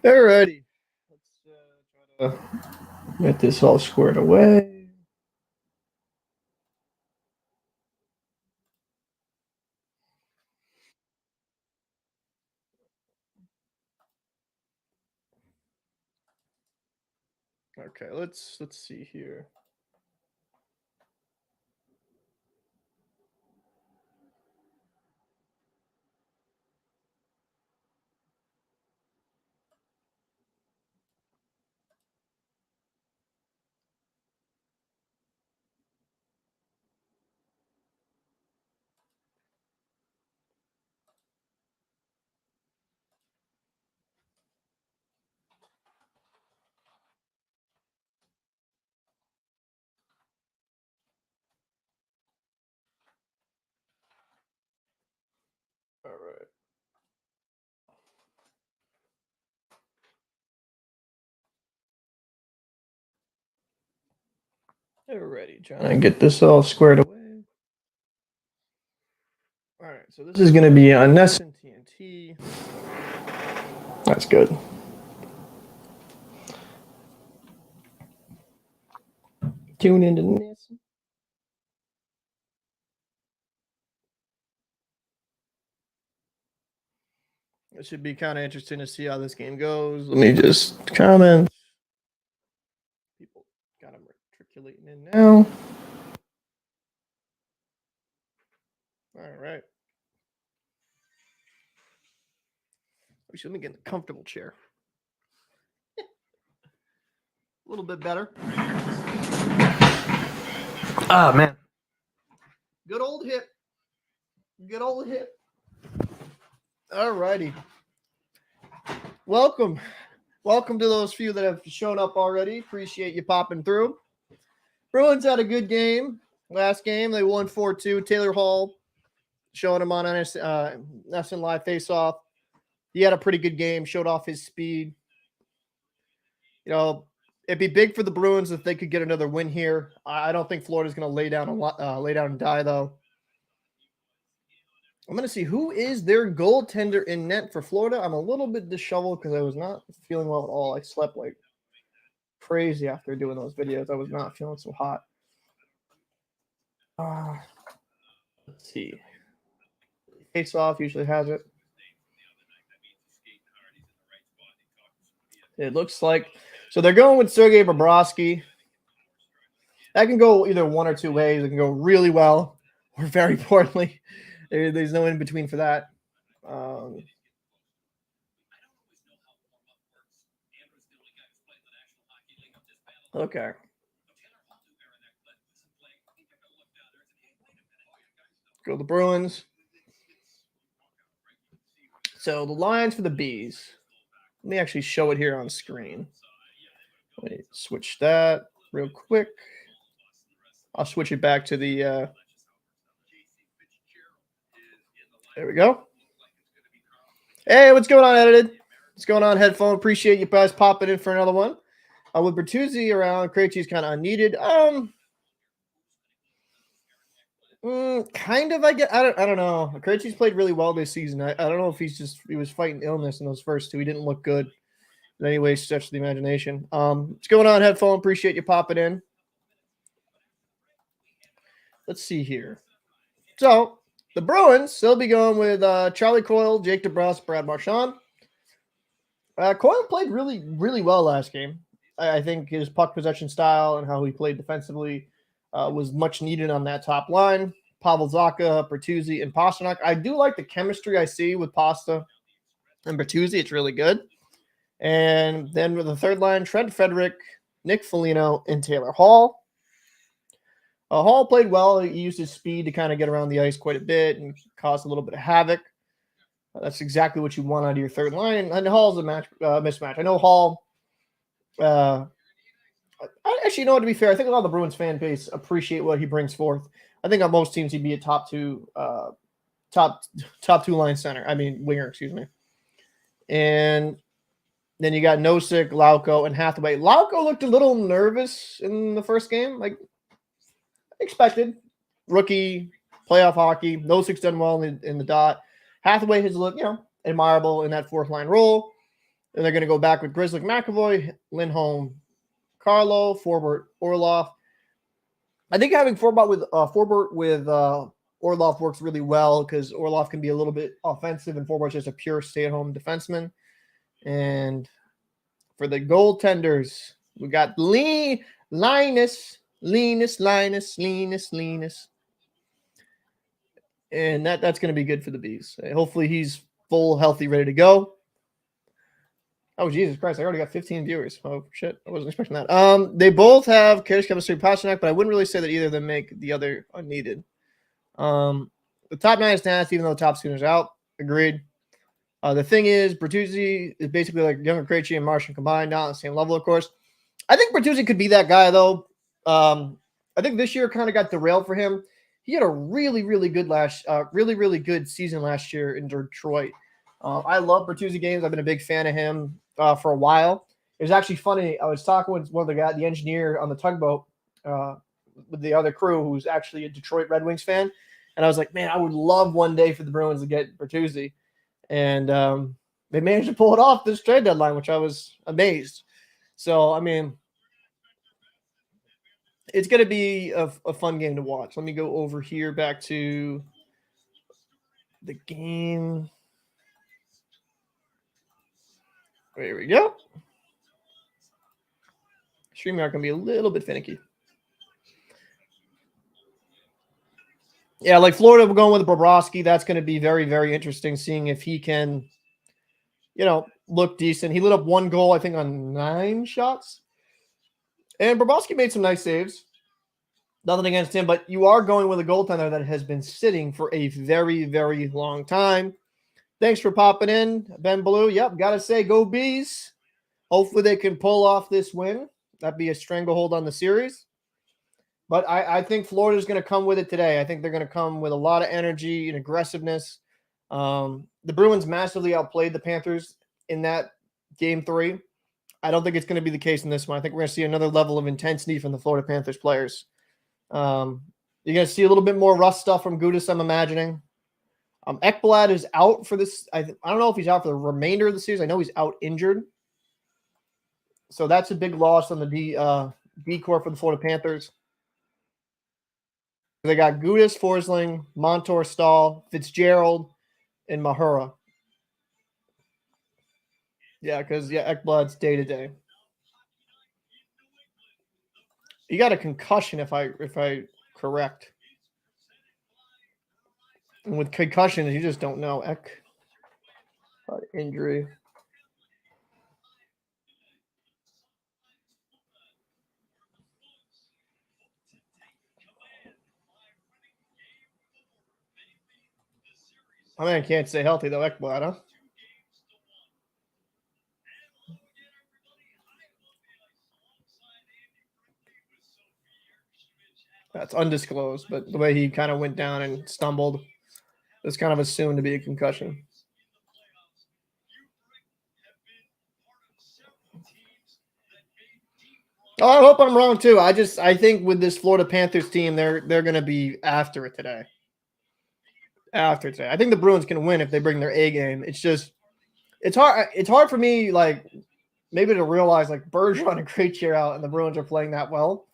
Alrighty. Let's try to get this all squared away. Okay, let's see here. All right. Alrighty, trying to get this all squared away. All right, so this is going to be on Ness and TNT. That's good. Tune into Ness. It should be kind of interesting to see how this game goes. Let me just comment. People got them matriculating in now. All right. Let me get in a comfortable chair. A little bit better. Ah, man. Good old hip. Good old hip. All righty. Welcome. Welcome to those few that have shown up already. Appreciate you popping through. Bruins had a good game. Last game, they won 4-2. Taylor Hall showing him on NSN Live Face-Off. He had a pretty good game, showed off his speed. You know, it'd be big for the Bruins if they could get another win here. I don't think Florida's going to lay down and die, though. I'm going to see who is their goaltender in net for Florida. I'm a little bit disheveled because I was not feeling well at all. I slept like crazy after doing those videos. I was not feeling so hot. Let's see. Face Off usually has it. It looks like so they're going with Sergei Bobrovsky. That can go either one or two ways. It can go really well or very poorly. There's no in between for that. Okay. Go the Bruins. So the lines for the Bees. Let me actually show it here on screen. Let me switch that real quick. I'll switch it back to the there we go. Hey, what's going on, Edited? What's going on, Headphone? Appreciate you guys popping in for another one. With Bertuzzi around, Krejci's kind of unneeded. Kind of. I don't know. Krejci's played really well this season. I don't know if he was fighting illness in those first two. He didn't look good in any way, stretch the imagination. What's going on, Headphone? Appreciate you popping in. Let's see here. So the Bruins, they'll be going with Charlie Coyle, Jake DeBrusk, Brad Marchand. Coyle played really, really well last game. I think his puck possession style and how he played defensively was much needed on that top line. Pavel Zacha, Bertuzzi, and Pastrnak. I do like the chemistry I see with Pasta and Bertuzzi. It's really good. And then with the third line, Trent Frederick, Nick Foligno, and Taylor Hall. Hall played well. He used his speed to kind of get around the ice quite a bit and cause a little bit of havoc. That's exactly what you want out of your third line. And Hall's a mismatch. I know Hall. I actually know, to be fair, I think a lot of the Bruins fan base appreciate what he brings forth. I think on most teams he'd be a top two line center. I mean winger, excuse me. And then you got Nosek, Lauko, and Hathaway. Lauko looked a little nervous in the first game, like expected. Rookie, playoff hockey. Nosek's done well in the dot. Hathaway has looked, admirable in that fourth line role. And they're going to go back with Grizzly McAvoy, Lindholm, Carlo, Forbort, Orlov. I think having Forbort with Orlov works really well because Orlov can be a little bit offensive and Forbort's just a pure stay-at-home defenseman. And for the goaltenders, we got Linus. And that's going to be good for the Bees. Hopefully he's full, healthy, ready to go. Oh, Jesus Christ. I already got 15 viewers. Oh, shit. I wasn't expecting that. They both have carriage chemistry pastrnak, but I wouldn't really say that either of them make the other unneeded. The top 9 is nasty, even though the top schooner's out. Agreed. The thing is, Bertuzzi is basically like younger Krejci and Marchand combined, not on the same level, of course. I think Bertuzzi could be that guy, though. I think this year kind of got derailed for him. He had a really, really good really good season last year in Detroit. I love Bertuzzi games. I've been a big fan of him for a while. It was actually funny. I was talking with one of the engineer on the tugboat with the other crew who's actually a Detroit Red Wings fan. And I was like, man, I would love one day for the Bruins to get Bertuzzi. And they managed to pull it off this trade deadline, which I was amazed. So, I mean, it's going to be a fun game to watch. Let me go over here back to the game. There we go. StreamYard can be a little bit finicky. Yeah, like Florida, we're going with Bobrovsky. That's going to be very, very interesting, seeing if he can, look decent. He lit up 1 goal, I think, on 9 shots. And Bobrovsky made some nice saves. Nothing against him, but you are going with a goaltender that has been sitting for a very, very long time. Thanks for popping in, Ben Blue. Yep, got to say, go Bees. Hopefully they can pull off this win. That'd be a stranglehold on the series. But I think Florida's going to come with it today. I think they're going to come with a lot of energy and aggressiveness. The Bruins massively outplayed the Panthers in that Game 3. I don't think it's going to be the case in this one. I think we're going to see another level of intensity from the Florida Panthers players. You're going to see a little bit more rust stuff from Gudas, I'm imagining. Ekblad is out for this. I don't know if he's out for the remainder of the season. I know he's out injured. So that's a big loss on the D corps for the Florida Panthers. They got Gudas, Forsling, Montour, Staal, Fitzgerald, and Mahura. Yeah, because Ekblad's day-to-day. He got a concussion, if I correct. And with concussions, you just don't know. Injury. I mean, I can't stay healthy, though, Ekblad, huh? That's undisclosed, but the way he kind of went down and stumbled was kind of assumed to be a concussion. Oh, I hope I'm wrong too. I think with this Florida Panthers team, they're going to be after it today. After today, I think the Bruins can win if they bring their A game. It's hard. It's hard for me, like, maybe to realize, like, Bergeron and Krejci are out and the Bruins are playing that well.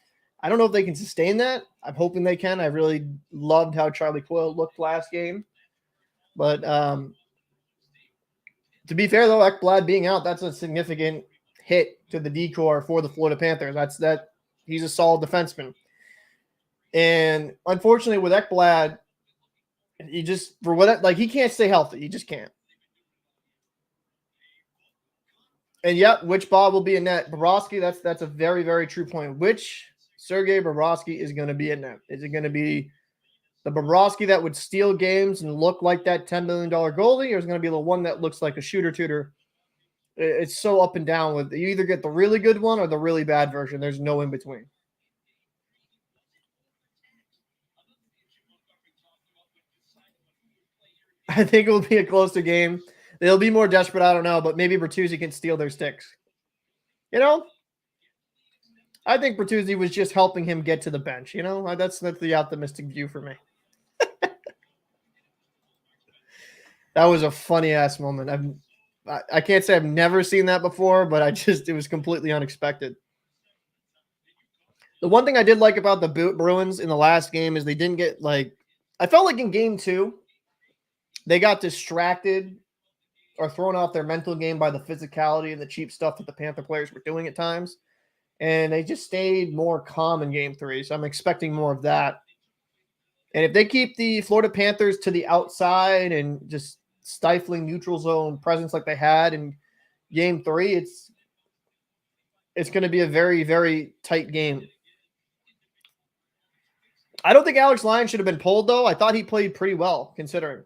I don't know if they can sustain that. I'm hoping they can. I really loved how Charlie Coyle looked last game. But to be fair, though, Ekblad being out, that's a significant hit to the D corps for the Florida Panthers. He's a solid defenseman. And unfortunately with Ekblad, he just, he can't stay healthy. He just can't. And which Bob will be in net? Bobrovsky, that's a very, very true point. Which Sergei Bobrovsky is going to be in net? Is it going to be the Bobrovsky that would steal games and look like that $10 million goalie, or is it going to be the one that looks like a shooter-tooter? It's so up and down. With you either get the really good one or the really bad version. There's no in between. I think it will be a closer game. They'll be more desperate. I don't know, but maybe Bertuzzi can steal their sticks. I think Bertuzzi was just helping him get to the bench. That's the optimistic view for me. That was a funny ass moment. I can't say I've never seen that before, but it was completely unexpected. The one thing I did like about the Bruins in the last game is they didn't get I felt like in game 2, they got distracted or thrown off their mental game by the physicality and the cheap stuff that the Panther players were doing at times. And they just stayed more calm in game 3. So I'm expecting more of that. And if they keep the Florida Panthers to the outside and just stifling neutral zone presence like they had in game 3, it's going to be a very, very tight game. I don't think Alex Lyon should have been pulled, though. I thought he played pretty well, considering.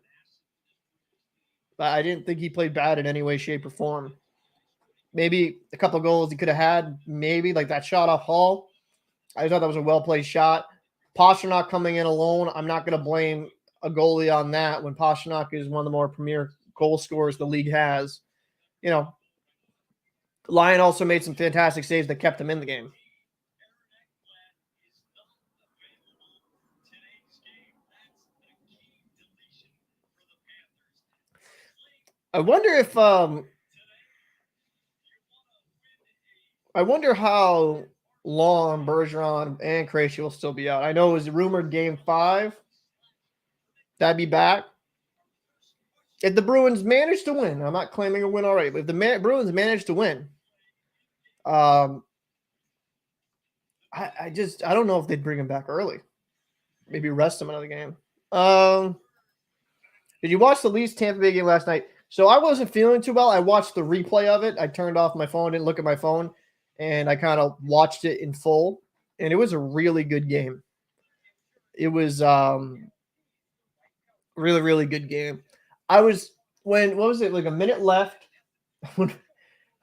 But I didn't think he played bad in any way, shape, or form. Maybe a couple of goals he could have had, maybe, like that shot off Hall. I thought that was a well-played shot. Pastrnak coming in alone, I'm not going to blame a goalie on that when Pastrnak is one of the more premier goal scorers the league has. You know, Lyon also made some fantastic saves that kept him in the game. I wonder if I wonder how long Bergeron and Krejci will still be out. I know it was rumored game 5. That'd be back. If the Bruins manage to win, I'm not claiming a win already, but if the Bruins manage to win, I don't know if they'd bring him back early. Maybe rest him another game. Did you watch the Leafs Tampa Bay game last night? So I wasn't feeling too well. I watched the replay of it. I turned off my phone, didn't look at my phone, and I kind of watched it in full. And it was a really good game. It was really, really good game. What was it, like a minute left when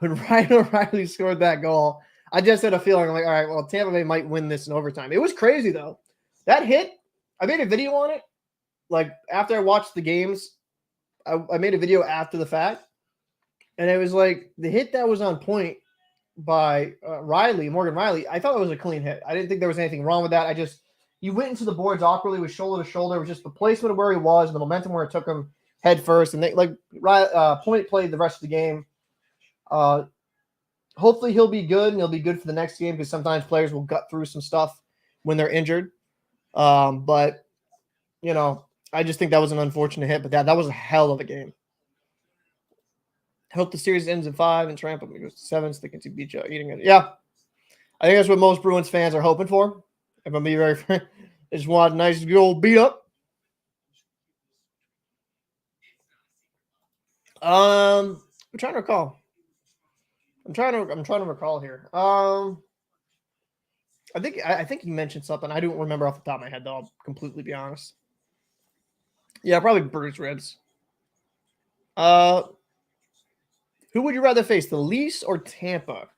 Ryan O'Reilly scored that goal, I just had a feeling, I'm like, all right, well, Tampa Bay might win this in overtime. It was crazy, though. That hit, I made a video on it. Like, after I watched the games, I made a video after the fact. And it was like, the hit that was on point by Morgan Riley, I thought it was a clean hit. I didn't think there was anything wrong with that. He went into the boards awkwardly with shoulder to shoulder. It was just the placement of where he was and the momentum where it took him head first. And Point played the rest of the game. Hopefully he'll be good, and he'll be good for the next game, because sometimes players will gut through some stuff when they're injured. But, you know, I just think that was an unfortunate hit, but that was a hell of a game. I hope the series ends in 5 and Toronto goes to 7 so they can beat you eating it. Yeah, I think that's what most Bruins fans are hoping for. If I'm being very frank, they just want a nice good old beat up. I'm trying to recall. I'm trying to recall here. I think he mentioned something. I don't remember off the top of my head, though. I'll completely be honest. Yeah, probably bruised ribs. Who would you rather face, the Leafs or Tampa?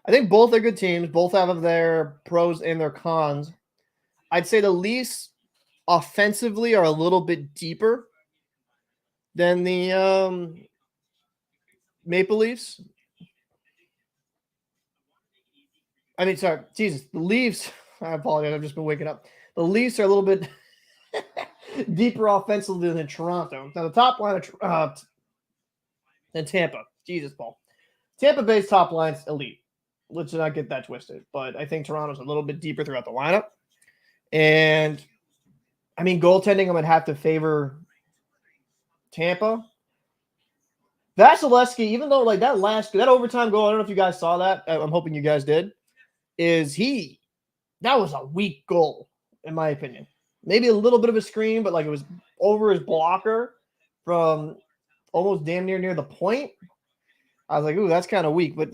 I think both are good teams. Both have their pros and their cons. I'd say the Leafs offensively are a little bit deeper than the Maple Leafs. The Leafs, I apologize, I've just been waking up. The Leafs are a little bit deeper offensively than Toronto. Now, the top line than Tampa. Jesus, Paul. Tampa Bay's top line's elite. Let's not get that twisted. But I think Toronto's a little bit deeper throughout the lineup. And, I mean, goaltending, I'm going to have to favor Tampa. Vasilevsky, even though like that overtime goal, I don't know if you guys saw that. I'm hoping you guys did. That was a weak goal, in my opinion. Maybe a little bit of a screen, but like it was over his blocker from almost damn near the point. I was like, ooh, that's kind of weak. But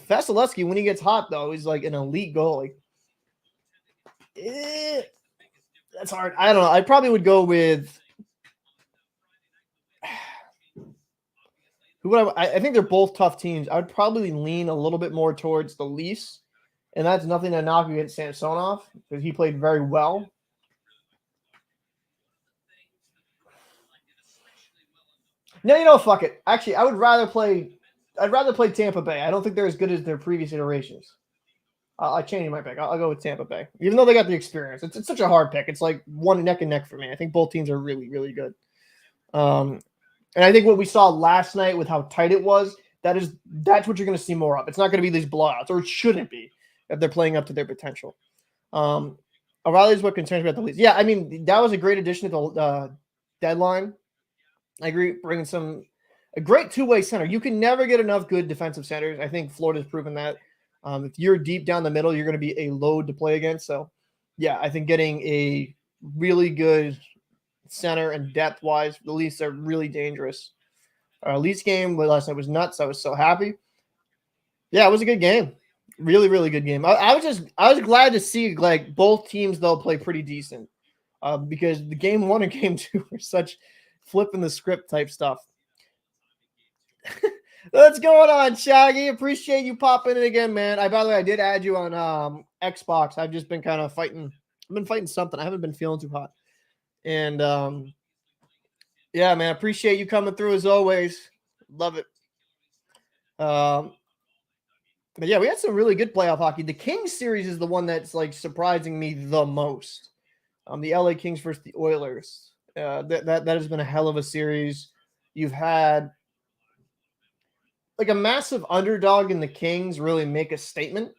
Vasilevsky, when he gets hot, though, he's like an elite goalie. That's hard. I don't know. I probably would go with I think they're both tough teams. I would probably lean a little bit more towards the Leafs, and that's nothing to knock against Samsonov because he played very well. No, fuck it. Actually, I'd rather play Tampa Bay. I don't think they're as good as their previous iterations. I changed my pick. I'll go with Tampa Bay, even though they got the experience. It's such a hard pick. It's like one neck and neck for me. I think both teams are really, really good. And I think what we saw last night with how tight it was, that's what you're going to see more of. It's not going to be these blowouts, or it shouldn't be if they're playing up to their potential. O'Reilly is what concerns me about the Leafs. Yeah, I mean, that was a great addition to the deadline. I agree, bringing a great two-way center. You can never get enough good defensive centers. I think Florida's proven that. If you're deep down the middle, you're going to be a load to play against. So, yeah, I think getting a really good center and depth-wise, the Leafs are really dangerous. Our Leafs game last night was nuts. I was so happy. Yeah, it was a good game. Really, really good game. I was glad to see like both teams though play pretty decent, because the game 1 and game 2 were such flipping the script type stuff. What's going on, Shaggy? Appreciate you popping in again, man. By the way, I did add you on Xbox. I've just been kind of fighting. I've been fighting something. I haven't been feeling too hot, and yeah, man. Appreciate you coming through as always. Love it. But yeah, we had some really good playoff hockey. The Kings series is the one that's like surprising me the most. The LA Kings versus the Oilers. That has been a hell of a series. You've had like a massive underdog in the Kings really make a statement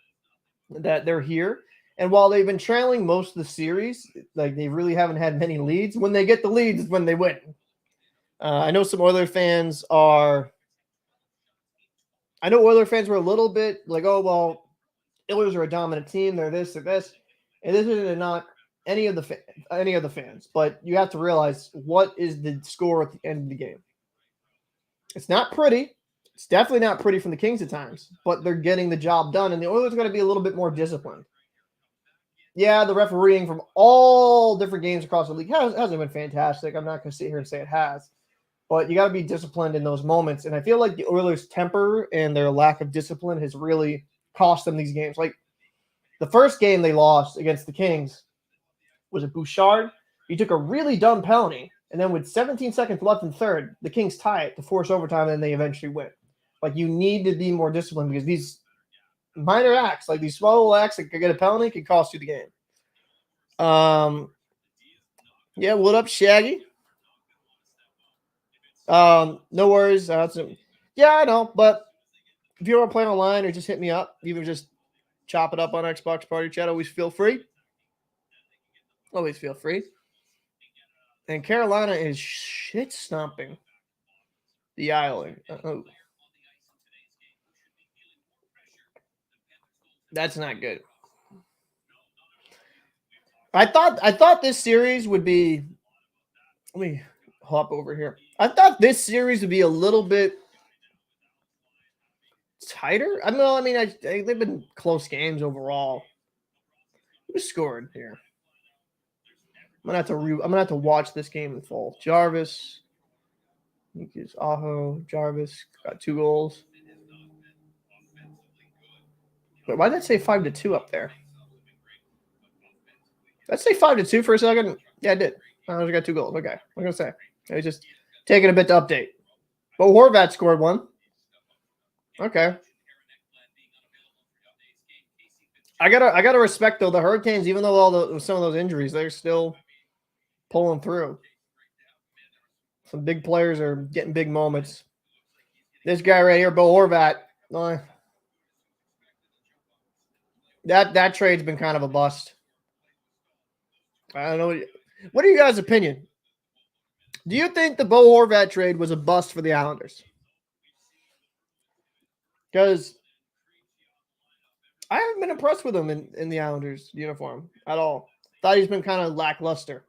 that they're here. And while they've been trailing most of the series, like they really haven't had many leads. When they get the leads is when they win. I know some Oilers fans are. I know Oilers fans were a little bit like, oh, well, Oilers are a dominant team. They're this, they're this. And this isn't not any of the fans. But you have to realize what is the score at the end of the game. It's not pretty. It's definitely not pretty from the Kings at times. But they're getting the job done. And the Oilers are going to be a little bit more disciplined. Yeah, the refereeing from all different games across the league hasn't been fantastic. I'm not going to sit here and say it has. But you got to be disciplined in those moments. And I feel like the Oilers' temper and their lack of discipline has really cost them these games. Like the first game they lost against the Kings was it Bouchard. He took a really dumb penalty. And then with 17 seconds left in third, the Kings tie it to force overtime, and then they eventually win. Like you need to be more disciplined because these minor acts, like these small little acts that could get a penalty, could cost you the game. Yeah, what up, Shaggy? No worries. Yeah, I know. But if you want to play online or just hit me up, even just chop it up on Xbox Party Chat, always feel free. Always feel free. And Carolina is shit stomping the Island. Oh, that's not good. I thought this series would be. Let me hop over here. I thought this series would be a little bit tighter. I mean, they've been close games overall. Who scored here? I'm gonna have to watch this game in full. Jarvis, Nikus, Aho, Jarvis got 2 goals. Wait, why did that say 5-2 up there? Let's say 5-2 for a second. Yeah, I did. I got 2 goals. Okay, I'm gonna say I was just taking a bit to update. But Horvat scored 1. Okay. I gotta respect though the Hurricanes, even though some of those injuries, they're still pulling through. Some big players are getting big moments. This guy right here, Bo Horvat. That trade's been kind of a bust. I don't know. What are you guys' opinion? Do you think the Bo Horvat trade was a bust for the Islanders? Because I haven't been impressed with him in the Islanders uniform at all. Thought he's been kind of lackluster.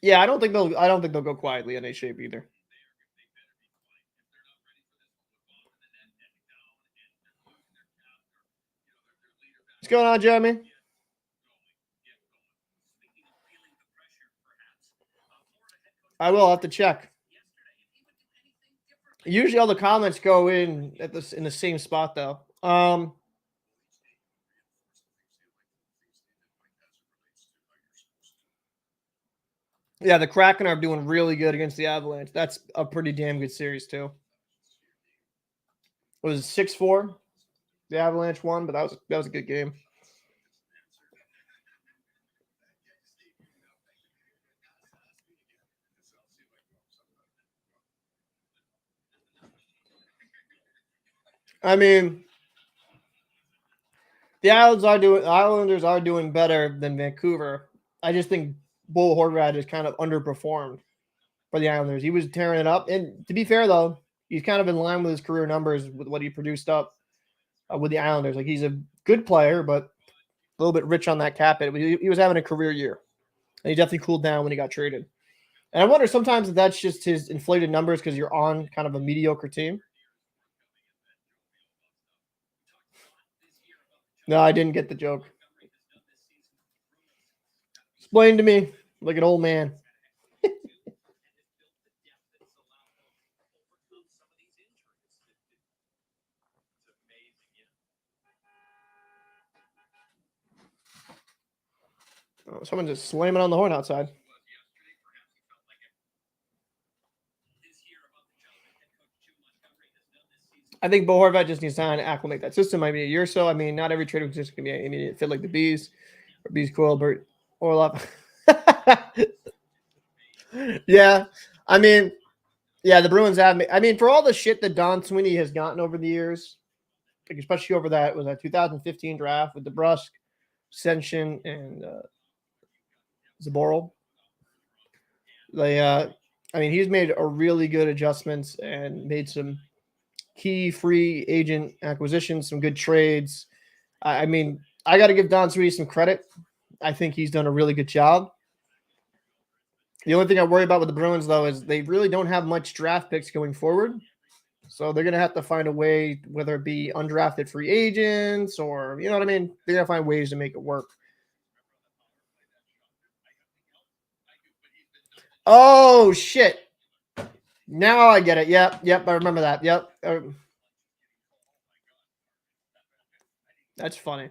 Yeah, I don't think they'll go quietly in A shape either. What's going on, Jeremy? I will have to check. Usually all the comments go in in the same spot though. Yeah, the Kraken are doing really good against the Avalanche. That's a pretty damn good series too. It was 6-4. The Avalanche won, but that was a good game. I mean, the Islanders are doing better than Vancouver. I just think Bo Horvat has kind of underperformed for the Islanders. He was tearing it up, and to be fair though, he's kind of in line with his career numbers with what he produced up with the Islanders. Like, he's a good player, but a little bit rich on that cap hit. He was having a career year, and he definitely cooled down when he got traded. And I wonder sometimes if that's just his inflated numbers because you're on kind of a mediocre team. No, I didn't get the joke. Explain to me like an old man. Oh, someone just slamming on the horn outside. I think Bo Horvat just needs time to acclimate that system. Might be a year or so. I mean, not every trade was just going to be an immediate fit like the Bees or Bees Coil, Bert Orlov. Yeah. I mean, yeah, the Bruins have me. I mean, for all the shit that Don Sweeney has gotten over the years, like especially over that 2015 draft with debrusk, Senshin, and Zaboral. I mean, he's made a really good adjustments and made some key free agent acquisitions, some good trades. I mean, I got to give Don Sweeney some credit. I think he's done a really good job. The only thing I worry about with the Bruins, though, is they really don't have much draft picks going forward. So they're going to have to find a way, whether it be undrafted free agents or, you know what I mean? They're going to find ways to make it work. Oh, shit. Now I get it. Yep. I remember that. Yep. That's funny.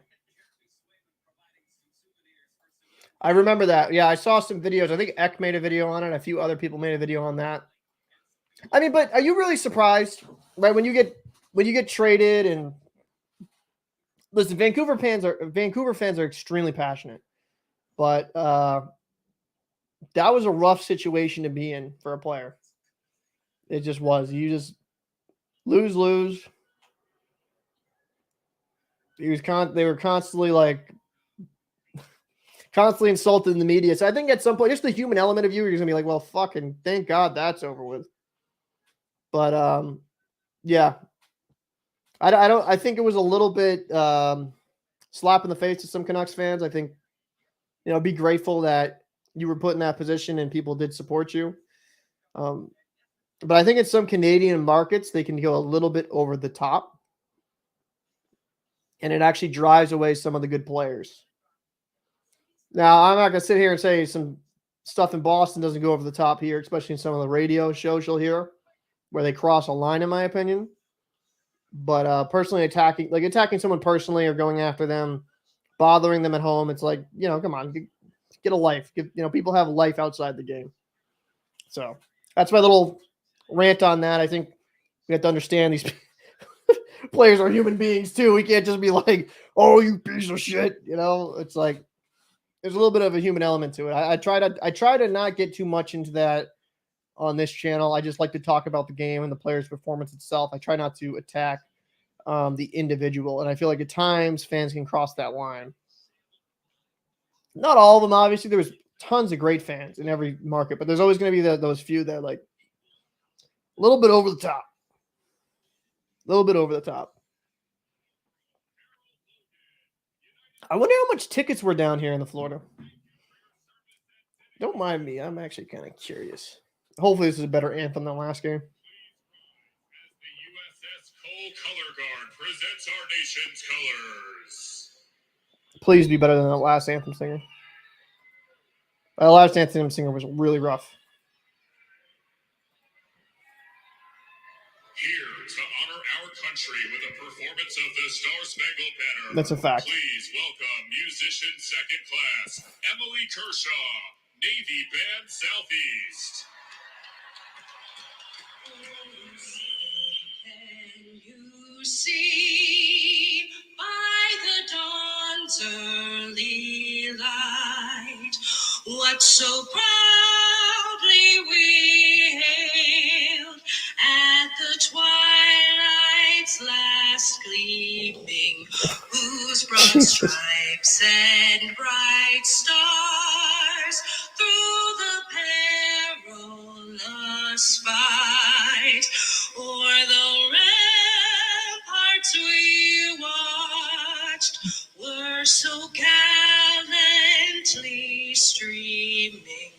I remember that. Yeah, I saw some videos. I think Eck made a video on it. A few other people made a video on that. I mean, but are you really surprised, right? When you get traded and listen, Vancouver fans are extremely passionate, but that was a rough situation to be in for a player. It just was. You just lose. They were constantly insulted in the media. So I think at some point, just the human element of you, you're gonna be like, well, fucking thank God that's over with. But yeah. I think it was a little bit slap in the face to some Canucks fans. I think, be grateful that you were put in that position and people did support you. But I think in some Canadian markets, they can go a little bit over the top. And it actually drives away some of the good players. Now, I'm not going to sit here and say some stuff in Boston doesn't go over the top here, especially in some of the radio shows you'll hear where they cross a line, in my opinion. But personally attacking someone personally or going after them, bothering them at home, it's like, come on, get a life. People have life outside the game. So that's my little rant on that. I think we have to understand these players are human beings too. We can't just be like, oh, you piece of shit. It's like there's a little bit of a human element to it. I try to not get too much into that on this channel. I just like to talk about the game and the player's performance itself. I try not to attack the individual, and I feel like at times fans can cross that line. Not all of them, obviously. There was tons of great fans in every market, but there's always going to be those few that are like a little bit over the top. A little bit over the top. I wonder how much tickets were down here in Florida. Don't mind me. I'm actually kind of curious. Hopefully this is a better anthem than last game. Color Guard presents our nation's colors. Please be better than the last anthem singer. The last anthem singer was really rough. Here to honor our country with a performance of the Star-Spangled Banner. That's a fact. Please welcome musician second class, Emily Kershaw, Navy Band Southeast. Can you see by the dawn's early light what so proudly we hailed at the twilight's last gleaming, whose broad stripes and bright stars through the perilous fight o'er the ramparts we watched were so gallantly streaming,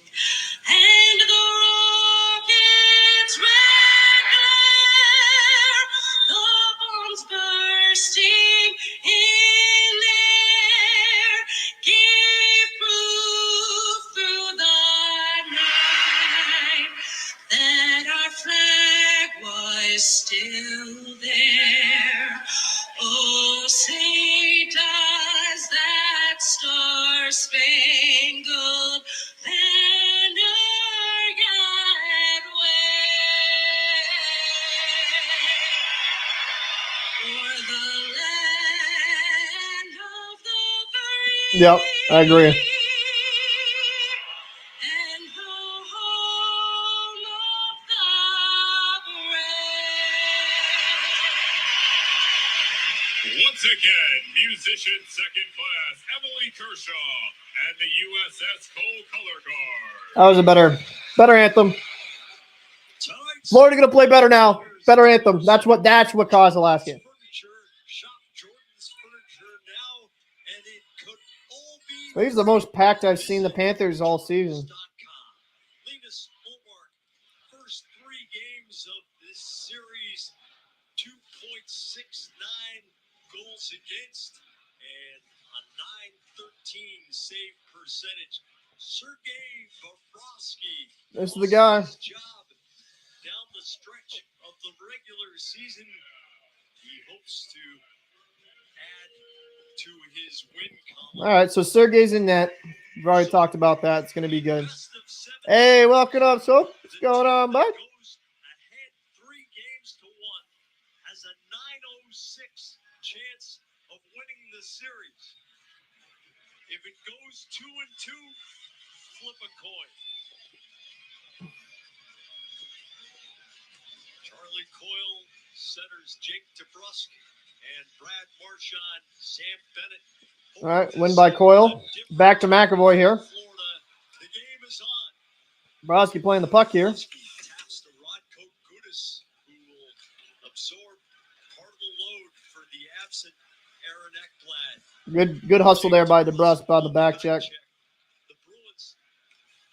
and the rocket's red glare, the bombs bursting in air, gave proof through the night that our flag was still there. Oh, say does that star-spangled banner yet wave o'er the land of the free? Yep, I agree. And the home of the brave. Once again, musician second class Emily Kershaw and the USS Cole Color Guard. That was a better anthem. Florida gonna play better now. Better anthem. That's what caused the last game. These are the most packed I've seen the Panthers all season. Linus, ullmark, first 3 games of this series, 2.69 goals against and a .913 save percentage. Sergei Bobrovsky. This is the guy. His job down the stretch of the regular season. He hopes to add to his win column. All right, so Sergey's in net. We've already talked about that. It's gonna be good. Hey, welcome up, Soap. What's going on, bud? Goes ahead 3 games to 1. Has a .906 chance of winning the series. If it goes 2-2, flip a coin. Charlie Coyle centers Jake debrusk and Brad Marchand, Sam Bennett. All right, win by Coyle. Back to McAvoy here. Florida, the game is on. Brodsky playing the puck here. Taps the Rodko Gudis, who will absorb part of the load for the absent Aaron Ekblad. Good hustle there by DeBrusque by the back check. The Bruins,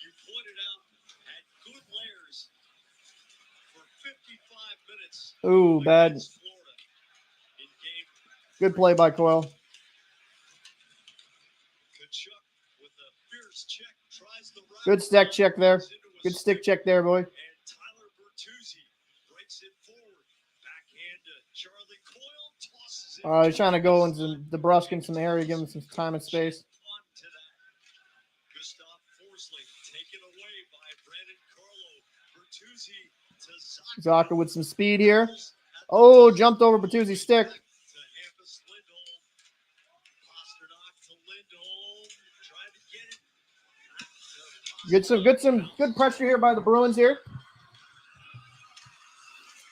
you pointed out, had good layers for 55 minutes. Ooh, bad. against Florida in game Good play by Coyle. Tkachuk with a fierce check tries the right Good stick side, check there. into a Good stick check there, boy. And Tyler Bertuzzi breaks it forward. Backhand to Charlie Coyle, tosses it. He's trying to go into DeBrusque in some area, give him some time and space. On to that. Gustav Forsling taken away by Brandon Carlo. Bertuzzi to Zaka. Zaka with some speed here. Oh, jumped over Bertuzzi's stick. To Hampus Lindholm. Pastrnak to Lindholm. Trying to get it. Good pressure here by the Bruins here.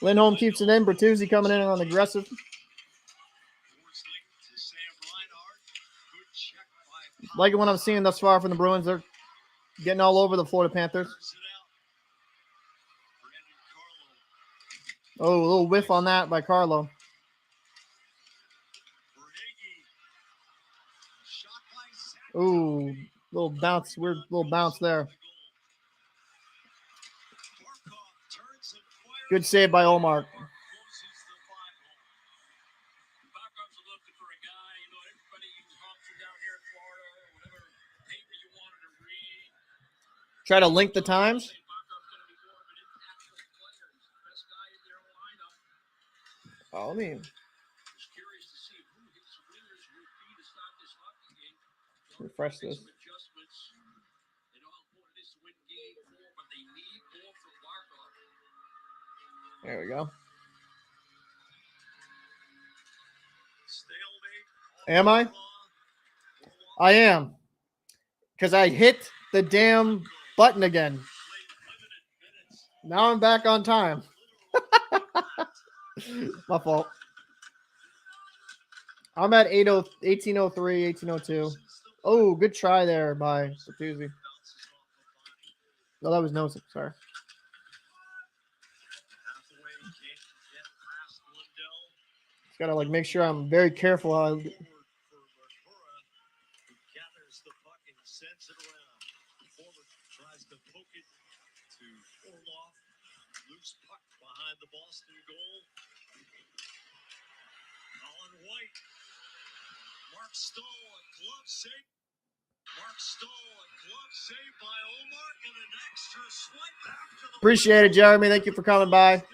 Lindholm keeps it in. Bertuzzi coming in on aggressive. Forsling to Sam Reinhart. Good check by Like what I'm seeing thus far from the Bruins. They're getting all over the Florida Panthers. Powers it out. Brandon Carlo. Oh, a little whiff on that by Carlo. Verhage. Shot by Zach. Ooh, little bounce, weird little bounce there. Barkov turns and fires. Good save by Ullmark. Closes the 5-hole. Barkov's looking for a guy, everybody talks down here in Florida, whatever paper you wanted to read. Try to link the times. Barkov's going to be more of an impactful player. He's the best guy in their lineup. Oh, I mean, Just curious to see who his winners would be to start this hockey game. refresh this. Some adjustments. They know how important it is to win game 4, but they need more from Barkov. There we go. Am I? I am. Because I hit the damn button again. Now I'm back on time. My fault. I'm at 1803, 1802. Oh, good try there by bertuzzi. No, that was no, sorry. Just gotta like make sure I'm very careful how I Gathers the puck and sends it around. Forward tries to poke it to Orloff. Loose puck behind the Boston goal. Colin White. Marc Staal, a glove save. Marc Staal, a glove save by ullmark, and an extra swipe back to the. Appreciate it, Jeremy. Thank you for coming by.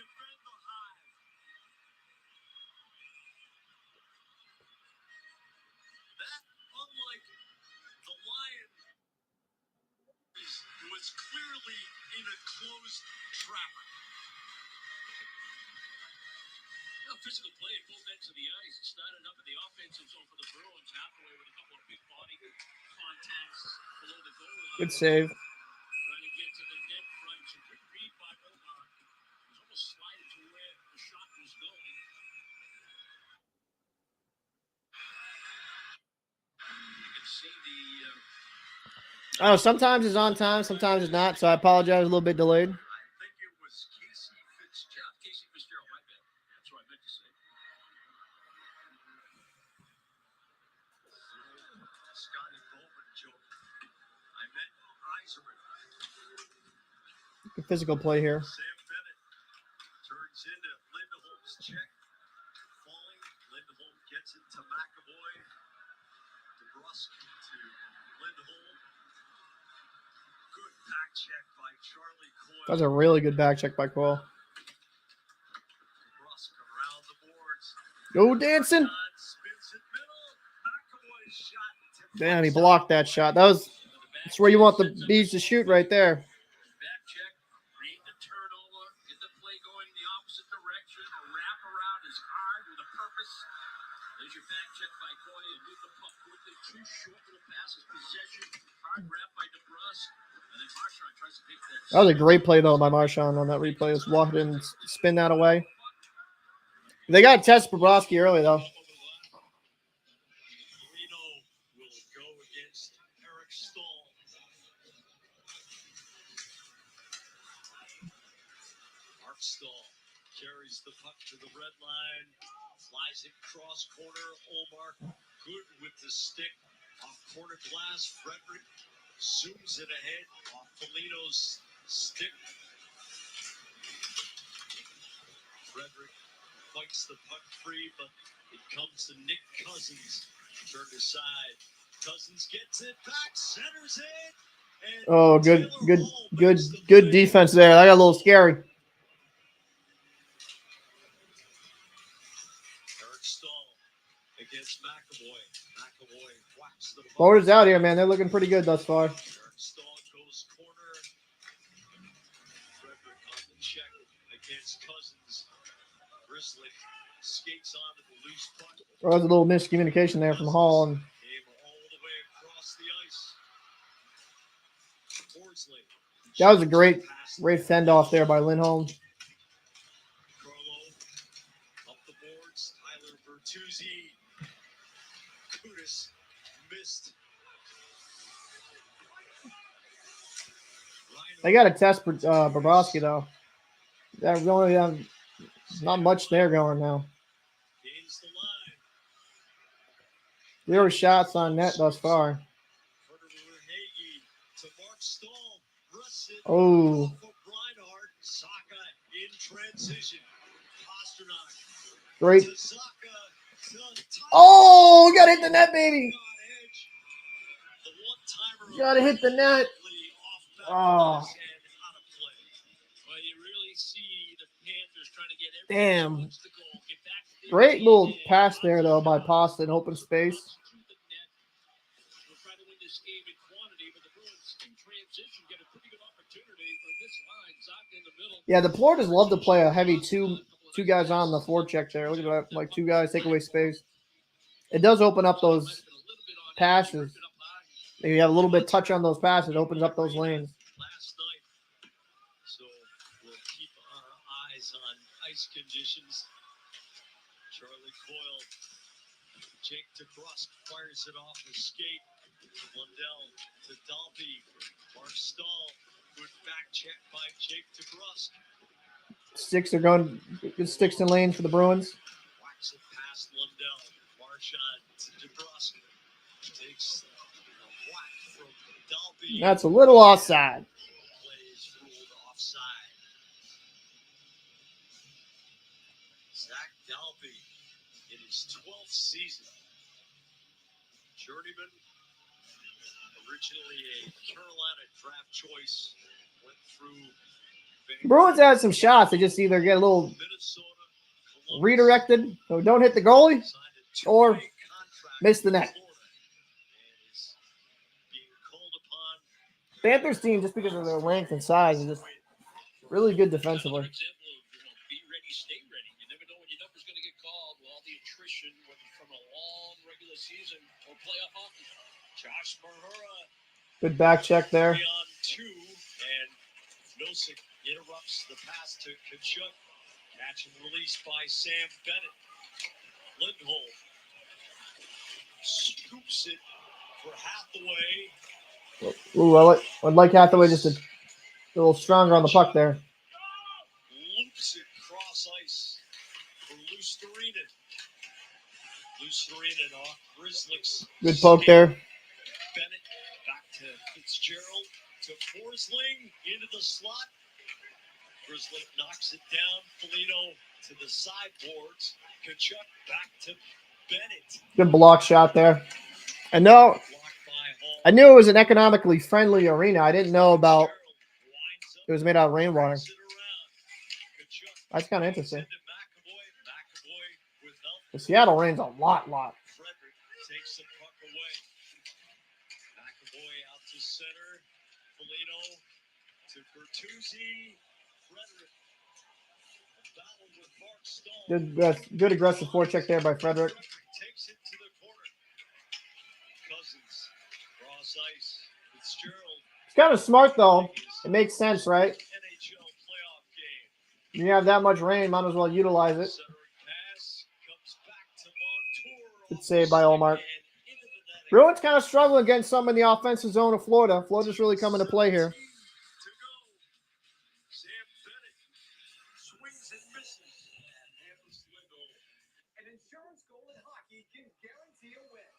Was clearly in a closed traffic. Physical play at both ends of the ice. It started up in the offensive zone for the Bruins, halfway with a couple of big body contacts below the goal line. Good save. Trying to get to the net front. Some good read by ullmark. He was almost sliding to where the shot was going. You can see the. Oh, sometimes it's on time, sometimes it's not. So I apologize, a little bit delayed. I think it was Casey Fitzgerald. Casey Fitzgerald, my bad. That's what I meant to say. Scotty Bowman joke. I meant Eiserman. Good physical play here. Sam Bennett turns into Lindholm's check. Falling. Lindholm gets it to McAvoy. Debrusk to Lindholm. Good back check by Charlie Coyle. That's a really good back check by Coyle. Debrusk around the boards. Go dancing. Spins it middle. McAvoy's shot. Damn, he blocked that shot. That's where you want the Bees to shoot right there. Back check, read the turnover, get the play going the opposite direction. A wrap around is hard with a purpose. There's your back check by Coy and move the puck quickly. Two short little passes, possession. Hard wrap by debrusk. And then marchand tries to pick that. That was a great play, though, by Marchand on that replay. Just walk it and spin that away. They got to test Bobrovsky early, though. Reno will go against Eric Staal. Marc Staal carries the puck to the red line, flies it cross corner. ullmark good with the stick off corner glass. Frederick zooms it ahead off Foligno's stick. Frederick fights the puck free, but it comes to Nick Cousins. Turned aside. Cousins gets it back, centers it. And Oh, good Taylor Hall makes the good play. defense there. That got a little scary. Eric Staal against McAvoy. McAvoy whacks the puck. Florida's out here, man. They're looking pretty good thus far. Eric Staal goes corner. Frederick on the check against Cousins. Grizzly skates onto the loose puck. There was a little miscommunication there from Hall. And Came all the way across the ice. Horsley. that was a great fend off there by Lindholm. Carlo up the boards. Tyler Bertuzzi. Kudus missed. They got to test Bobrovsky, though. That really not much there going now. Gains the line. 0 shots on net thus far. Hagee to Marc Staal. Russet Oh, off of Reinhardt. Saka in transition. Pastrnak great. to Saka. To Tyler. Oh, got to hit the net, baby. On edge. The one-timer Got to hit the net. off Oh. balance and out of play. Well, you really see the Panthers trying to get Damn. everything towards the goal. Get back to the Great net little and pass there, though, by Pasta in open space. to the net. We'll try to win this game in quantity, but the Bruins in transition get a pretty good opportunity from this line. Zaka in the middle. Yeah, the Floridas love to play a heavy two guys on the forecheck there. Look at that, like 2 guys take away space. it does open up those passes. You have a little bit touch on those passes, it opens up those lanes. Last night. So we'll keep our eyes on ice conditions. Charlie Coyle, Jake debrusk fires it off his skate. Lundell to Dalby. Marc Staal. Good back check by Jake debrusk. Sticks are going good sticks in lanes for the Bruins. Whacks it past Lundell. Marchand to debrusk. Takes a whack from Dalby. That's a little offside. Play is ruled offside. Zach Dalby in his 12th season. Journeyman, originally a Carolina draft choice, went through Bruins had some shots. They just either get a little Minnesota, redirected, so don't hit the goalie, signed a or two-way contract miss the with net. Florida, and is being called upon. Panthers team, just because of their length and size, is just really good defensively. Another example of, be ready, stay ready. You never know when your number's going to get called with all the attrition, whether from a long regular season or playoff hockey. Josh Mahura Good back check there. 3-on-2, and Milsic interrupts the pass to Tkachuk. Catch and release by Sam Bennett. Lindholm scoops it for Hathaway. Ooh, I'd like Hathaway just a little stronger on the puck there. Loops it cross ice for Lusterinen. Lusterinen off Grizzlies. Good poke there. Bennett back to Fitzgerald to Forsling into the slot. Grizzly knocks it down. Foligno to the sideboards. Tkachuk back to Bennett. Good block shot there. I know. Blocked by Hall. I knew it was an economically friendly arena. I didn't know about Winds up, it was made out of rainwater. turns it around. Tkachuk That's kind of interesting. into McAvoy. McAvoy with help. The Seattle rains a lot. Frederick takes the puck away. McAvoy out to center. Foligno to Bertuzzi. Frederick. A battle with Marc Staal. Good aggressive forecheck there by Frederick. Takes it to the corner. Cousins. Cross ice. Fitzgerald. It's kind of smart though. It makes sense, right? NHL playoff game. You have that much rain, might as well utilize it. Centering pass comes back to Montour. Good save by Ullmark. And into the net. Bruins kind of struggling against some in the offensive zone of Florida. Florida's really coming to play here. To go. Sam Bennett swings and misses. And handles Lindholm. An insurance goal in hockey can guarantee a win.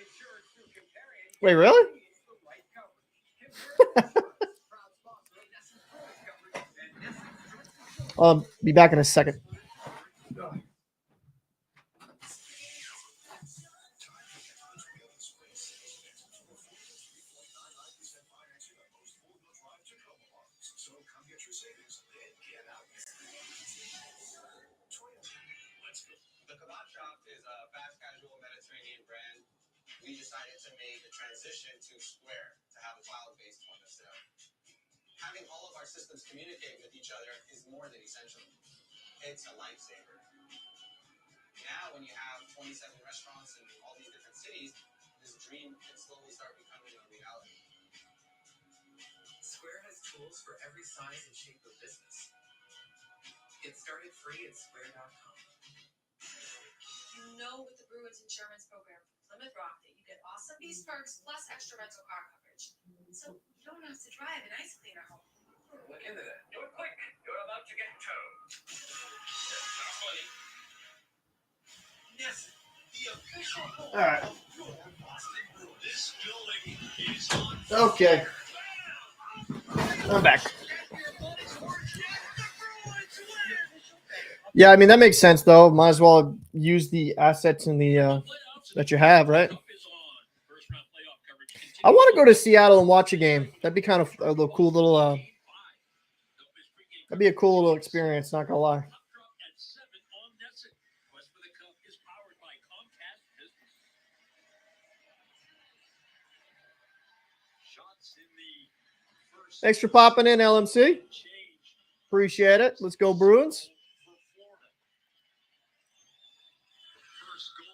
Insurance through Comparion. Wait, really? It's the right coverage. Comparion Insurance, proud sponsor of Ness's Bruins coverage and Ness's Insurance. I'll be back in a second. The Kebab Shop is a fast casual Mediterranean brand. We decided to make the transition to Square to have a cloud-based point of sale. Having all of our systems communicate with each other is more than essential. It's a lifesaver. Now, when you have 27 restaurants in all these different cities, this dream can slowly start becoming a reality. Square has tools for every size and shape of business. Get started free at square.com. You know, with the Bruins insurance program from Plymouth Rock that you get awesome Beast perks plus extra rental car coverage. So you don't have to drive an ice cleaner home. Look into that. Do it quick. You're about to get towed. Not funny. Yes, the official home All right. of your Boston Bruins. This building is on Okay. I'm back. Yeah, I mean that makes sense though. Might as well use the assets in the that you have, right? I want to go to Seattle and watch a game. That'd be kind of a little cool little. That'd be a cool little experience. Not gonna lie. shots in the first. Thanks for popping in, LMC. Change Appreciate it. Let's go Bruins. for Florida. First goal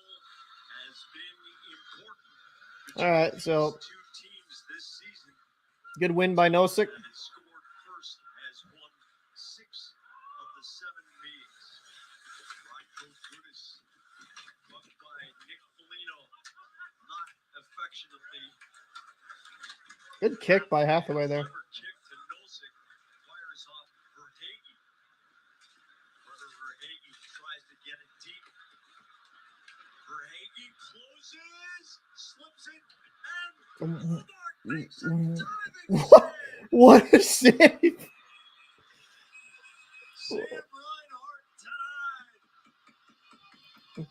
been important. All right, so Two teams this season good win by Nosek. that has scored first has won 6 of the 7 meetings. Ryan Brutus, bucked by Nick Foligno, not affectionately. Good kick by Hathaway there. Clever kick to Nosek, fires off Verhaeghe. Brother Verhaeghe tries to get it deep. Verhaeghe closes, slips it, and Ullmark makes a diving What? save. What a save! Sam Reinhart tied.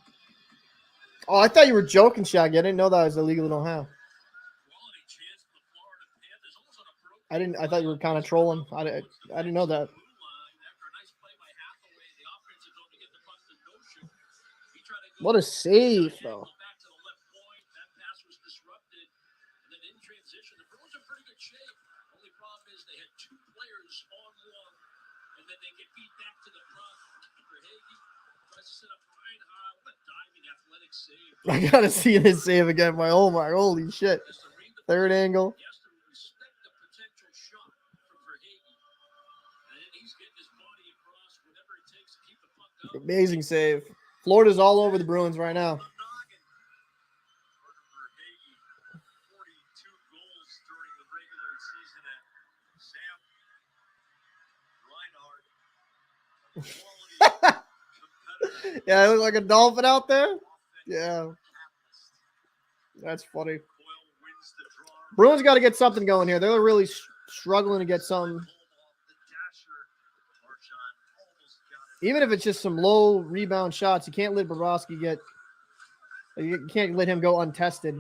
Oh, I thought you were joking, Shaggy. I didn't know that was illegal to don't have. Quality chance for the Florida Panthers, almost on a broken. I didn't. I thought you were kind of trolling. I didn't know that. Blue line after a nice play by Hathaway, the offensive zone to get the puck to Nosek. He tried to go What a save, though. back to the left point. That pass was disrupted. And then in transition, the Bruins are in pretty good shape. Only problem is they had 2 players on one, and then they get beat back to the front. Verhaeghe tries to set up Reinhart. What a diving athletic save. I gotta see this save again by Ullmark. Holy shit! Just to read the Third angle. He has to respect the potential shot from Verhaeghe. And then he's getting his body across whatever it takes to keep the puck out. Amazing save. Florida's all over the Bruins right now. The noggin. Brother Verhaeghe, 42 goals during the regular season at Sam Reinhart. Quality competitor. Yeah, I look like a dolphin out there. Offensive Yeah, catalyst. that's funny. Coyle wins the draw. Bruins got to get something going here. They're really struggling to get something. Pulled off the dasher. Marchand almost got it. Even if it's just some low rebound shots, you can't let Bobrovsky get. You can't let him go untested.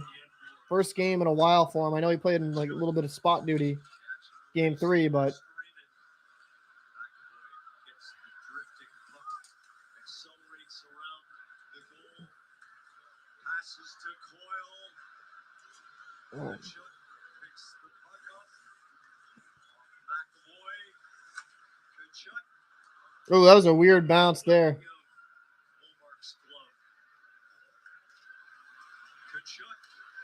First game in a while for him. I know he played in like a little bit of spot duty, game 3, but Gets the drifting puck, accelerates around the goal, passes to Coyle. Tkachuk picks the puck up. McAvoy. Tkachuk. oh, that was a weird bounce there. Ullmark's glove. Tkachuk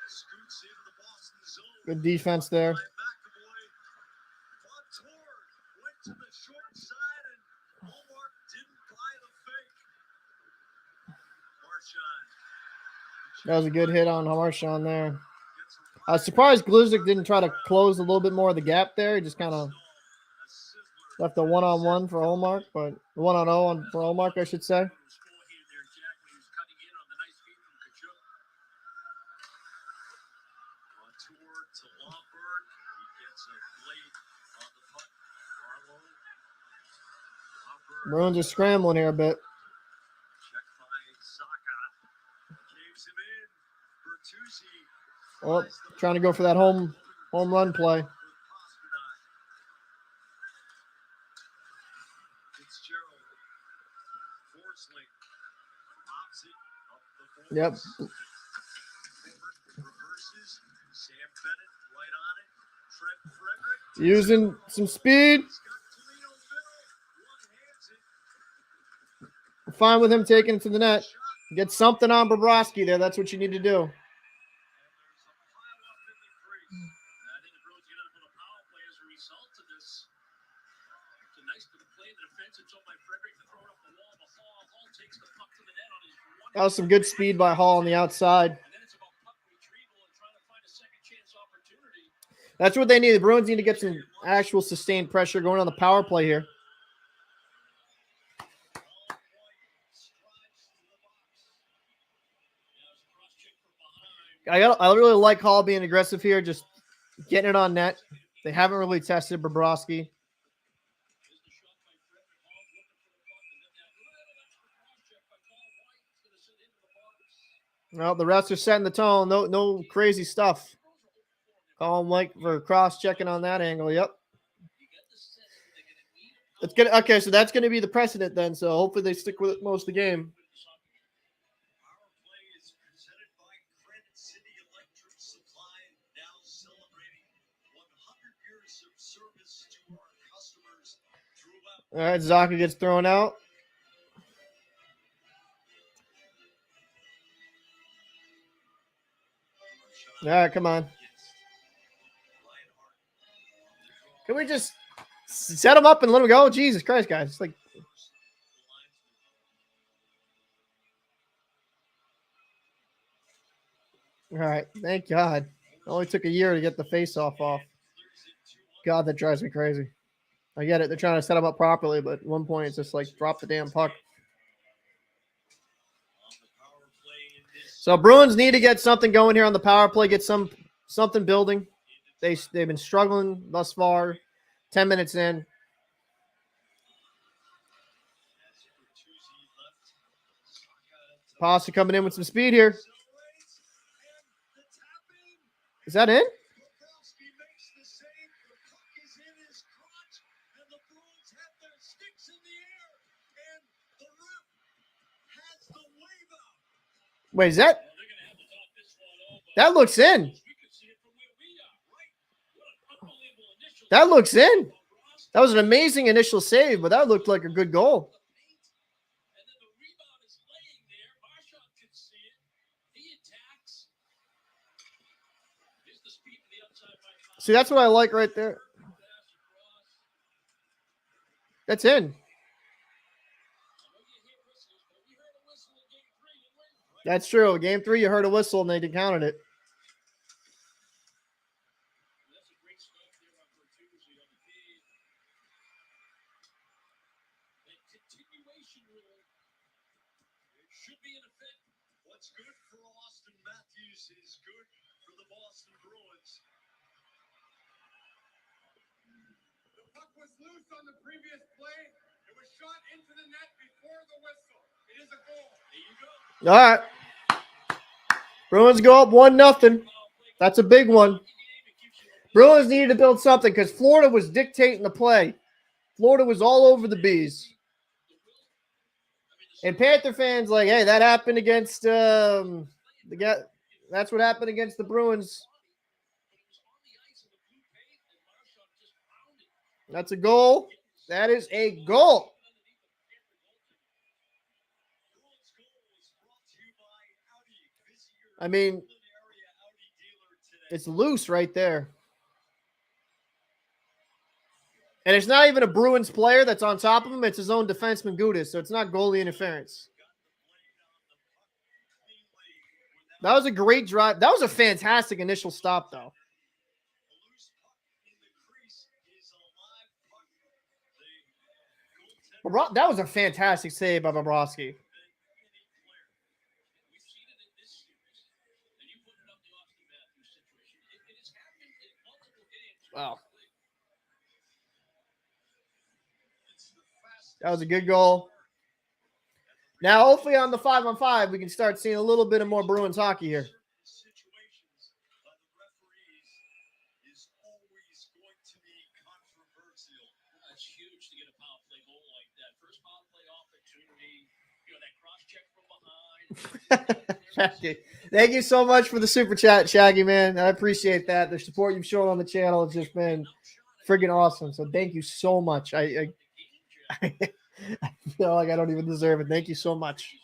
scoots into the Boston zone. Good defense there. By McAvoy. Montour went to the short side and Ullmark didn't buy the fake. Marchand. That was a good hit on Marchand there. Gets a I was surprised Glizek didn't try to close a little bit more of the gap there. He just kind of a sizzler. left a one-on-one for Ullmark, but 1-on-0 for Ullmark, I should say. Was forehand there, Jack, when he was cutting in on the nice feed from Tkachuk. Montour to Lomberg. He gets a blade on the puck. Carlo. Lomberg. Bruins are scrambling here a bit. Check by Saka. Caves him in. Bertuzzi. Oh, flies the trying to go for that home run play. with Pastrnak. Fitzgerald. Forsling. Lobs it up the Yep. boards. Forward, reverses. Sam Bennett right on it. Trent Frederick. Using some speed. He's got Toledo middle. One hands it. Fine with him taking it to the net. Shot. Get something on Bobrovsky there. That's what you need to do. And there's a pile up in the crease. I think the Bruins get up on a power play as a result of this. It's a nice bit of play in the defense until by Frederick to throw it up the wall. But Hall takes the puck to the net on his one. That was some good speed by Hall on the outside. And then it's about puck retrieval and trying to find a second chance opportunity. That's what they need. The Bruins need to get some actual sustained pressure going on the power play here. White strides to the box. Now it's a cross check from behind. I really like Hall being aggressive here, just getting it on net. They haven't really tested Bobrovsky. Here's the shot by Frederick. Hall looking for the puck. And then that little extra cross check by Paul White is going to send into the box. Well, the refs are setting the tone. No crazy stuff. Colin White for cross-checking on that angle. Yep. You get the sense that they're going to need a It's gonna okay, so that's gonna be the precedent then. So hopefully they stick with it most of the game. Power play is presented by Credit City Electric Supply, now celebrating 100 years of service to our customers throughout. All right, Zaka gets thrown out. All right, come on. Can we just set him up and let him go? Jesus Christ, guys. It's like, all right, thank God. It only took a year to get the face-off off. God, that drives me crazy. I get it. They're trying to set him up properly, but at one point it's just like drop the damn puck. So Bruins need to get something going here on the power play, get something building. They've been struggling thus far. 10 minutes in. Pasta coming in with some speed here. Is that in? Wait, is that? That looks in. That looks in. That was an amazing initial save, but that looked like a good goal. See, that's what I like right there. That's in. That's true. Game 3, you heard a whistle and they counted it. What's good for Austin Matthews is good for the Boston Bruins. The puck was loose on the previous play. It was shot into the net before the whistle. It is a goal. There you go. All right. Bruins go up 1-0. That's a big one. Bruins needed to build something because Florida was dictating the play. Florida was all over the bees. And Panther fans like, hey, that happened against the guy. That's what happened against the Bruins. That's a goal. That is a goal. I mean, it's loose right there. And it's not even a Bruins player that's on top of him. It's his own defenseman, Gudis. So it's not goalie interference. That was a great drive. That was a fantastic initial stop, though. That was a fantastic save by Bobrovsky. Wow. That was a good goal. Now, hopefully on the 5-on-5, we can start seeing a little bit of more Bruins hockey here. That's huge to get a power play goal like that. First power play opportunity, that cross check from behind. Shaggy. Thank you so much for the super chat, Shaggy, man. I appreciate that. The support you've shown on the channel has just been friggin' awesome. So thank you so much. I feel like I don't even deserve it. Thank you so much.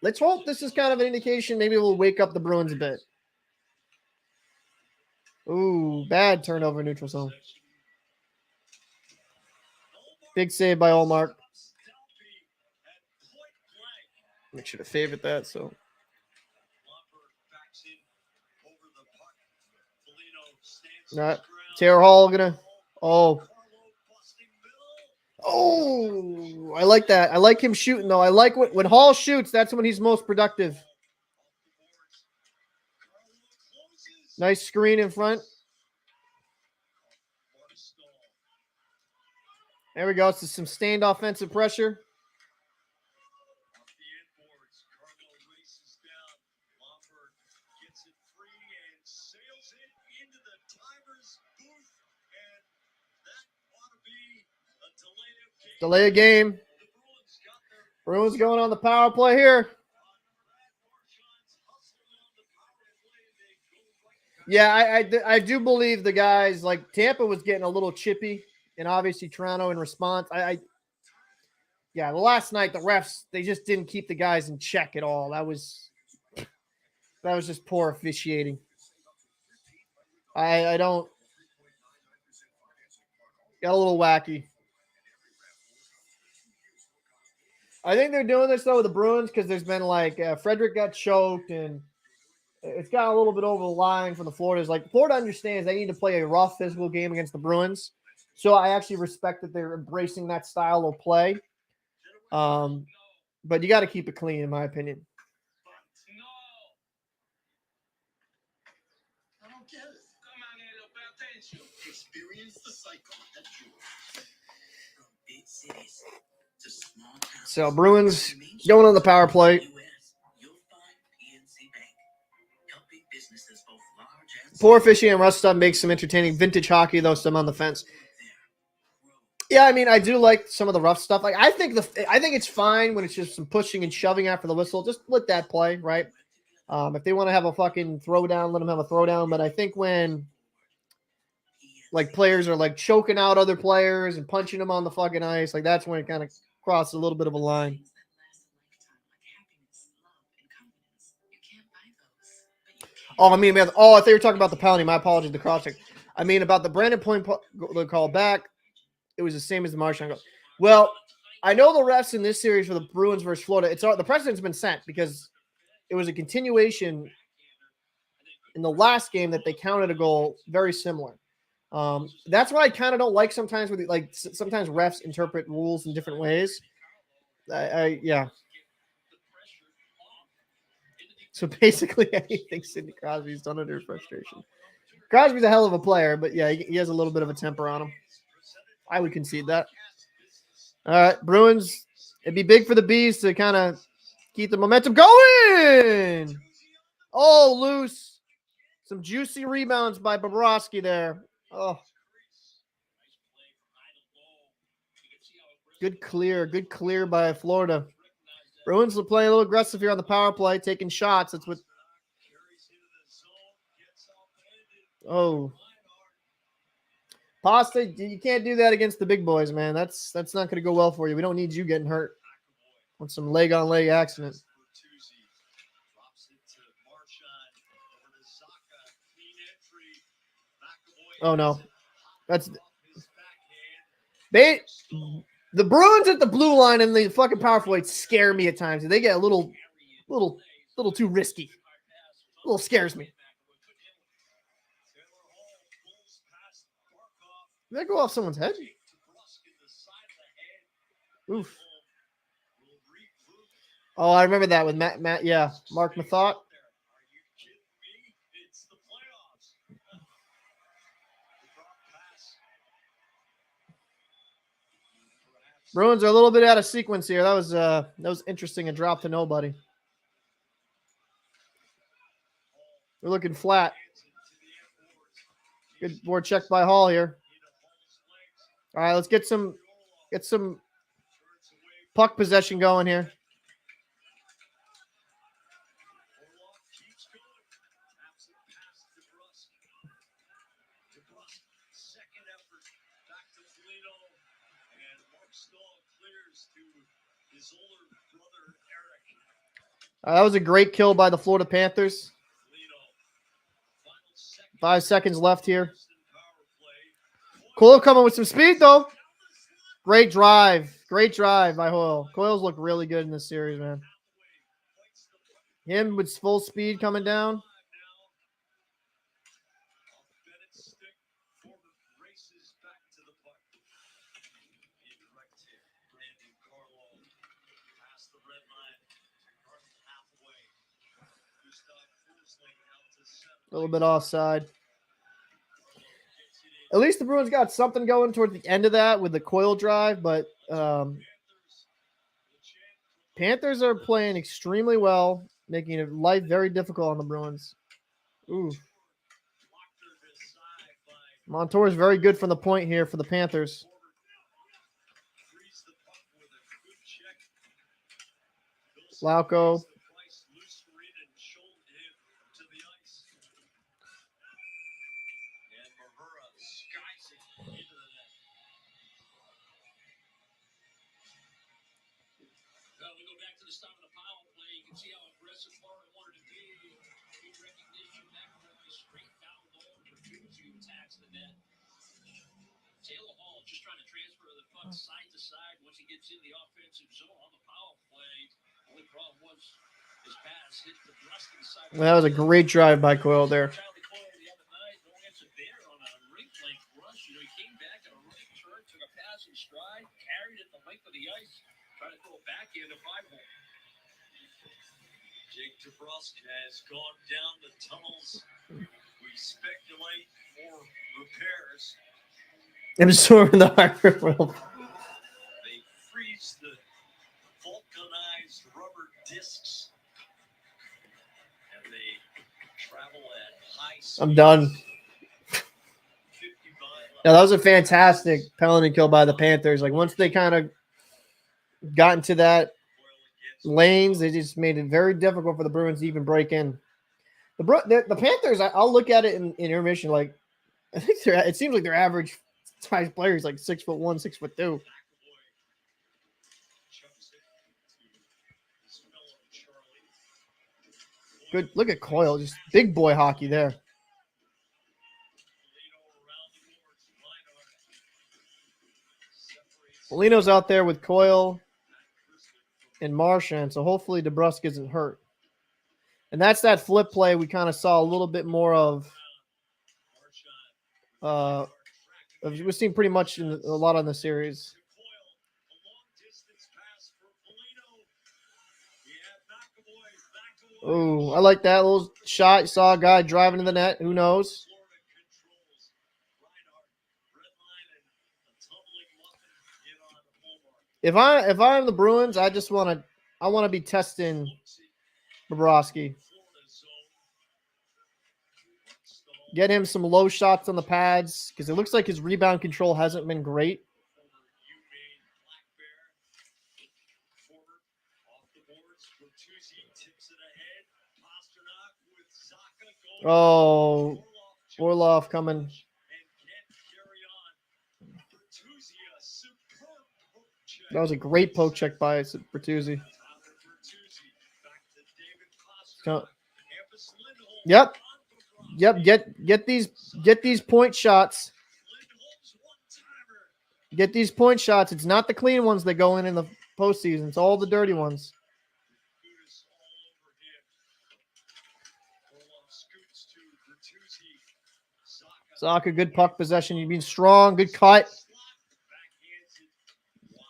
Let's hope this is kind of an indication. Maybe we'll wake up the Bruins a bit. Ooh, bad turnover neutral zone. Big save by ullmark. I should have favored that. So. All right. Taylor Hall gonna. Oh, I like that. I like him shooting, though. I like when Hall shoots, that's when he's most productive. Nice screen in front. There we go. It's some sustained offensive pressure. Delay a game. Bruins going on the power play here. Yeah, I do believe the guys, like Tampa was getting a little chippy, and obviously Toronto in response. Yeah, the last night the refs, they just didn't keep the guys in check at all. That was That was just poor officiating. I don't. Got a little wacky. I think they're doing this though with the Bruins because there's been like Frederick got choked and it's got a little bit over the line from the Floridas. Like Florida understands they need to play a rough physical game against the Bruins. So I actually respect that they're embracing that style of play. But you got to keep it clean, in my opinion. I don't get it. Come on, Elo, pay attention. Experience the cycle at Jewel. From big cities to small towns. So Bruins going on the power play. Poor officiating and rough stuff makes some entertaining vintage hockey, though some on the fence. Yeah, I mean, I do like some of the rough stuff. Like, I think it's fine when it's just some pushing and shoving after the whistle. Just let that play, right? If they want to have a fucking throwdown, let them have a throwdown. But I think when like players are like choking out other players and punching them on the fucking ice, like that's when it kind of crosses a little bit of a line. Oh, I mean, I thought you were talking about the penalty. My apologies, the cross check. I mean, about the Brandon Point call back, it was the same as the marchand goal. Well, I know the refs in this series for the Bruins versus Florida, the precedent's been set because it was a continuation in the last game that they counted a goal very similar. That's what I kind of don't like sometimes with sometimes refs interpret rules in different ways. Yeah. So basically, anything Sidney Crosby's done under frustration. Crosby's a hell of a player, but yeah, he has a little bit of a temper on him. I would concede that. All right, Bruins. It'd be big for the Bees to kind of keep the momentum going. Oh, loose. Some juicy rebounds by Bobrovsky there. Oh. Good clear by Florida. Bruins are playing a little aggressive here on the power play, taking shots. That's what. Oh. Pasta, you can't do that against the big boys, man. That's not going to go well for you. We don't need you getting hurt on some leg-on-leg accident. Oh, no. The Bruins at the blue line and the fucking power forward scare me at times. They get a little too risky. A little scares me. Did that go off someone's head? Oof. Oh, I remember that with Matt. Yeah, Marc Methot. Bruins are a little bit out of sequence here. That was interesting. A drop to nobody. They're looking flat. Good board check by Hall here. All right, let's get some puck possession going here. That was a great kill by the Florida Panthers. 5 seconds left here. Coyle coming with some speed, though. Great drive by Hoyle. Coyle's look really good in this series, man. Him with full speed coming down. A little bit offside. At least the Bruins got something going towards the end of that with the Coyle drive, but Panthers are playing extremely well, making it life very difficult on the Bruins. Ooh. Montour is very good from the point here for the Panthers. Lauko. we go back to the start of the power play. You can see how aggressive Florida wanted to be. Good recognition. McAvoy straight down low. Bertuzzi attacks the net. Taylor Hall just trying to transfer the puck side to side once he gets in the offensive zone on the power play. Only problem was his pass hit the debrusk inside. That was a great drive by Coyle there. Charlie Coyle the other night, no answer there on a rink length rush. You know, he came back at a running turn, took a pass in stride, carried it the length of the ice, trying to throw it back in the 5-hole. Jake debrusk has gone down the tunnels. We speculate for repairs. Absorbing the hard world. They freeze the vulcanized rubber discs, and they travel at high speeds. I'm done. 50 Yeah, that was a fantastic penalty kill by the Panthers. Like once they kind of got into that lanes, they just made it very difficult for the Bruins to even break in. The Panthers, I'll look at it in intermission. Like I think it seems like their average size player is like 6'1", 6'2". Good. Look at Coyle, just big boy hockey there. Molino's out there with Coyle and Marchand, so hopefully debrusk isn't hurt. And that's that flip play we kind of saw a little bit more of. We've seen pretty much in a lot on the series. Oh, I like that little shot. You saw a guy driving to the net. Who knows? If I'm the Bruins, I want to be testing Bobrovsky. Get him some low shots on the pads because it looks like his rebound control hasn't been great. Oh, Orlov coming. That was a great poke check by Bertuzzi. So, yep. Get these point shots. Get these point shots. It's not the clean ones that go in the postseason. It's all the dirty ones. Zaka, good puck possession. You've been strong. Good cut.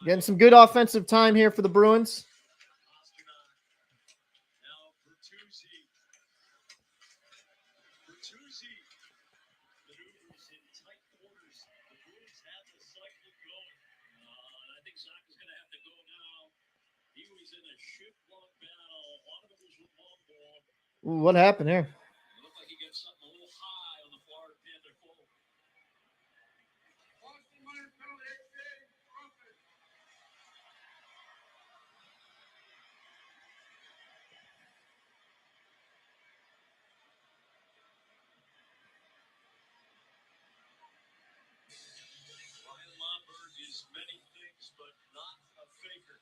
Getting some good offensive time here for the Bruins. Ooh, what happened here? Looked like he got something a little high on the Florida Panther forward. Ryan Lomberg is many things, but not a faker.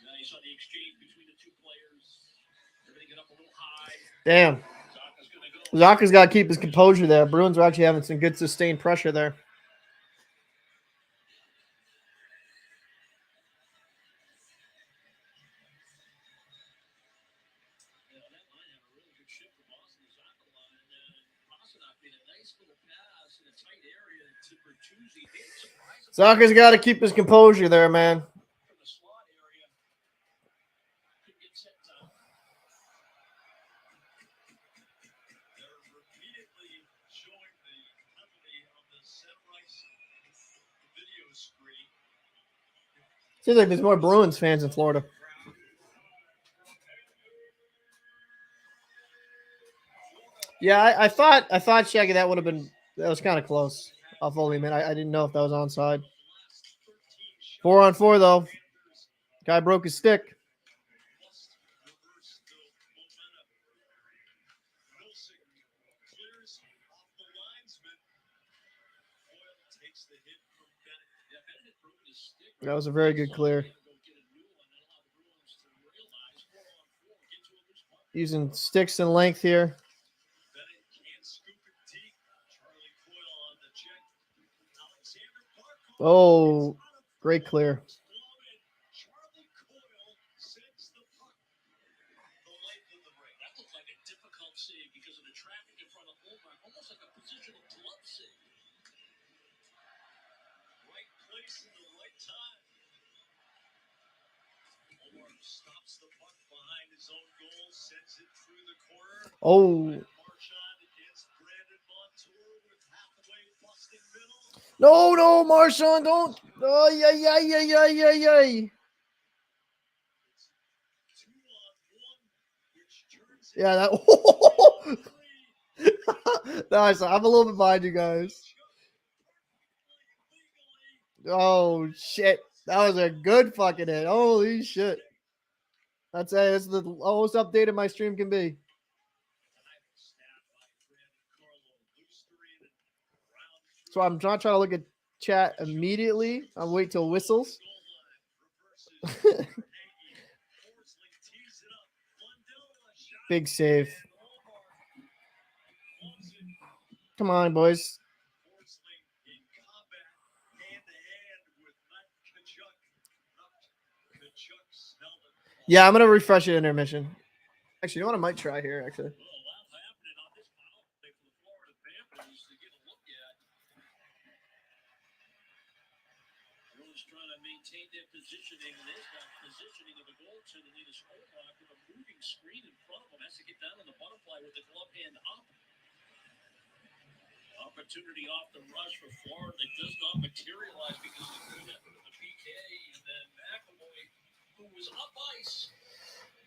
Now you saw the exchange between the two players. Everything got up a little high. Damn. Zaka's got to keep his composure there. Bruins are actually having some good sustained pressure there. Yeah, that line had a really good shift from Boston to Zaka line. And then pastrnak made a nice little pass in a tight area to Bertuzzi. Zaka's got to keep his composure there, man. From the slot area. Couldn't get set down. They're repeatedly showing the penalty on the center ice video screen. Seems like there's more Bruins fans in Florida. Yeah, I thought Shaggy that was kind of close. I'll fully admit I didn't know if that was onside. 4-on-4 though. Guy broke his stick. takes the hit from Bennett. Yeah, Bennett had broken his stick. That was a very good clear. Go get a new one and allow the Bruins to realize 4-on-4, get to a loose puck. Using sticks and length here. Bennett can't scoop it deep. Charlie Coyle on the check. Alexander Barkov. Oh, great clear. Charlie Coyle sends the puck the length of the ring. That looked like a difficult save because of the traffic in front of ullmark, almost like a positional glove save. Right place in the right time. Ullmark stops the puck behind his own goal, sends it through the corner. Oh, Marchand against Brandon Montour with Hathaway busting middle. no, Marchand, don't. Oh, yeah. It's 2-on-1, which turns Yeah, that. into Nice. I'm a little bit behind you guys. Oh, shit. That was a good fucking hit. Holy shit. That's it. It's the lowest updated my stream can be. So I'm not trying to look at chat immediately. I'll wait till whistles. Big save. Come on, boys. Yeah, I'm going to refresh it intermission. Actually, you know what I might try here, actually. Well, a lot happening on this power play for the Florida Panthers to get a look at. Bruins trying to maintain their positioning, and there's that positioning of the goaltender, Linus ullmark, with a moving screen in front of him. Has to get down on the butterfly with the glove hand up. Opportunity off the rush for Florida that does not materialize because of the good effort of the PK, and then McAvoy, who was up ice.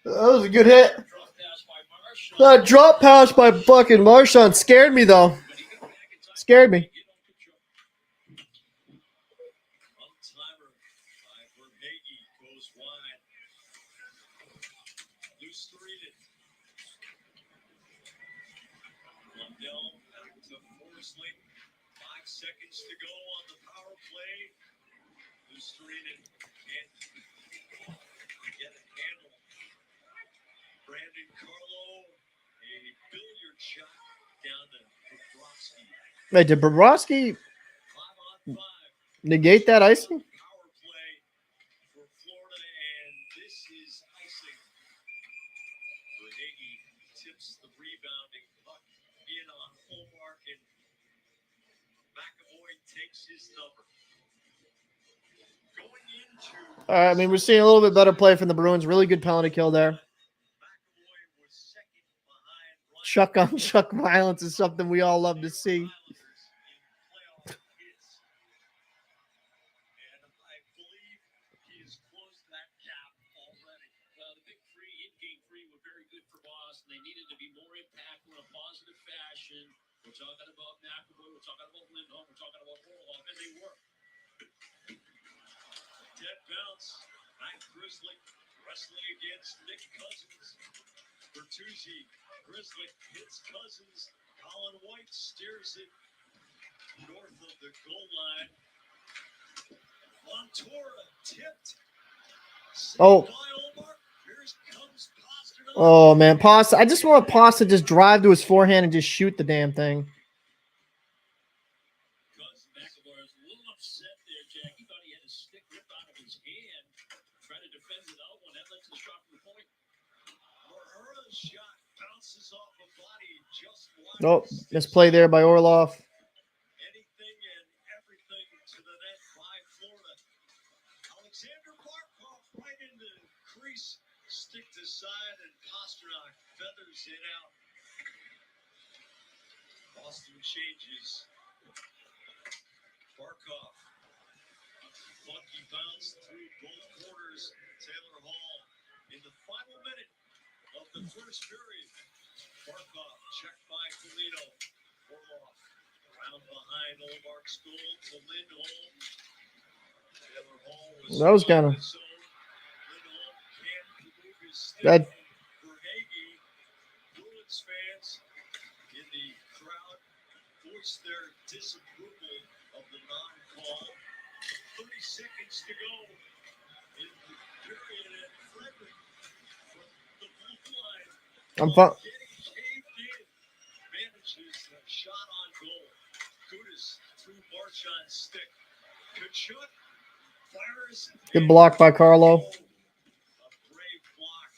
That was a good hit. Drop pass by Marchand. That drop pass by fucking Marchand scared me, though. But he got back in time. Scared me. One-timer by Verhage goes wide. Loose three. Lundell back to Forsling. 5 seconds to go on the power play. Loose three. Can't get a handle. Brandon Carlo, a billiard shot down to Bobrovsky. Wait, did Bobrovsky 5-on-5. negate that icing? Power play for Florida, and this is icing. Verhage tips the rebounding puck in on ullmark, and McAvoy takes his number. Going into I mean, we're seeing a little bit better play from the Bruins. Really good penalty kill there. McAvoy was second behind Ryan Chuck on chuck violence is something we all love to see. Islanders in playoff hits. And I believe he has closed that gap already. The big three, in-game three, were very good for Boston. They needed to be more impactful in a positive fashion. We're talking about McAvoy, we're talking about Lindholm, we're talking about Orlov, and they were. Dead bounce. Matt Grizzly wrestling against Nick Cousins. Bertuzzi. Grizzly hits Cousins. Colin White steers it north of the goal line. Montour tipped. Saved Oh. by Ullmark. Here comes Pastrnak. Oh, man. Pasta. I just want Pasta to just drive to his forehand and just shoot the damn thing. McAvoy was a little upset there, Jack. He thought he had his stick ripped out of his hand. Trying to defend without one. That led to the shot from the point. Mahura's shot bounces off a body just wide. Nope. Misplay there by Orlov. Anything and everything to the net by Florida. Alexander Barkov right in the crease. Stick to side, and Pastrnak feathers it out. Boston changes. Barkov. Funky bounce through both corners. Taylor Hall in the final minute of the first period. Barkov checked by Polino. Orlov around behind ullmark's goal to Lindholm. Taylor Hall That was kinda- on his own. Lindholm can't remove his stick. That- Verhage, Bruins fans in the crowd voiced their disapproval of the non ball. 30 seconds to go in the period, and Frederick from the blue line. I'm fine. Getting caved in. Manages a shot on goal. Gudis through Marchand's stick. Tkachuk fires. Good block by Carlo. A brave block.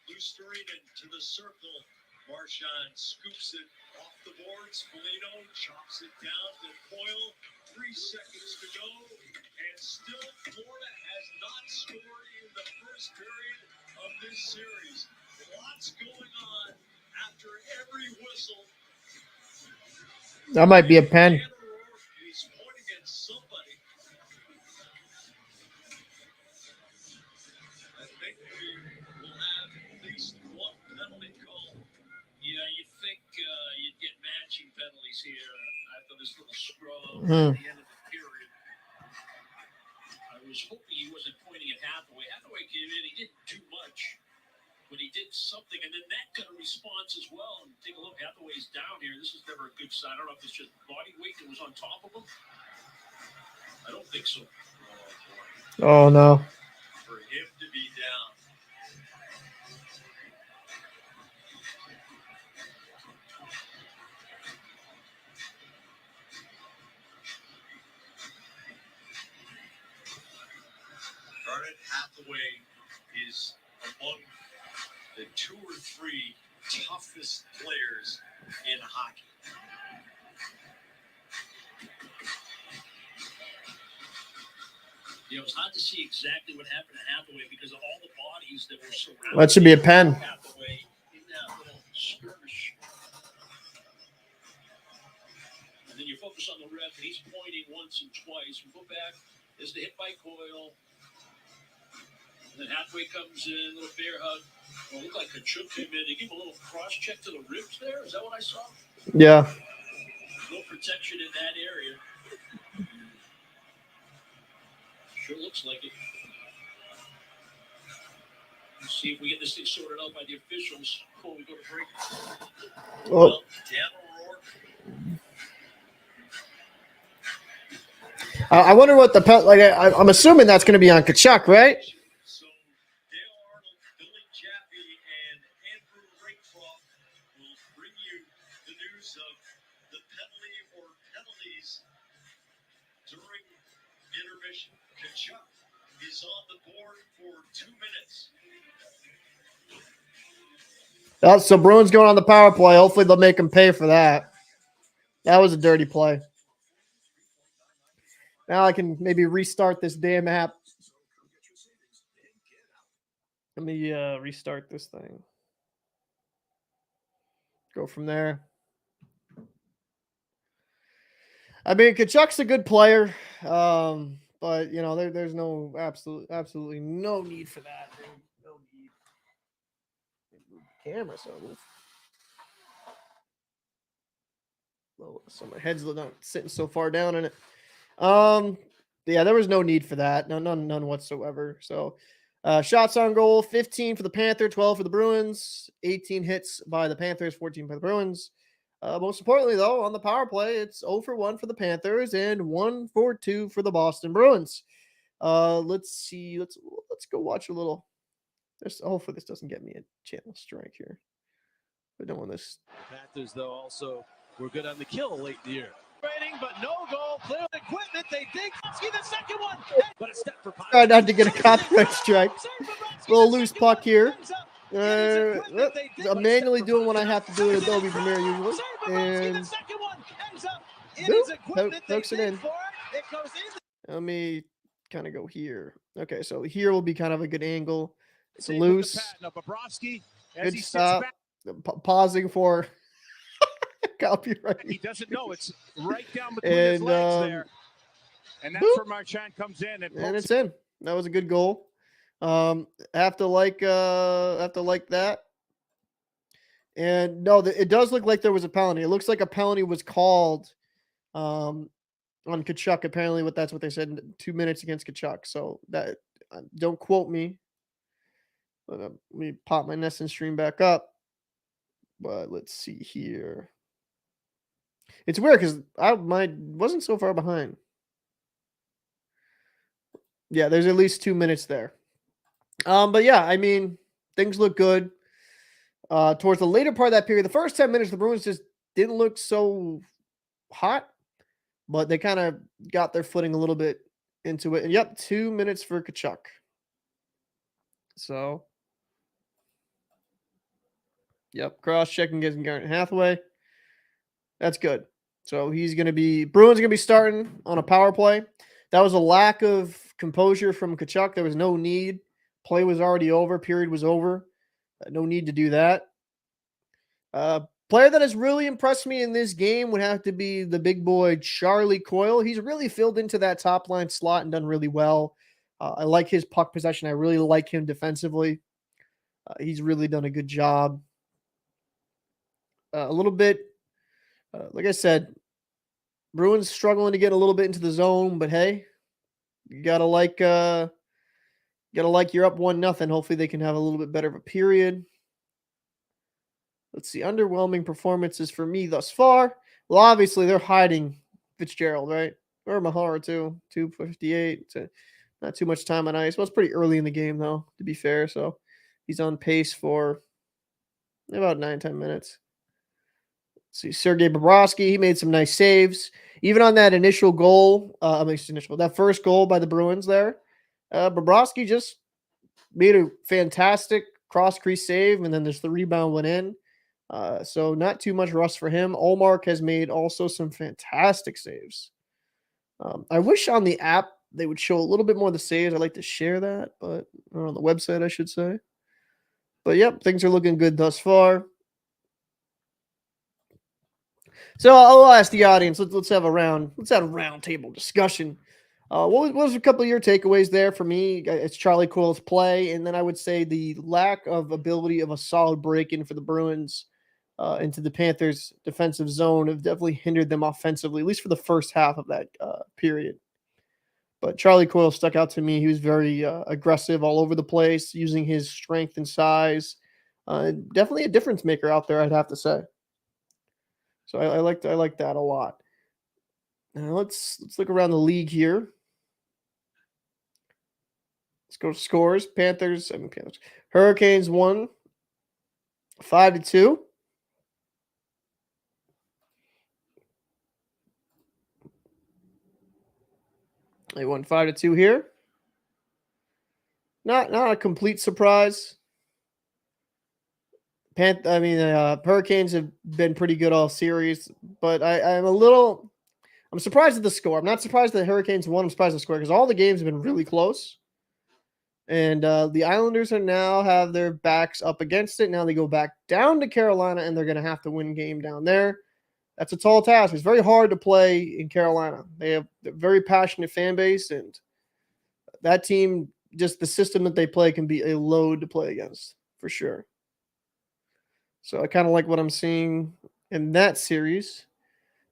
Lusterinen to the circle. Marchand scoops it off the boards. Foligno chops it down to Coyle. 3 seconds to go. And still Florida has not scored in the first period of this series. Lots going on after every whistle. That might be a pen. He's pointing at somebody. I think we will have at least one penalty call. Yeah, you'd think you'd get matching penalties here after this little scrum Hmm. at the end of the period. I was hoping he wasn't pointing at Hathaway. Hathaway came in, he didn't do much, but he did something, and then that got a response as well. And take a look, Hathaway's down here. This is never a good sign. I don't know if it's just body weight that was on top of him. I don't think so. Oh, boy. Oh no. For him to be down. Garnet Hathaway is among the 2 or 3 toughest players in hockey. You know, it's hard to see exactly what happened to Hathaway because of all the bodies that were surrounding That should be a pen. Hathaway in that little skirmish. And then you focus on the ref, and he's pointing once and twice. We go back. There's the hit by Coyle. And then Hathaway comes in, little bear hug. Well, it looked like Tkachuk came in. They give him a little cross check to the ribs there. Is that what I saw? Yeah. No protection in that area. Sure looks like it. Let's see if we get this thing sorted out by the officials before we go to break. Oh. Well, Dan O'Rourke. I wonder what the I'm assuming that's going to be on Tkachuk, right? So Dale Arnold, Billy Jaffe, and Andrew Raycroft will bring you the news of the penalty or penalties during intermission. Tkachuk is on the board for 2 minutes. Oh, so Bruins going on the power play. Hopefully they'll make him pay for that. That was a dirty play. Now I can maybe restart this damn app. Let me restart this thing. Go from there. I mean, Tkachuk's a good player, but you know, there's no absolutely no need for that. No need. Camera, so my head's not sitting so far down in it. Yeah, there was no need for that. None whatsoever. So, shots on goal: 15 for the Panther, 12 for the Bruins, 18 hits by the Panthers, 14 by the Bruins. Most importantly, though, on the power play, it's 0 for 1 for the Panthers and 1 for 2 for the Boston Bruins. Let's see. Let's go watch a little. Hopefully this doesn't get me a channel strike here. But don't want this. Panthers, though, also were good on the kill late in the year. But no goal. Clear equipment. They dig. The second one. But a step for Try not to get a copyright strike. Little loose puck here. I'm manually doing what I have to do in Adobe Premiere usually. And hooks it in. Let me kind of go here. Okay, so here will be kind of a good angle. It's loose. Good stop. Pausing for copyright. He doesn't know it's right down between his legs there. And that's where Marchand comes in and it's in. That was a good goal. Have to like that. And no, it does look like there was a penalty. It looks like a penalty was called on Tkachuk. Apparently, that's what they said in 2 minutes against Tkachuk. So that don't quote me. But let me pop my Nesson stream back up. But let's see here. It's weird because I wasn't so far behind. Yeah, there's at least 2 minutes there. But yeah, I mean, things look good. Towards the later part of that period, the first 10 minutes, the Bruins just didn't look so hot, but they kind of got their footing a little bit into it. And yep, 2 minutes for Tkachuk. So, yep, cross-checking against Garrett Hathaway. That's good. So he's going to be, Bruins going to be starting on a power play. That was a lack of composure from Tkachuk. There was no need. Play was already over. Period was over. No need to do that. Player that has really impressed me in this game would have to be the big boy, Charlie Coyle. He's really filled into that top line slot and done really well. I like his puck possession. I really like him defensively. He's really done a good job. A little bit, like I said, Bruins struggling to get a little bit into the zone, but hey, you gotta like you're up 1-0. Hopefully they can have a little bit better of a period. Let's see, underwhelming performances for me thus far. Well, obviously they're hiding Fitzgerald, right? Or Mahara too. 258. Not too much time on ice. Well, it's pretty early in the game though, to be fair. So he's on pace for about 9-10 minutes. Let's see, Sergei Bobrovsky, he made some nice saves. Even on that initial goal, that first goal by the Bruins there, Bobrovsky just made a fantastic cross-crease save, and then there's the rebound went in. So not too much rust for him. Ullmark has made also some fantastic saves. I wish on the app they would show a little bit more of the saves. I'd like to share that, but or on the website, I should say. But yep, things are looking good thus far. So I'll ask the audience. Let's have a round table discussion. What was a couple of your takeaways there for me? It's Charlie Coyle's play, and then I would say the lack of ability of a solid break-in for the Bruins into the Panthers' defensive zone have definitely hindered them offensively, at least for the first half of that period. But Charlie Coyle stuck out to me. He was very aggressive all over the place, using his strength and size. Definitely a difference maker out there, I'd have to say. So I like that a lot. Now let's look around the league here. Let's go to scores. Panthers. Hurricanes won 5-2. They won 5-2 here. Not a complete surprise. Hurricanes have been pretty good all series, but I'm surprised at the score. I'm not surprised that the Hurricanes won. I'm surprised at the score because all the games have been really close. And the Islanders now have their backs up against it. Now they go back down to Carolina, and they're going to have to win game down there. That's a tall task. It's very hard to play in Carolina. They have a very passionate fan base, and that team, just the system that they play, can be a load to play against, for sure. So I kind of like what I'm seeing in that series.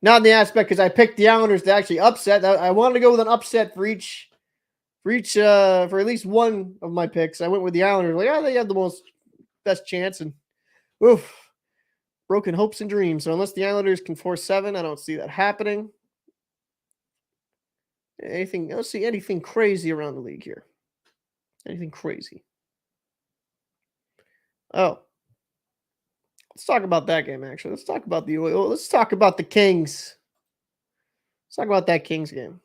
Not in the aspect because I picked the Islanders to actually upset. I wanted to go with an upset for at least one of my picks. I went with the Islanders. They have the best chance, and oof, broken hopes and dreams. So unless the Islanders can force 7, I don't see that happening. I don't see anything crazy around the league here. Anything crazy? Oh. Let's talk about that game, actually. Let's talk about the Kings. Let's talk about that Kings game.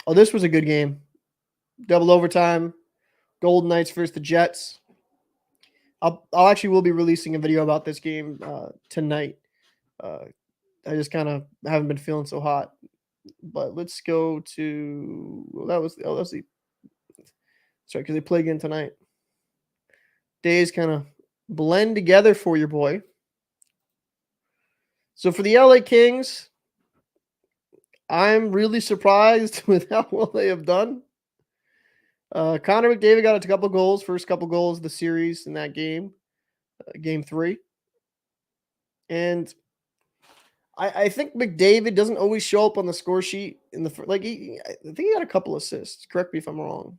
Oh, this was a good game. Double overtime. Golden Knights versus the Jets. Will be releasing a video about this game tonight. I just kind of haven't been feeling so hot. But let's go to that's the sorry, because they play again tonight. Days kind of blend together for your boy. So for the LA Kings, I'm really surprised with how well they have done. Connor McDavid got a couple goals, first couple goals of the series in that game, game 3. And I think McDavid doesn't always show up on the score sheet in the I think he had a couple assists. Correct me if I'm wrong.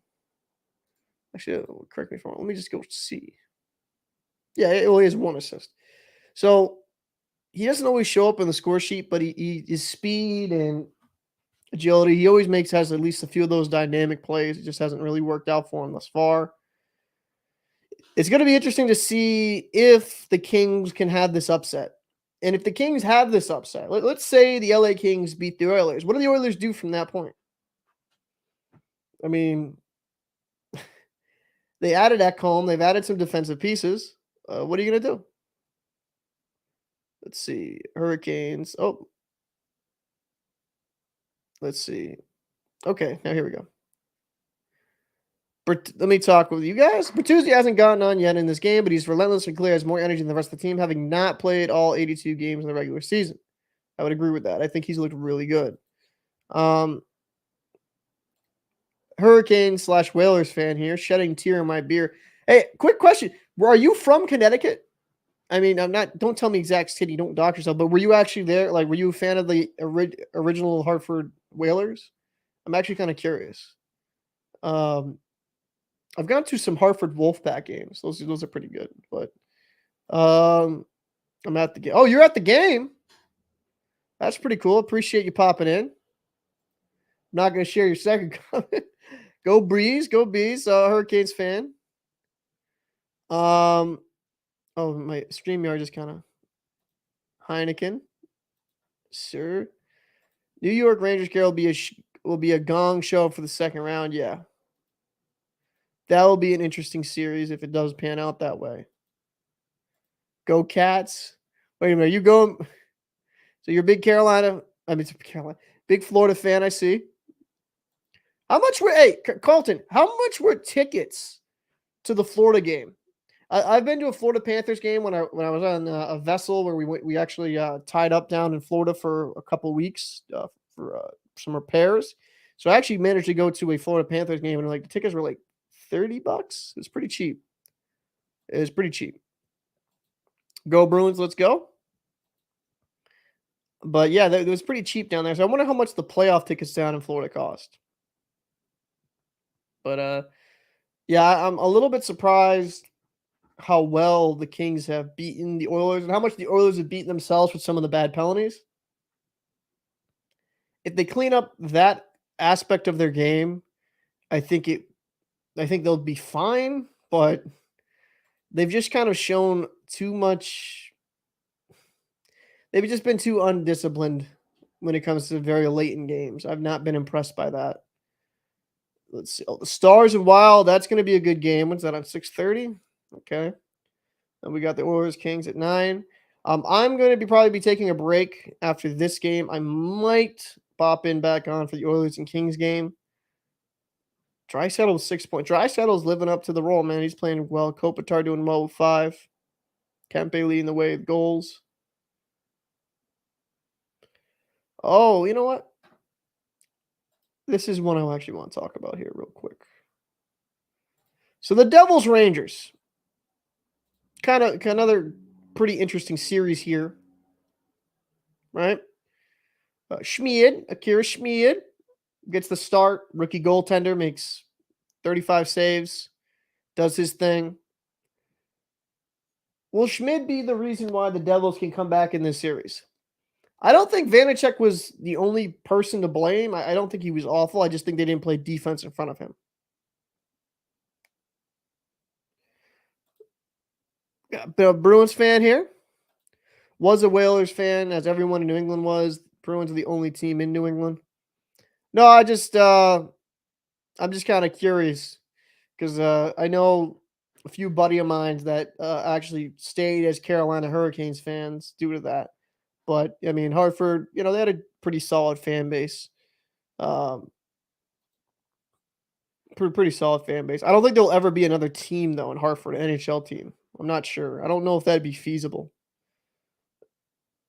Actually, correct me if I'm wrong. Let me just go see. Yeah, he has 1 assist. So he doesn't always show up in the score sheet, but his speed and agility. He always has at least a few of those dynamic plays. It just hasn't really worked out for him thus far. It's going to be interesting to see if the Kings can have this upset. And if the Kings have this upset, let's say the LA Kings beat the Oilers. What do the Oilers do from that point? I mean, they added Ekholm. They've added some defensive pieces. What are you going to do? Let's see. Hurricanes. Oh. Let's see. Okay, now here we go. Let me talk with you guys. Bertuzzi hasn't gotten on yet in this game, but he's relentless and clear, has more energy than the rest of the team, having not played all 82 games in the regular season. I would agree with that. I think he's looked really good. Hurricane/Whalers fan here, shedding tear in my beer. Hey, quick question. Are you from Connecticut? I mean, don't tell me exact city, don't dox yourself, but were you actually there? Like, were you a fan of the original Hartford Whalers? I'm actually kind of curious. I've gone to some Hartford Wolfpack games. Those are pretty good. But I'm at the game. Oh, you're at the game. That's pretty cool. Appreciate you popping in. I'm not going to share your second comment. Go Breeze. Go Bees. Hurricanes fan. Oh, my StreamYard just kind of Heineken. Sir. New York Rangers Care will be a gong show for the second round. Yeah. That will be an interesting series if it does pan out that way. Go Cats. Wait a minute. You going? So you're a big big Florida fan, I see. How much Carlton, how much were tickets to the Florida game? I've been to a Florida Panthers game when I was on a vessel where we actually tied up down in Florida for a couple of weeks for some repairs. So I actually managed to go to a Florida Panthers game, and the tickets were like $30. It was pretty cheap. Go Bruins, let's go. But yeah, it was pretty cheap down there. So I wonder how much the playoff tickets down in Florida cost. But yeah, I'm a little bit surprised how well the Kings have beaten the Oilers and how much the Oilers have beaten themselves with some of the bad penalties. If they clean up that aspect of their game, I think they'll be fine, but they've just kind of shown too much. They've just been too undisciplined when it comes to very late in games. I've not been impressed by that. Let's see. Oh, the Stars and Wild, that's going to be a good game. When's that on 6:30? Okay. And we got the Oilers Kings at 9. I'm going to probably be taking a break after this game. I might pop in back on for the Oilers and Kings game. Drysaddle 6 points. Drysaddle's living up to the role, man. He's playing well. Kopitar doing well with 5. Kempe leading the way with goals. Oh, you know what? This is one I actually want to talk about here real quick. So the Devils Rangers. Kind of another pretty interesting series here. Right? Akira Schmid gets the start. Rookie goaltender, makes 35 saves. Does his thing. Will Schmid be the reason why the Devils can come back in this series? I don't think Vanacek was the only person to blame. I don't think he was awful. I just think they didn't play defense in front of him. The Bruins fan here. Was a Whalers fan, as everyone in New England was. Bruins are the only team in New England. No, I'm just kind of curious because I know a few buddy of mine that actually stayed as Carolina Hurricanes fans due to that. But, I mean, Hartford, they had a pretty solid fan base. Pretty solid fan base. I don't think there'll ever be another team, though, in Hartford, an NHL team. I'm not sure. I don't know if that'd be feasible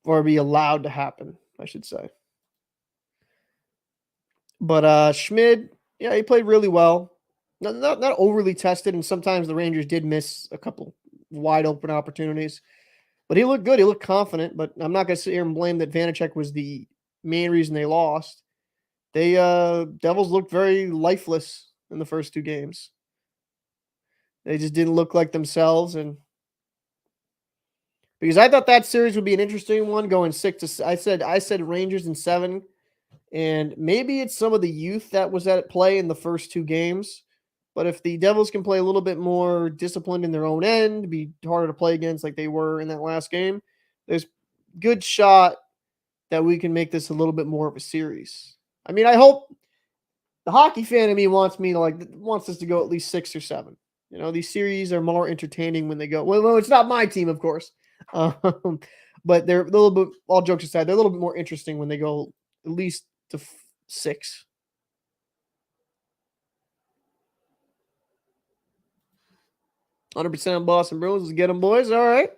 or be allowed to happen, I should say. But Schmid, yeah, he played really well. Not overly tested, and sometimes the Rangers did miss a couple wide open opportunities. But he looked good. He looked confident. But I'm not going to sit here and blame that Vanacek was the main reason they lost. They Devils looked very lifeless in the first 2 games. They just didn't look like themselves, and because I thought that series would be an interesting one, going 6 to. I said Rangers in 7 And maybe it's some of the youth that was at play in the first 2 games. But if the Devils can play a little bit more disciplined in their own end, be harder to play against like they were in that last game, there's good shot that we can make this a little bit more of a series. I mean, I hope the hockey fan in me wants us to go at least 6 or 7. You know, these series are more entertaining when they go. Well, it's not my team, of course. But they're a little bit, all jokes aside, they're a little bit more interesting when they go at least to 6. %% on Boston Bruins. Let's get them, boys. All right.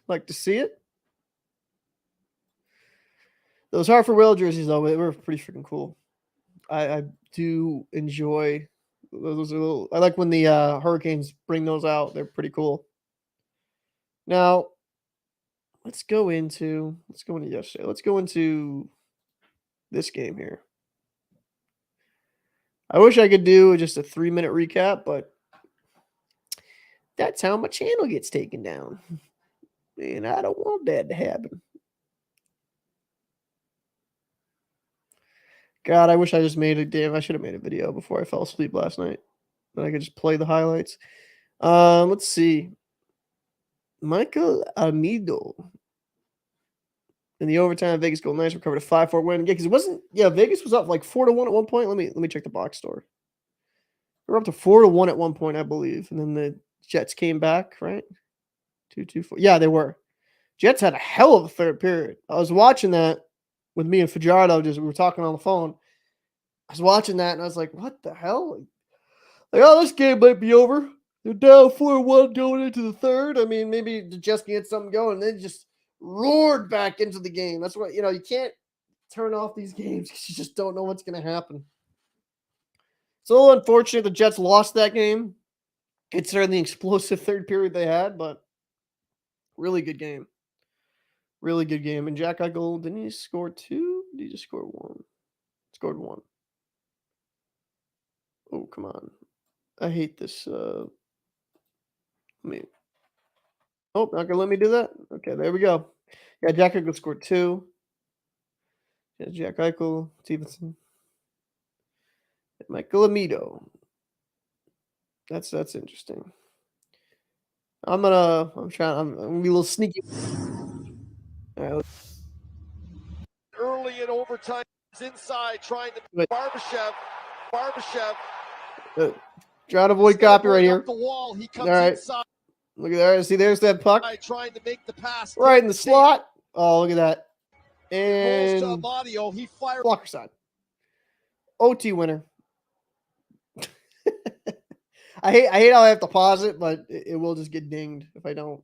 Like to see it. Those Hartford Whale jerseys, though, they were pretty freaking cool. I do enjoy those. I like when the Hurricanes bring those out. They're pretty cool. Now, let's go into yesterday. Let's go into this game here. I wish I could do just a 3-minute recap, but that's how my channel gets taken down. And I don't want that to happen. God, I wish I just made a I should have made a video before I fell asleep last night. Then I could just play the highlights. Let's see. Michael Amido. In the overtime, Vegas Golden Knights recovered a 5-4 win. Yeah, because it wasn't. Yeah, Vegas was up like 4-1 at one point. Let me check the box score. We were up to 4-1 at one point, I believe, and then the Jets came back, right? 2-2-4. Yeah, they were. Jets had a hell of a third period. I was watching that with me and Fajardo. We were talking on the phone. I was watching that and I was like, "What the hell? Like, oh, this game might be over. They're down 4-1 going into the third. I mean, maybe the Jets can get something going." And then just roared back into the game. That's what, you can't turn off these games because you just don't know what's going to happen. It's a little unfortunate the Jets lost that game, considering the explosive third period they had, but really good game. Really good game. And Jack Eichel, didn't he score 2? Did he just score 1? Scored 1. Oh, come on. I hate this. Oh, not going to let me do that? Okay, there we go. Yeah, Jack Eichel scored 2. Yeah, Jack Eichel, Stevenson. Michael Amido. That's interesting. I'm gonna be a little sneaky. All right, Early in overtime, he's inside trying to Barbashev. trying to avoid copyright here. The wall. He comes all right. Inside. Look at that. See, there's that puck. Trying to make the pass. Right in the slot. Oh, look at that. And to Amadio. He fired. Blocker side. OT winner. I hate how I have to pause it, but it will just get dinged if I don't.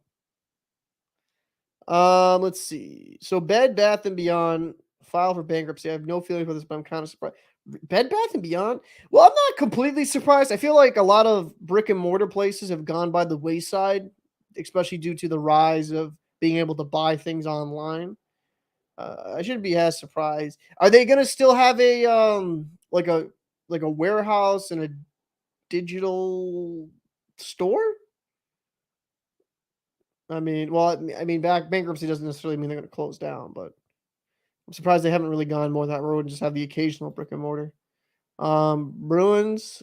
Let's see. So Bed Bath & Beyond file for bankruptcy. I have no feeling for this, but I'm kind of surprised. Bed Bath & Beyond? Well, I'm not completely surprised. I feel like a lot of brick and mortar places have gone by the wayside, especially due to the rise of being able to buy things online. I shouldn't be as surprised. Are they going to still have a like a warehouse and a digital store? I mean, bankruptcy doesn't necessarily mean they're going to close down, but I'm surprised they haven't really gone more that road and just have the occasional brick and mortar. Bruins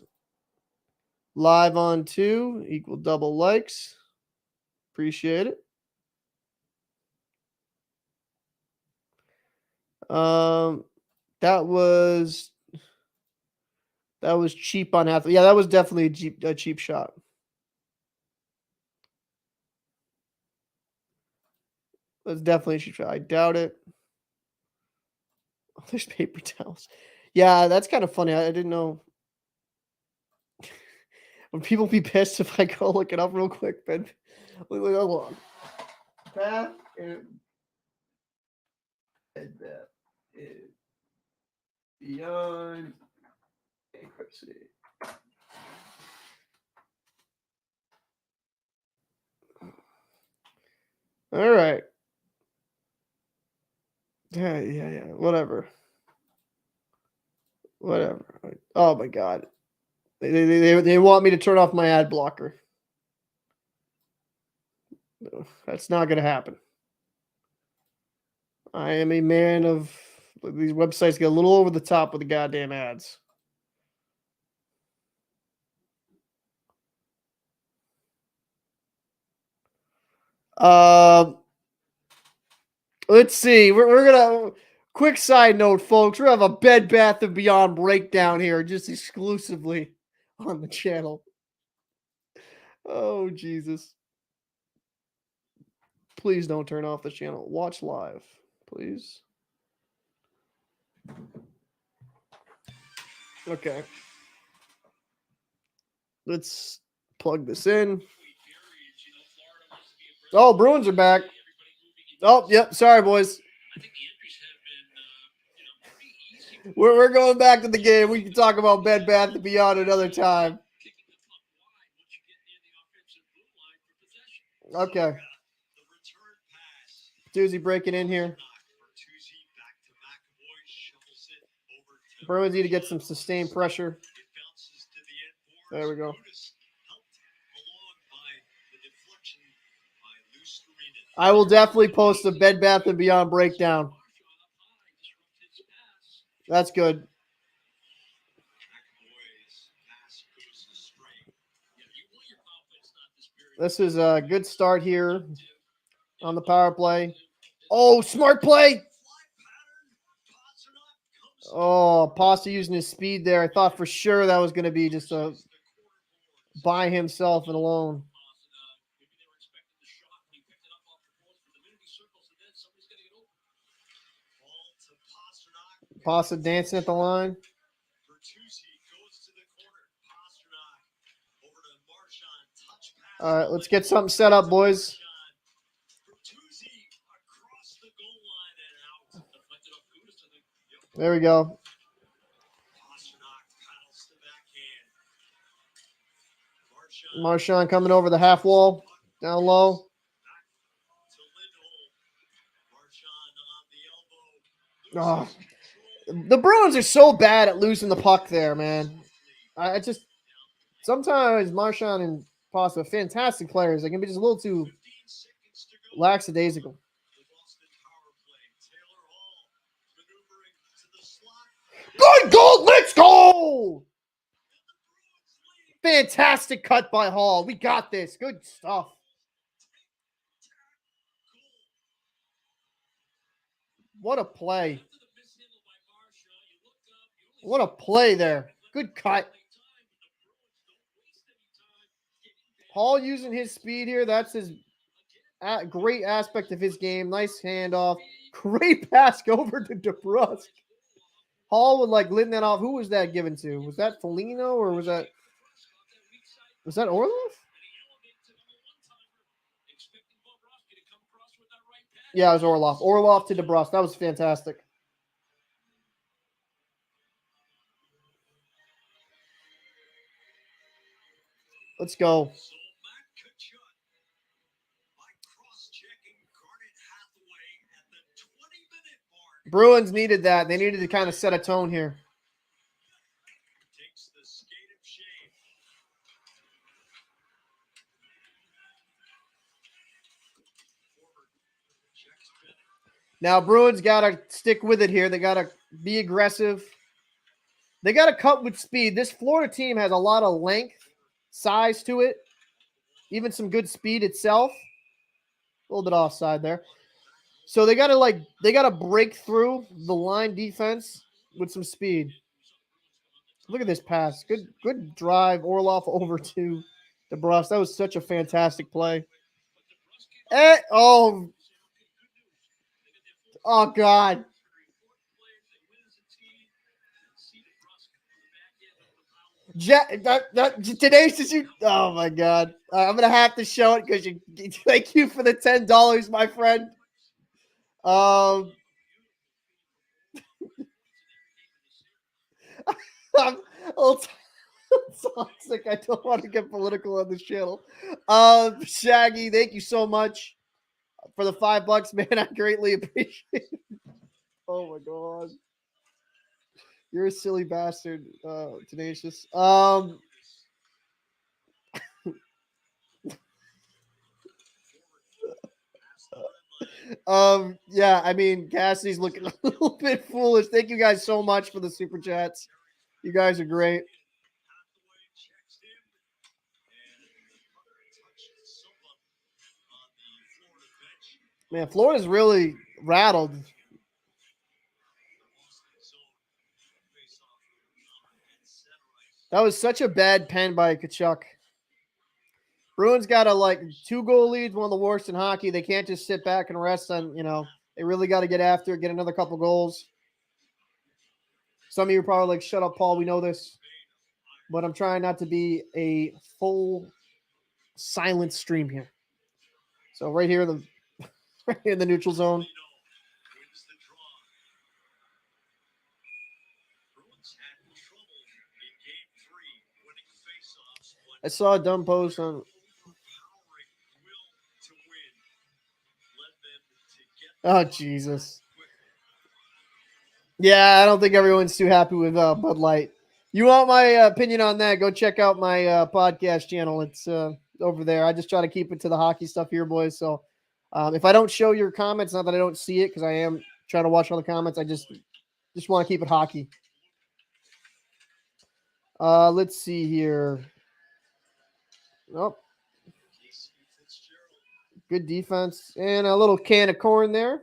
live on 2 equal double likes. Appreciate it. That was cheap on athlete. Yeah, that was definitely a cheap shot. That's definitely a cheap shot. I doubt it. Oh, there's paper towels. Yeah, that's kind of funny. I didn't know. Would people be pissed if I go look it up real quick? Ben, hold on. Path and that is beyond bankruptcy. All right. Yeah. Whatever. Oh my God. They want me to turn off my ad blocker. That's not going to happen. I am a man of These websites get a little over the top with the goddamn ads. Let's see. We're gonna quick side note, folks. We're gonna have a Bed Bath & Beyond breakdown here, just exclusively on the channel. Oh Jesus! Please don't turn off the channel. Watch live, please. Okay. Let's plug this in. Oh, Bruins are back. Oh, yep. Sorry, boys. We're going back to the game. We can talk about Bed Bath & Beyond another time. Okay. Bertuzzi breaking in here. Bruins need to get some sustained pressure. There we go. I will definitely post a Bed Bath & Beyond breakdown. That's good. This is a good start here on the power play. Oh, smart play. Oh, Pasta using his speed there. I thought for sure that was going to be just a by himself and alone. Pasta dancing at the line. All right, let's get something set up, boys. There we go. Marchand coming over the half wall, down low. Oh, the Bruins are so bad at losing the puck there, man. I just sometimes Marchand and Pasta are fantastic players. They can be just a little too lackadaisical. Good goal! Let's go! Fantastic cut by Hall. We got this. Good stuff. What a play. What a play there. Good cut. Hall using his speed here. That's his great aspect of his game. Nice handoff. Great pass over to debrusk. Hall would like letting that off. Who was that given to? Was that Foligno or was that Orlov? Yeah, it was Orlov. Orlov to debrusk. That was fantastic. Let's go. Bruins needed that. They needed to kind of set a tone here. Now, Bruins got to stick with it here. They got to be aggressive. They got to cut with speed. This Florida team has a lot of length, size to it, even some good speed itself. A little bit offside there. So they got to break through the line defense with some speed. Look at this pass. Good drive. Orlov over to debrusk. That was such a fantastic play. Oh, God. Today's just you. Oh my God! I'm gonna have to show it because you. Thank you for the $10, my friend. I'm a little toxic. I don't want to get political on this channel. Shaggy, thank you so much for the $5, man. I greatly appreciate it. Oh my God. You're a silly bastard, Tenacious. Yeah, I mean, Cassidy's looking a little bit foolish. Thank you guys so much for the super chats. You guys are great. Hathaway checks him, and touches someone on the Florida bench. Man, Florida's really rattled. That was such a bad pen by Tkachuk. Bruins got a 2-goal lead, one of the worst in hockey. They can't just sit back and rest on, they really got to get after it, get another couple goals. Some of you are probably like, shut up, Paul. We know this. But I'm trying not to be a full silent stream here. So right here in the neutral zone. I saw a dumb post on. Oh, Jesus. Yeah, I don't think everyone's too happy with Bud Light. You want my opinion on that? Go check out my podcast channel. It's over there. I just try to keep it to the hockey stuff here, boys. So if I don't show your comments, not that I don't see it, because I am trying to watch all the comments, I just want to keep it hockey. Let's see here. Oh, good defense and a little can of corn there.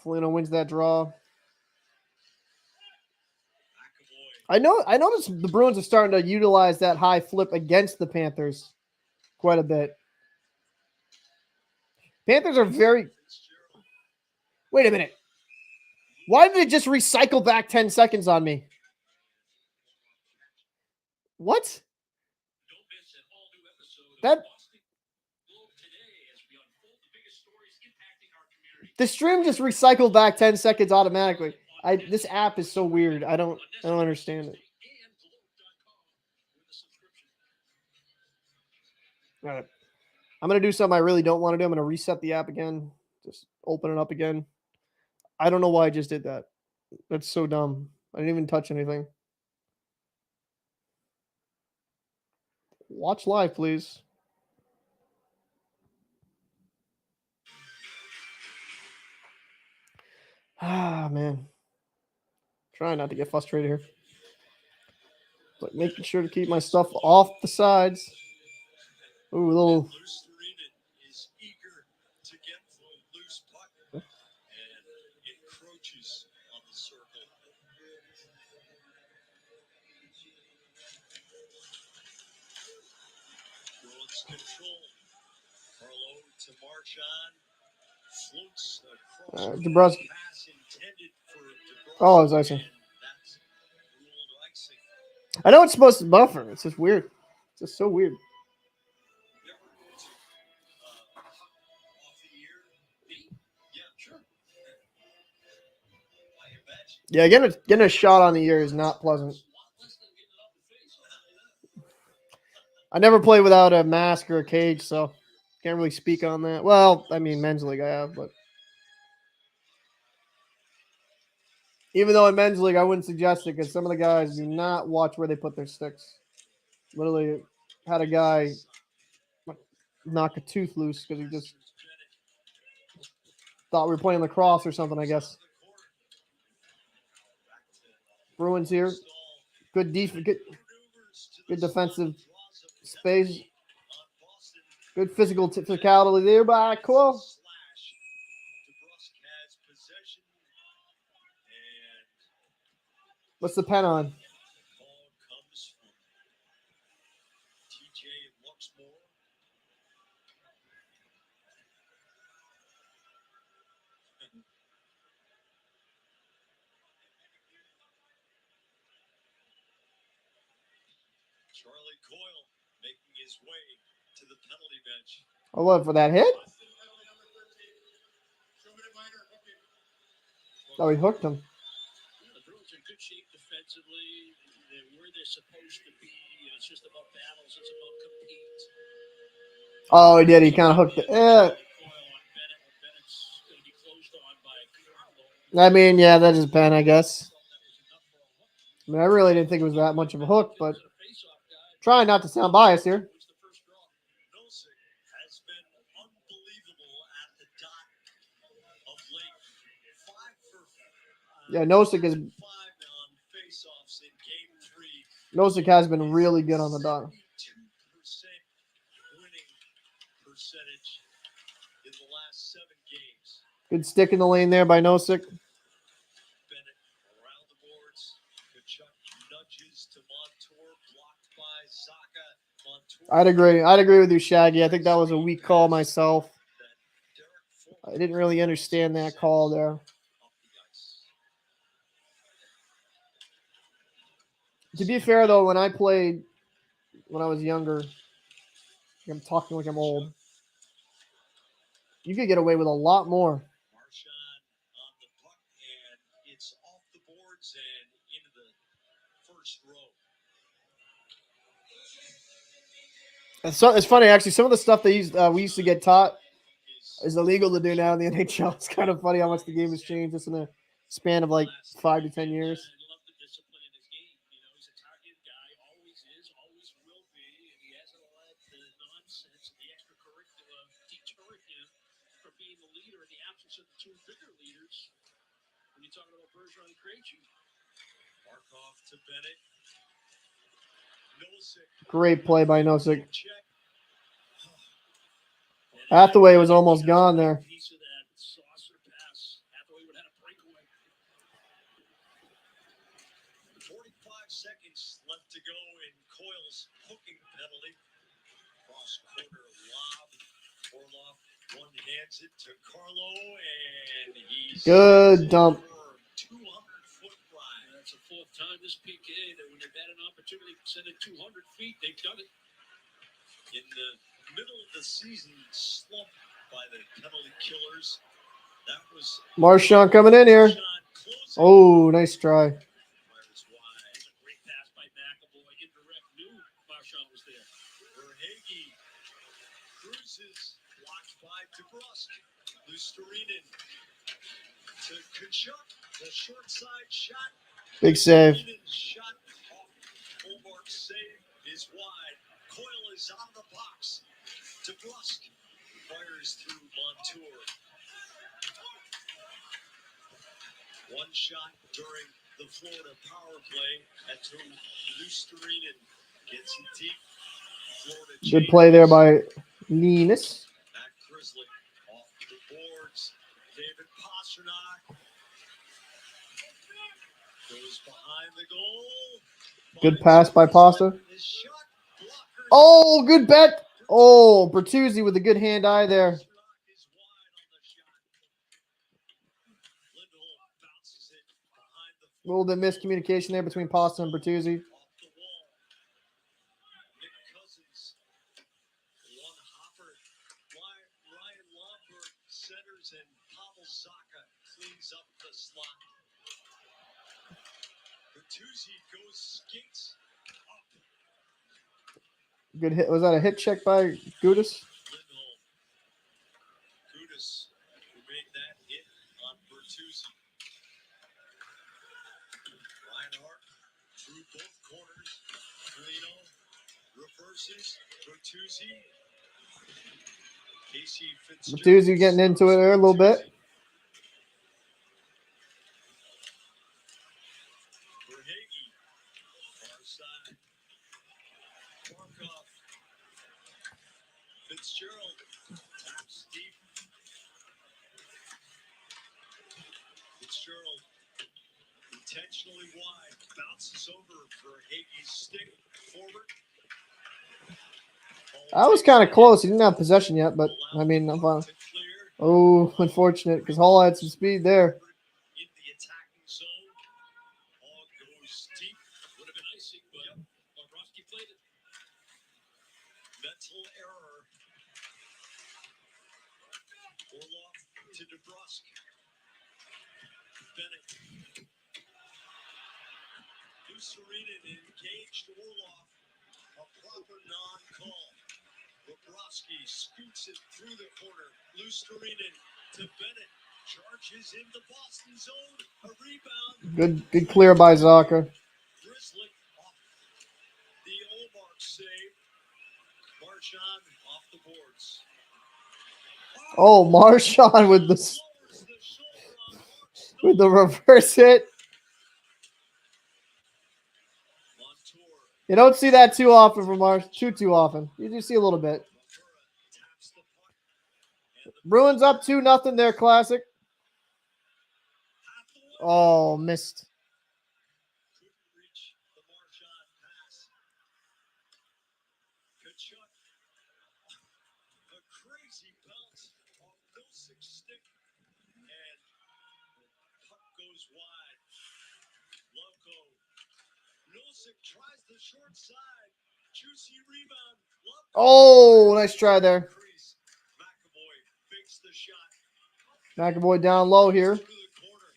Foligno wins that draw. I noticed the Bruins are starting to utilize that high flip against the Panthers quite a bit. Panthers are very... Wait a minute. Why did it just recycle back 10 seconds on me? What? The stream just recycled back 10 seconds automatically. This app is so weird. I don't understand it. All right. I'm going to do something I really don't want to do. I'm going to reset the app again. Just open it up again. I don't know why I just did that. That's so dumb. I didn't even touch anything. Watch live, please. Ah, man. Trying not to get frustrated here. But making sure to keep my stuff off the sides. Ooh, a little... Is eager to get the loose puck and encroaches on the circle. Bruins control. Carlo to marchand. Floats across debrusk. pass intended for debrusk. Oh, it was icing. That's ruled icing. I know it's supposed to buffer. It's just weird. It's just so weird. Yeah, getting a shot on the ear is not pleasant. I never play without a mask or a cage, so can't really speak on that. Well, I mean, men's league I have, but even though in men's league I wouldn't suggest it because some of the guys do not watch where they put their sticks. Literally had a guy knock a tooth loose because he just thought we were playing lacrosse or something, I guess. Bruins here. Good defensive space. Good physical physicality there by Coyle. What's the pen on? Charlie Coyle making his way to the penalty bench. Oh, what, for that hit? Oh, he hooked him. The Bruins are in good shape defensively. They're where they're supposed to be. It's just about battles. It's about compete. Oh, he did. He kind of hooked it. I mean, yeah, that is Ben, I guess. I mean, I really didn't think it was that much of a hook, but trying not to sound biased here. Nosek has been unbelievable at the dot of late. 5 for Yeah, Nosek is 5 on faceoffs in game 3. Nosek has been really good on the dot. 72% winning percentage in the last 7 games. Good stick in the lane there by Nosek. Bennett around the boards. Tkachuk nudges to Montour, blocked by Zacha. Montour. I'd agree with you, Shaggy. I think that was a weak call myself. I didn't really understand that call there. To be fair, though, when I played when I was younger, I'm talking like I'm old, you could get away with a lot more. Marchand on the puck, and it's off the boards and into the first row. It's funny, actually. Some of the stuff we used to get taught is illegal to do now in the NHL. It's kind of funny how much the game has changed just in a span of like 5 to 10 years. I love the discipline in his game. You know, he's a target guy, always is, always will be, and he hasn't let the nonsense and the extracurricular deter him from being the leader in the absence of the 2 bigger leaders. When you're talking about Bergeron and Krejci. Markov to Bennett. Nosek. Great play by Nosek. Check. Hathaway was almost gone there. Piece of that saucer pass. Hathaway would have had a breakaway. 45 seconds left to go in Coyle's hooking penalty. Cross corner lob. Orlov one hands it to Carlo, and he's Good dump. 200-foot ride. That's the 4th time this PK that when they've had an opportunity to send it 200 feet, they've done it. In the middle of the season slump by the penalty killers. That was Marchand coming in here. Oh, nice try. Fires wide. That's a great pass by McAvoy. Indirect, knew Marchand was there. Verhaeghe cruises, blocked by debrusk. Lusterinen to Tkachuk. The short side shot. Big save. Lusterinen shot off. Ullmark save is wide. Coyle is out of the box. debrusk fires through Montour. One shot during the Florida power play at Lusterinen gets it deep. Florida Good play there by Linus. Back Grizzly off the boards. David Pastrnak goes behind the goal. Good pass by Pasta. Oh, good bet. Oh, Bertuzzi with a good hand-eye there. A little bit miscommunication there between Pasta and Bertuzzi. Bertuzzi goes skates up. Good hit. Was that a hit check by Gudis? Lindholm. Gudis, who made that hit on Bertuzzi. Reinhardt through both corners. Lino reverses. Bertuzzi. Casey Fitzgerald. Bertuzzi getting into it there a little bit. Verhaeghe. Far side. Markov. Fitzgerald. Taps deep. Fitzgerald. Intentionally wide. Bounces over Verhaeghe's stick. Forward. I was kind of close. He didn't have possession yet, but I mean, I'm fine. Oh, unfortunate because Hall had some speed there. In the attacking zone. Ball goes deep. Would have been icing, but Bobrovsky played it. Mental error. Orlov to debrusk. Bennett. Lusterinen engaged Orlov. A proper non-call. Bobrovsky scoots it through the corner. Lusterinen to Bennett. Charges into Boston zone. A rebound. Good clear by Zucker. Grizzly off the ullmark save. Marchand off the boards. Oh, Marchand with the Lowers the shoulder on Marc. with the reverse hit. Montour. You don't see that too often from March. Too often. You do see a little bit. Taps the puck. And the Bruins up 2-0 there, classic. half the way. Oh, missed. Couldn't reach the Marchand pass. Tkachuk. A crazy bounce off Milsic's stick. And puck goes wide. Loco. Milsic tries the short side. Juicy rebound. Loco. Oh, nice try there. Crease. McAvoy fakes the shot. McAvoy down low here. Through the corner.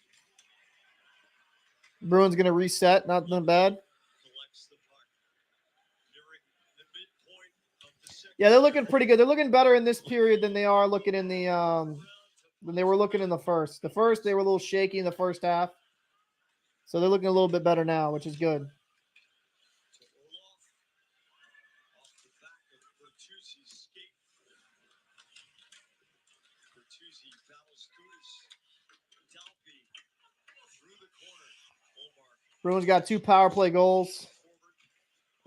Bruins going to reset. Nothing bad. Collects the puck. Nearing the midpoint of the second. Yeah, they're looking pretty good. They're looking better in this period than they are looking in the than they were looking in the first. The first, they were a little shaky in the first half. So they're looking a little bit better now, which is good. To Orlov. Off the back of Bertuzzi's skate. Bertuzzi battles Goose. Dalby through the corner. Ullmark Bruins got 2 power play goals.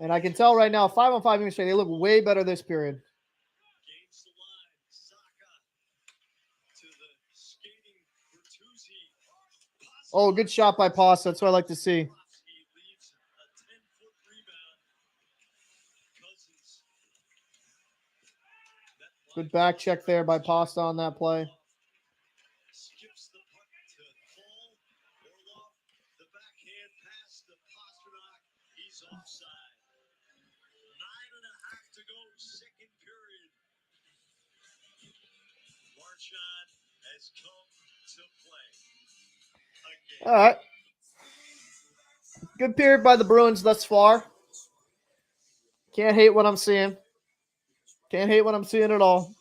forward. And I can tell right now, 5-on-5 English, they look way better this period. Gains the line. Saka to the skating Bertuzzi. Oh, good shot by Pasta. That's what I like to see. He leaves a 10-foot rebound. Cousins. That Good back check there by Pasta on that play. skips the puck to Fall. Orlov, the backhand pass to Pastranak. He's offside. 9.5 to go, second period. Marchand has come to play again. All right. Good period by the Bruins thus far. Can't hate what I'm seeing. Can't hate what I'm seeing at all.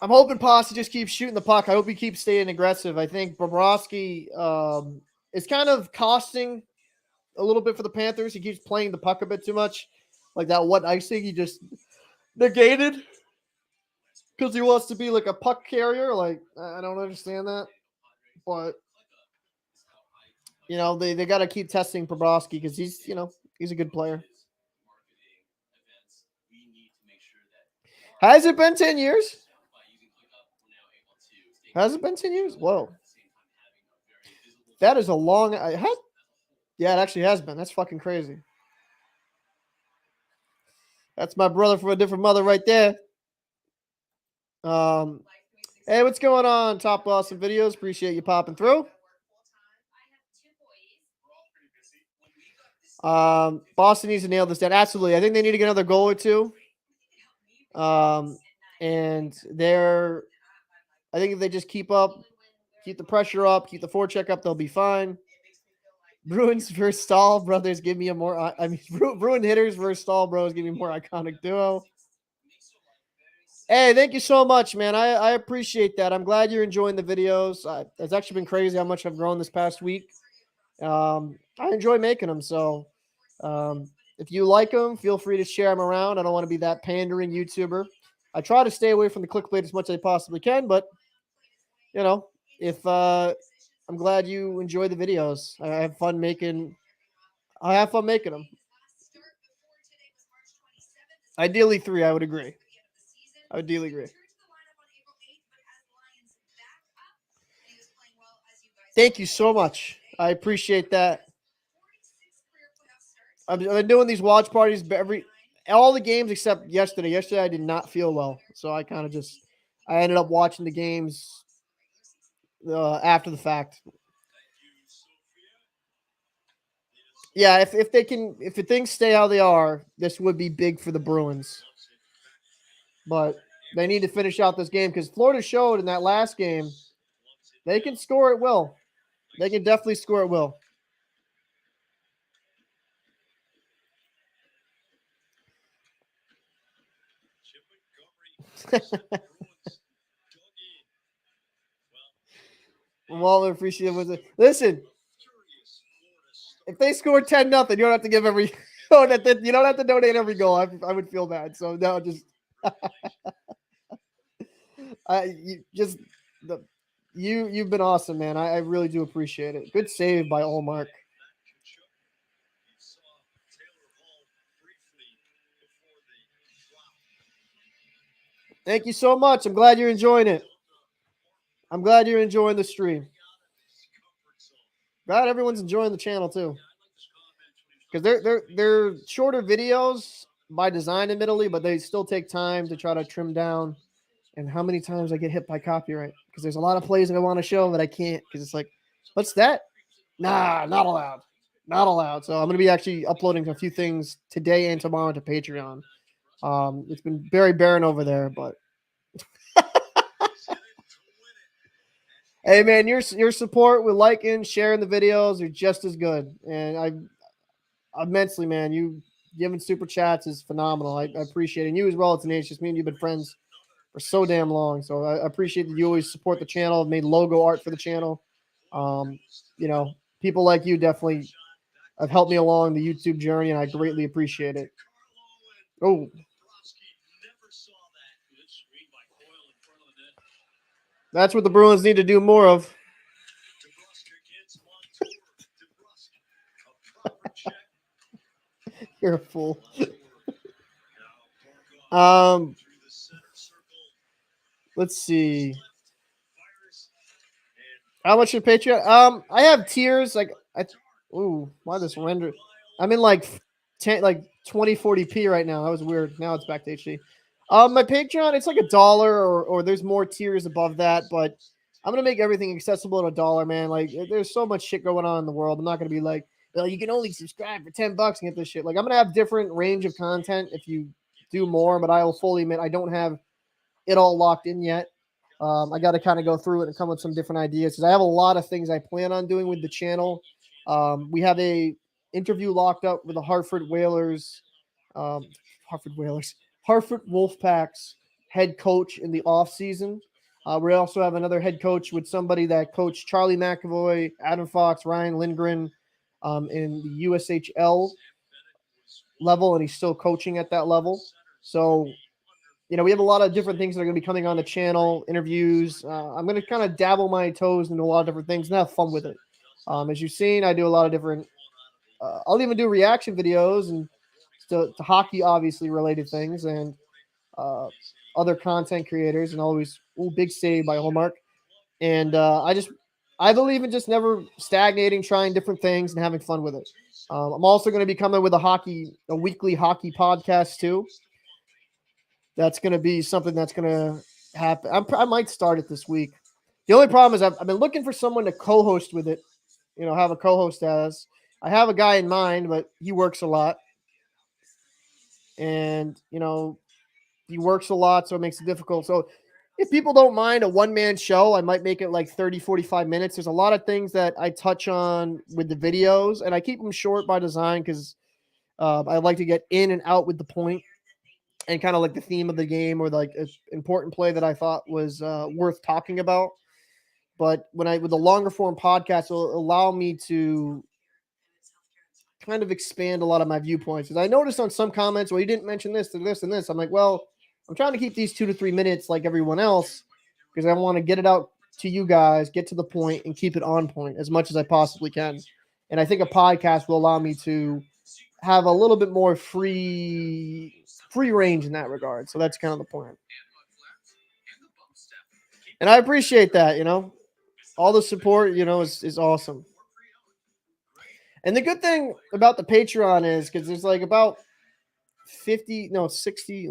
I'm hoping Pasta just keeps shooting the puck. I hope he keeps staying aggressive. I think Bobrovsky is kind of costing a little bit for the Panthers. He keeps playing the puck a bit too much. Like that what icing he just negated because he wants to be like a puck carrier. Like, I don't understand that. But, you know, they got to keep testing Bobrovsky because he's, you know, he's a good player. Has it been 10 years? Has it been 10 years? Whoa. That is a long... Yeah, it actually has been. That's fucking crazy. That's my brother from a different mother right there. Hey, what's going on? Top Boston Videos. Appreciate you popping through. Boston needs to nail this down. Absolutely. I think they need to get another goal or two. And I think if they just keep the pressure up, keep the forecheck up, they'll be fine. Bruins versus Staal brothers give me a more, Bruin hitters versus Staal bros give me a more iconic duo. Hey, thank you so much, man. I appreciate that. I'm glad you're enjoying the videos. It's actually been crazy how much I've grown this past week. I enjoy making them. So if you like them, feel free to share them around. I don't want to be that pandering YouTuber. I try to stay away from the clickbait as much as I possibly can, but you know, if I'm glad you enjoy the videos. I have fun making them. Ideally 3, I would agree. Thank you so much. I appreciate that. I've been doing these watch parties all the games except yesterday. Yesterday I did not feel well, so I kind of I ended up watching the games after the fact. Yeah, if things stay how they are, this would be big for the Bruins. But they need to finish out this game because Florida showed in that last game they can score at will. They can definitely score at will. Waller appreciative with it. Listen, if they score 10-0, you don't have to give every. You don't have to donate every goal. I would feel bad. So no, just. You've been awesome, man. I really do appreciate it. Good save by ullmark. Thank you so much. I'm glad you're enjoying it. I'm glad you're enjoying the stream. Glad everyone's enjoying the channel too. Because they're shorter videos by design, admittedly, but they still take time to try to trim down. And how many times I get hit by copyright? Because there's a lot of plays that I want to show that I can't. Because it's like, what's that? Nah, not allowed. Not allowed. So I'm going to be actually uploading a few things today and tomorrow to Patreon. It's been very barren over there, but hey, man, your support with liking, sharing the videos are just as good. And I immensely, man, you giving super chats is phenomenal. I appreciate it. And you as well. It's Tenacious. Me and you've been friends for so damn long. So I appreciate that you always support the channel. I've made logo art for the channel. People like you definitely have helped me along the YouTube journey, and I greatly appreciate it. Oh. That's what the Bruins need to do more of. You're a fool. Let's see. How much should Patreon? I have tiers. Why this render? I'm in like 2040p right now. That was weird. Now it's back to HD. My Patreon, it's like $1 or there's more tiers above that, but I'm gonna make everything accessible at $1, man. Like there's so much shit going on in the world. I'm not gonna be like, well, you can only subscribe for $10 and get this shit. Like I'm gonna have different range of content if you do more, but I will fully admit I don't have it all locked in yet. I got to kind of go through it and come with some different ideas because I have a lot of things I plan on doing with the channel. We have a interview locked up with the Hartford Wolfpack's head coach in the off season. We also have another head coach with somebody that coached Charlie McAvoy, Adam Fox, Ryan Lindgren in the USHL level, and he's still coaching at that level. So, we have a lot of different things that are going to be coming on the channel, interviews. I'm going to kind of dabble my toes into a lot of different things and have fun with it. As you've seen, I do a lot of different I'll even do reaction videos and to hockey, obviously, related things and other content creators. And always, big save by ullmark. And I believe in just never stagnating, trying different things and having fun with it. I'm also going to be coming with a weekly hockey podcast too. That's going to be something that's going to happen. I might start it this week. The only problem is I've been looking for someone to co-host with it, have a co-host as. I have a guy in mind, but he works a lot. And, he works a lot, so it makes it difficult. So if people don't mind a one-man show, I might make it like 30, 45 minutes. There's a lot of things that I touch on with the videos, and I keep them short by design because I like to get in and out with the point and kind of like the theme of the game or like an important play that I thought was worth talking about. But with the longer form podcast, will allow me to kind of expand a lot of my viewpoints. Because I noticed on some comments, well, you didn't mention this and this and this. I'm like, well, I'm trying to keep these 2 to 3 minutes like everyone else because I want to get it out to you guys, get to the point, and keep it on point as much as I possibly can. And I think a podcast will allow me to have a little bit more free range in that regard. So that's kind of the plan. And I appreciate that, all the support, is awesome. And the good thing about the Patreon is because there's like about 63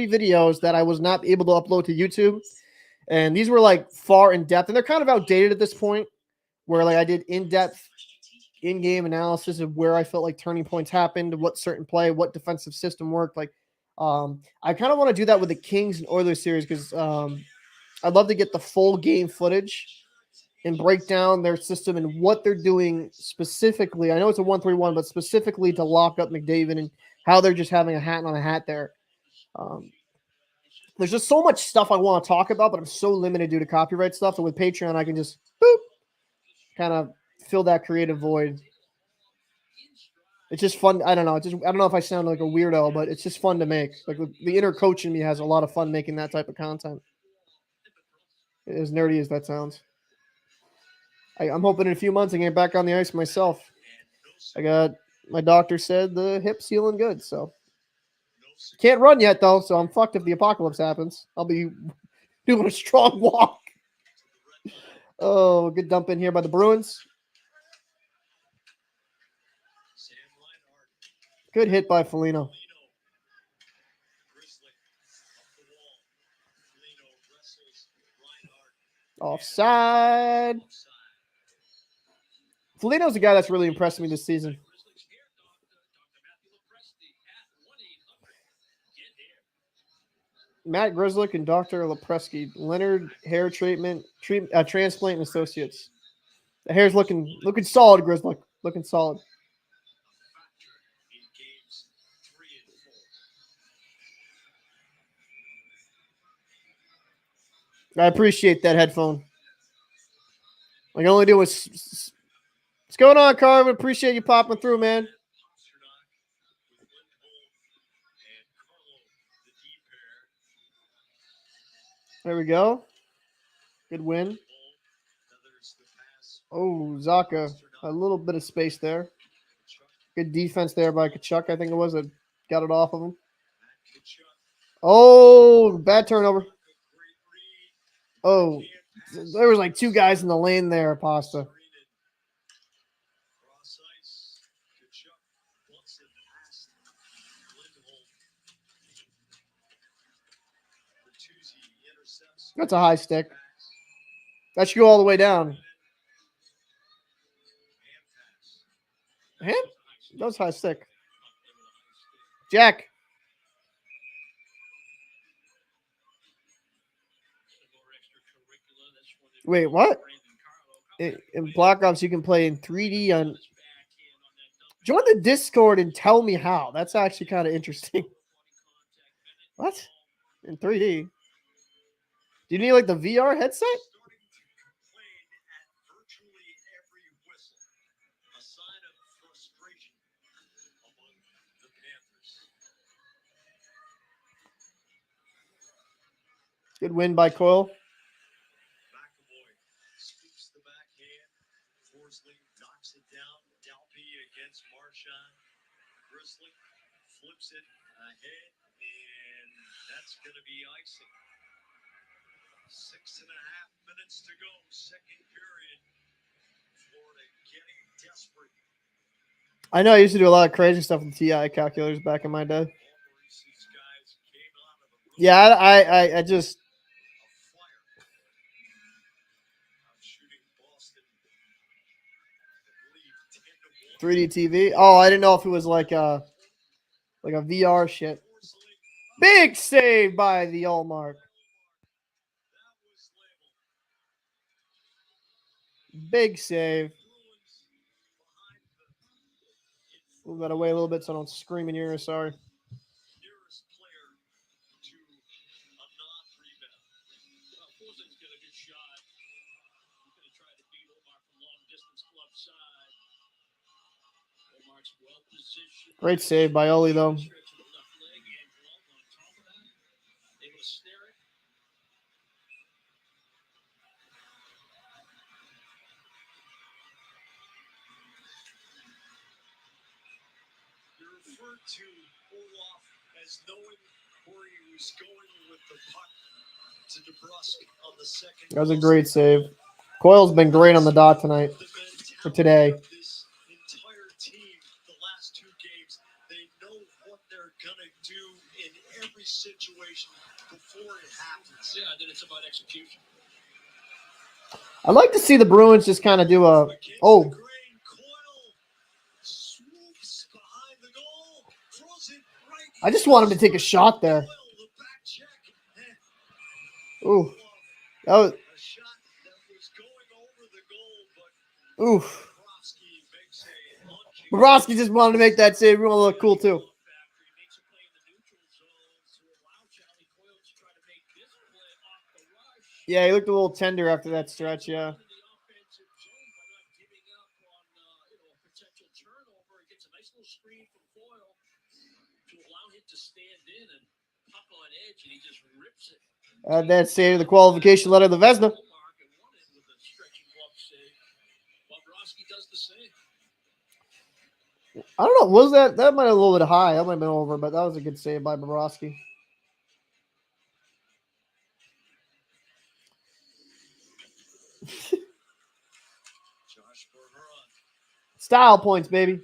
videos that I was not able to upload to YouTube. And these were like far in depth and they're kind of outdated at this point where like I did in-depth in-game analysis of where I felt like turning points happened, what certain play, what defensive system worked. Like, I kind of want to do that with the Kings and Oilers series because I'd love to get the full game footage and break down their system and what they're doing specifically. I know it's a 1-3-1, but specifically to lock up McDavid and how they're just having a hat on a hat there. there's just so much stuff I want to talk about, but I'm so limited due to copyright stuff. And with Patreon, I can just boop, kind of fill that creative void. It's just fun. I don't know. I don't know if I sound like a weirdo, but it's just fun to make. Like the inner coach in me has a lot of fun making that type of content. As nerdy as that sounds. I'm hoping in a few months I can get back on the ice myself. My doctor said the hip's healing good, so can't run yet though. So I'm fucked if the apocalypse happens. I'll be doing a strong walk. Oh, good dump in here by the Bruins. Good hit by Foligno. Offside. Foligno's a guy that's really impressed me this season. Matt Grzelcyk and Dr. Lepresky. Leonard Hair Transplant and Associates. The hair's looking solid, Grzelcyk. Looking solid. I appreciate that headphone. I can only do is what's going on, Carvin? Appreciate you popping through, man. There we go. Good win. Oh, Zaka. A little bit of space there. Good defense there by Tkachuk, I think it was. That got it off of him. Oh, bad turnover. Oh, there was like two guys in the lane there, Pasta. That's a high stick. That should go all the way down. Hand? That was high stick. Jack. Wait, what? In Black Ops, you can play in 3D on... Join the Discord and tell me how. That's actually kind of interesting. What? In 3D? Do you need like the VR headset? Good win by Coyle. McAvoy scoops the backhand. Forsley knocks it down. Dalby against Marchand. Grizzly flips it ahead, and that's going to be icing. 6.5 minutes to go, second period. Florida getting desperate. I know I used to do a lot of crazy stuff with TI calculators back in my day. Yeah, I just... 3D TV. Oh, I didn't know if it was like a VR shit. Big save by the ullmark. Big save. Move that away a little bit so I don't scream in your ear. Sorry. Great save by Oli, though. Referred to Olaf as knowing where he was going with the puck to debrusk on the second. That was a great save. Coyle's been great on the dot tonight or today. This entire team, the last two games, they know what they're gonna do in every situation before it happens. Yeah, then it's about execution. I'd like to see the Bruins just kind of do a I just want him to take a shot there. Ooh. That was... Oof. Bobrovsky just wanted to make that save. We want to look cool, too. Yeah, he looked a little tender after that stretch. Yeah. That saved the qualification letter of the Vesna. I don't know. Was that might have been a little bit high? That might have been over, but that was a good save by Bobrovsky. Style points, baby.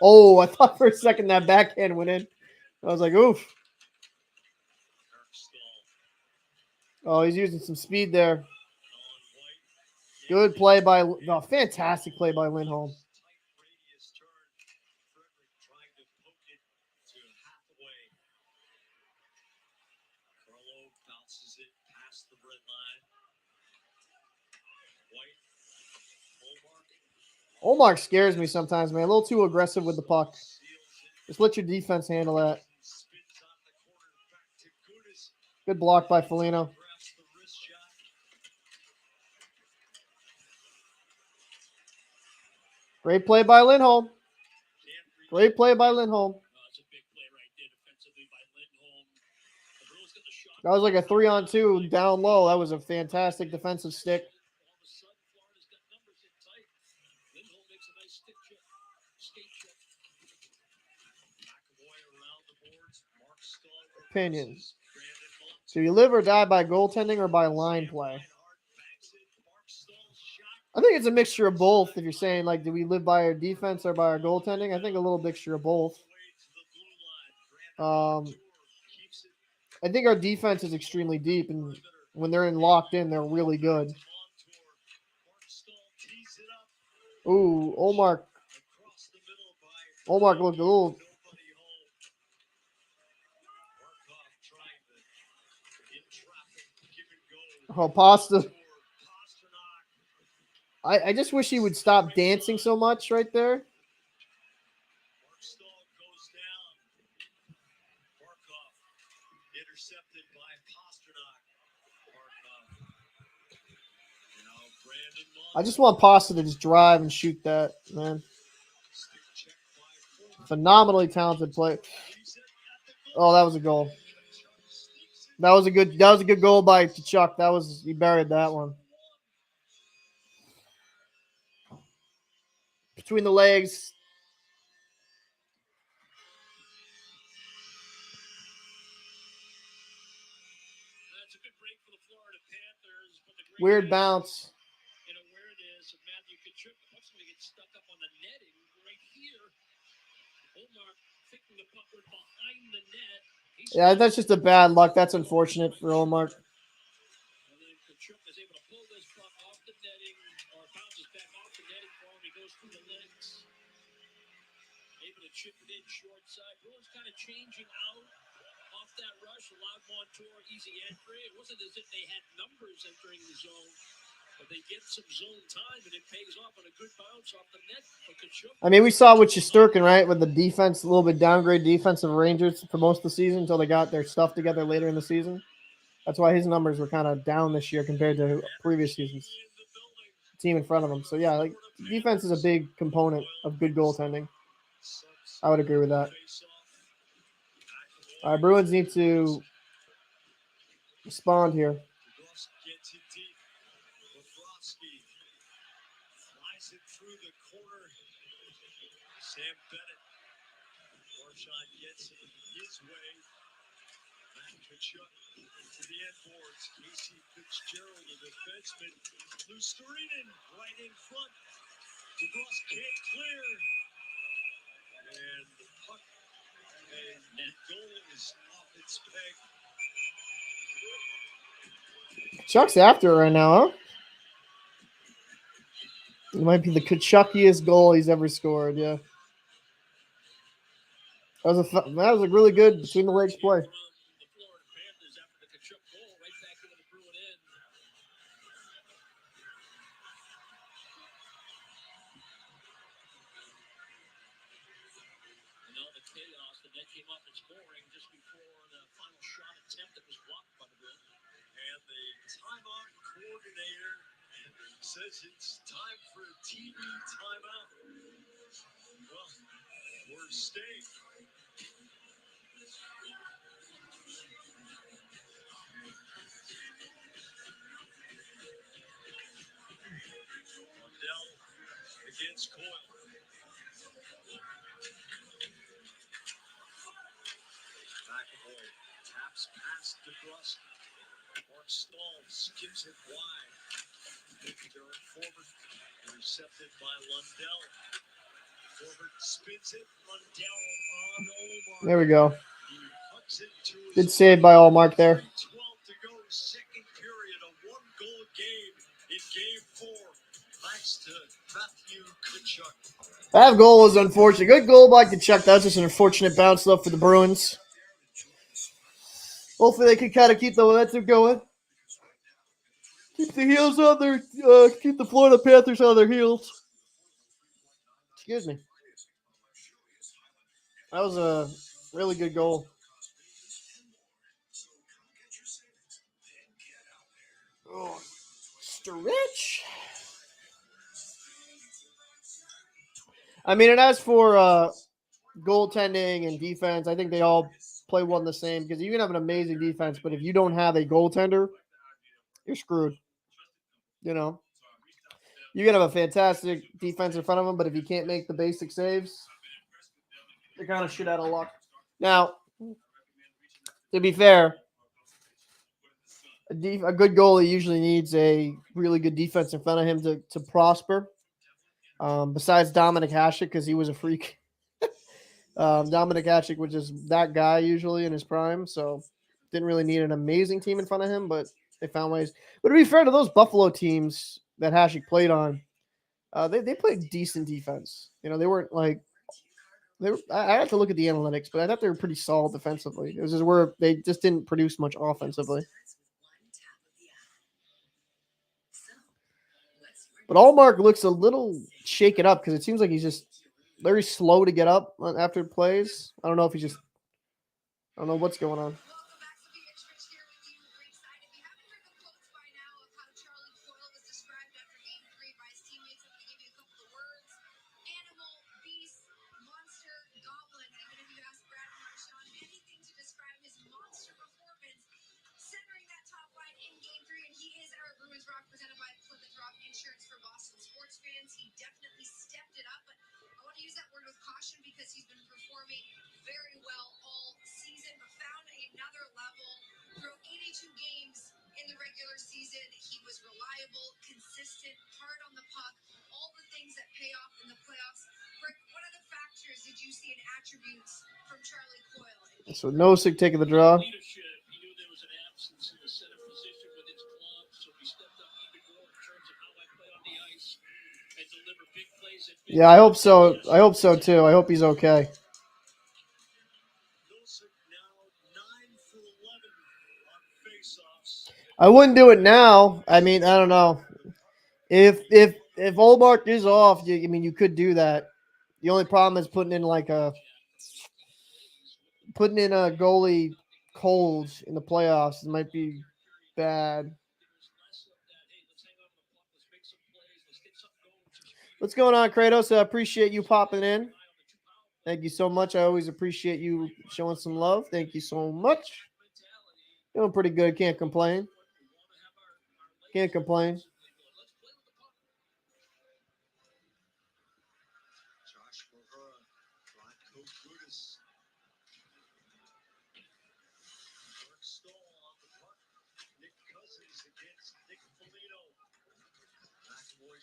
Oh, I thought for a second that backhand went in. I was like, oof. Oh, he's using some speed there. Good play by, no, fantastic play by Lindholm. Ullmark scares me sometimes, man. A little too aggressive with the puck. Just let your defense handle that. Good block by Foligno. Great play by Lindholm. Great play by Lindholm. That was like a 3-on-2 down low. That was a fantastic defensive stick. Opinion. Do you live or die by goaltending or by line play? I think it's a mixture of both. If you're saying, like, do we live by our defense or by our goaltending? I think a little mixture of both. I think our defense is extremely deep, and when they're locked in, they're really good. Ooh, Ullmark. Ullmark looked a little. Oh, Pasta. I just wish he would stop dancing so much right there. Intercepted by Pastrnak. I just want Pasta to just drive and shoot that, man. Phenomenally talented play. Oh, that was a goal. That was a good goal by tkachuk. He buried that one. Between the legs. That's a good break for the Florida Panthers. But the Weird bounce. in awareness of Matthew Tkachuk. What's going to get stuck up on the netting right here? Ullmark picking the puck behind the net. Yeah, that's just a bad luck. That's unfortunate for Ullmark. And then Tkachuk is able to pull this puck off the netting, or bounces back off the netting for him. He goes through the legs. Able to chip it in short side. Bruins kind of changing out off that rush. Allowed Montour easy entry. It wasn't as if they had numbers entering the zone, but they get some zone time, and it pays off on a good bounce off the net for Tkachuk. I mean, we saw with Shesterkin, right, with the defense, a little bit downgrade defensive Rangers for most of the season until they got their stuff together later in the season. That's why his numbers were kind of down this year compared to previous seasons. Team in front of him. So, yeah, like defense is a big component of good goaltending. I would agree with that. All right, Bruins need to respond here. Gets it deep. Bobrovsky flies it through the corner. Sam Bennett. Marchand gets it his way. Matt Tkachuk to the end boards. Casey Fitzgerald, the defenseman. Lusterinen right in front. DeBrusk can't clear. And the puck and that goal is off its peg. Chuck's after it right now, huh? It might be the Kachuckiest goal he's ever scored, yeah. That was a really good between the legs play. The Florida Panthers after the Tkachuk goal right back into the Bruin end. And all the chaos, the net came up and scoring just before the final shot attempt that was blocked by the Bruins. And the timeout coordinator says it's time for a TV timeout. Well, we're staying. Lundell against Coyle. McAvoy taps past debrusk. Marc Staal skips it wide. Derek forward, intercepted by Lundell. Forward spins it. Lundell on ullmark. There we go. He hucks it to his Good save by ullmark there. 3:12 to go, second period, a one-goal game in game 4. Thanks to Matthew Tkachuk. That goal was unfortunate. Good goal by Tkachuk. That was just an unfortunate bounce though for the Bruins. Hopefully they can kind of keep the momentum going. Keep the heels on their, keep the Florida Panthers on their heels. Excuse me. That was a really good goal. Oh, stretch. I mean, and as for goaltending and defense, I think they all play one the same because you can have an amazing defense, but if you don't have a goaltender, you're screwed. You know, you can have a fantastic defense in front of them, but if you can't make the basic saves, you're kind of shit out of luck. Now, to be fair, a good goalie usually needs a really good defense in front of him to prosper. Besides Dominic Hasek, because he was a freak. Dominic Hasek was just that guy usually in his prime, so didn't really need an amazing team in front of him, but they found ways. But to be fair to those Buffalo teams that Hasek played on, they played decent defense. You know, they weren't like I had to look at the analytics, but I thought they were pretty solid defensively. It was just where they just didn't produce much offensively. But ullmark looks a little shaken up because it seems like he's just very slow to get up after plays. I don't know if he's just – I don't know what's going on. Insurance for Boston sports fans. He definitely stepped it up, but I want to use that word with caution because he's been performing very well all season, but found another level. Through 82 games in the regular season, he was reliable, consistent, hard on the puck, all the things that pay off in the playoffs. Rick, what other factors did you see in attributes from Charlie Coyle? So Nosek taking the draw. Leadership. He knew there was an absence in the center position with his glove, so he stepped up even more in terms of how I play on the ice and deliver big plays. Yeah, I hope so. I hope so too. I hope he's okay. I wouldn't do it now. I mean, I don't know. If ullmark is off, you could do that. The only problem is putting in a goalie cold in the playoffs. It might be bad. What's going on, Kratos? I appreciate you popping in. Thank you so much. I always appreciate you showing some love. Thank you so much. Doing pretty good. Can't complain. Can't complain.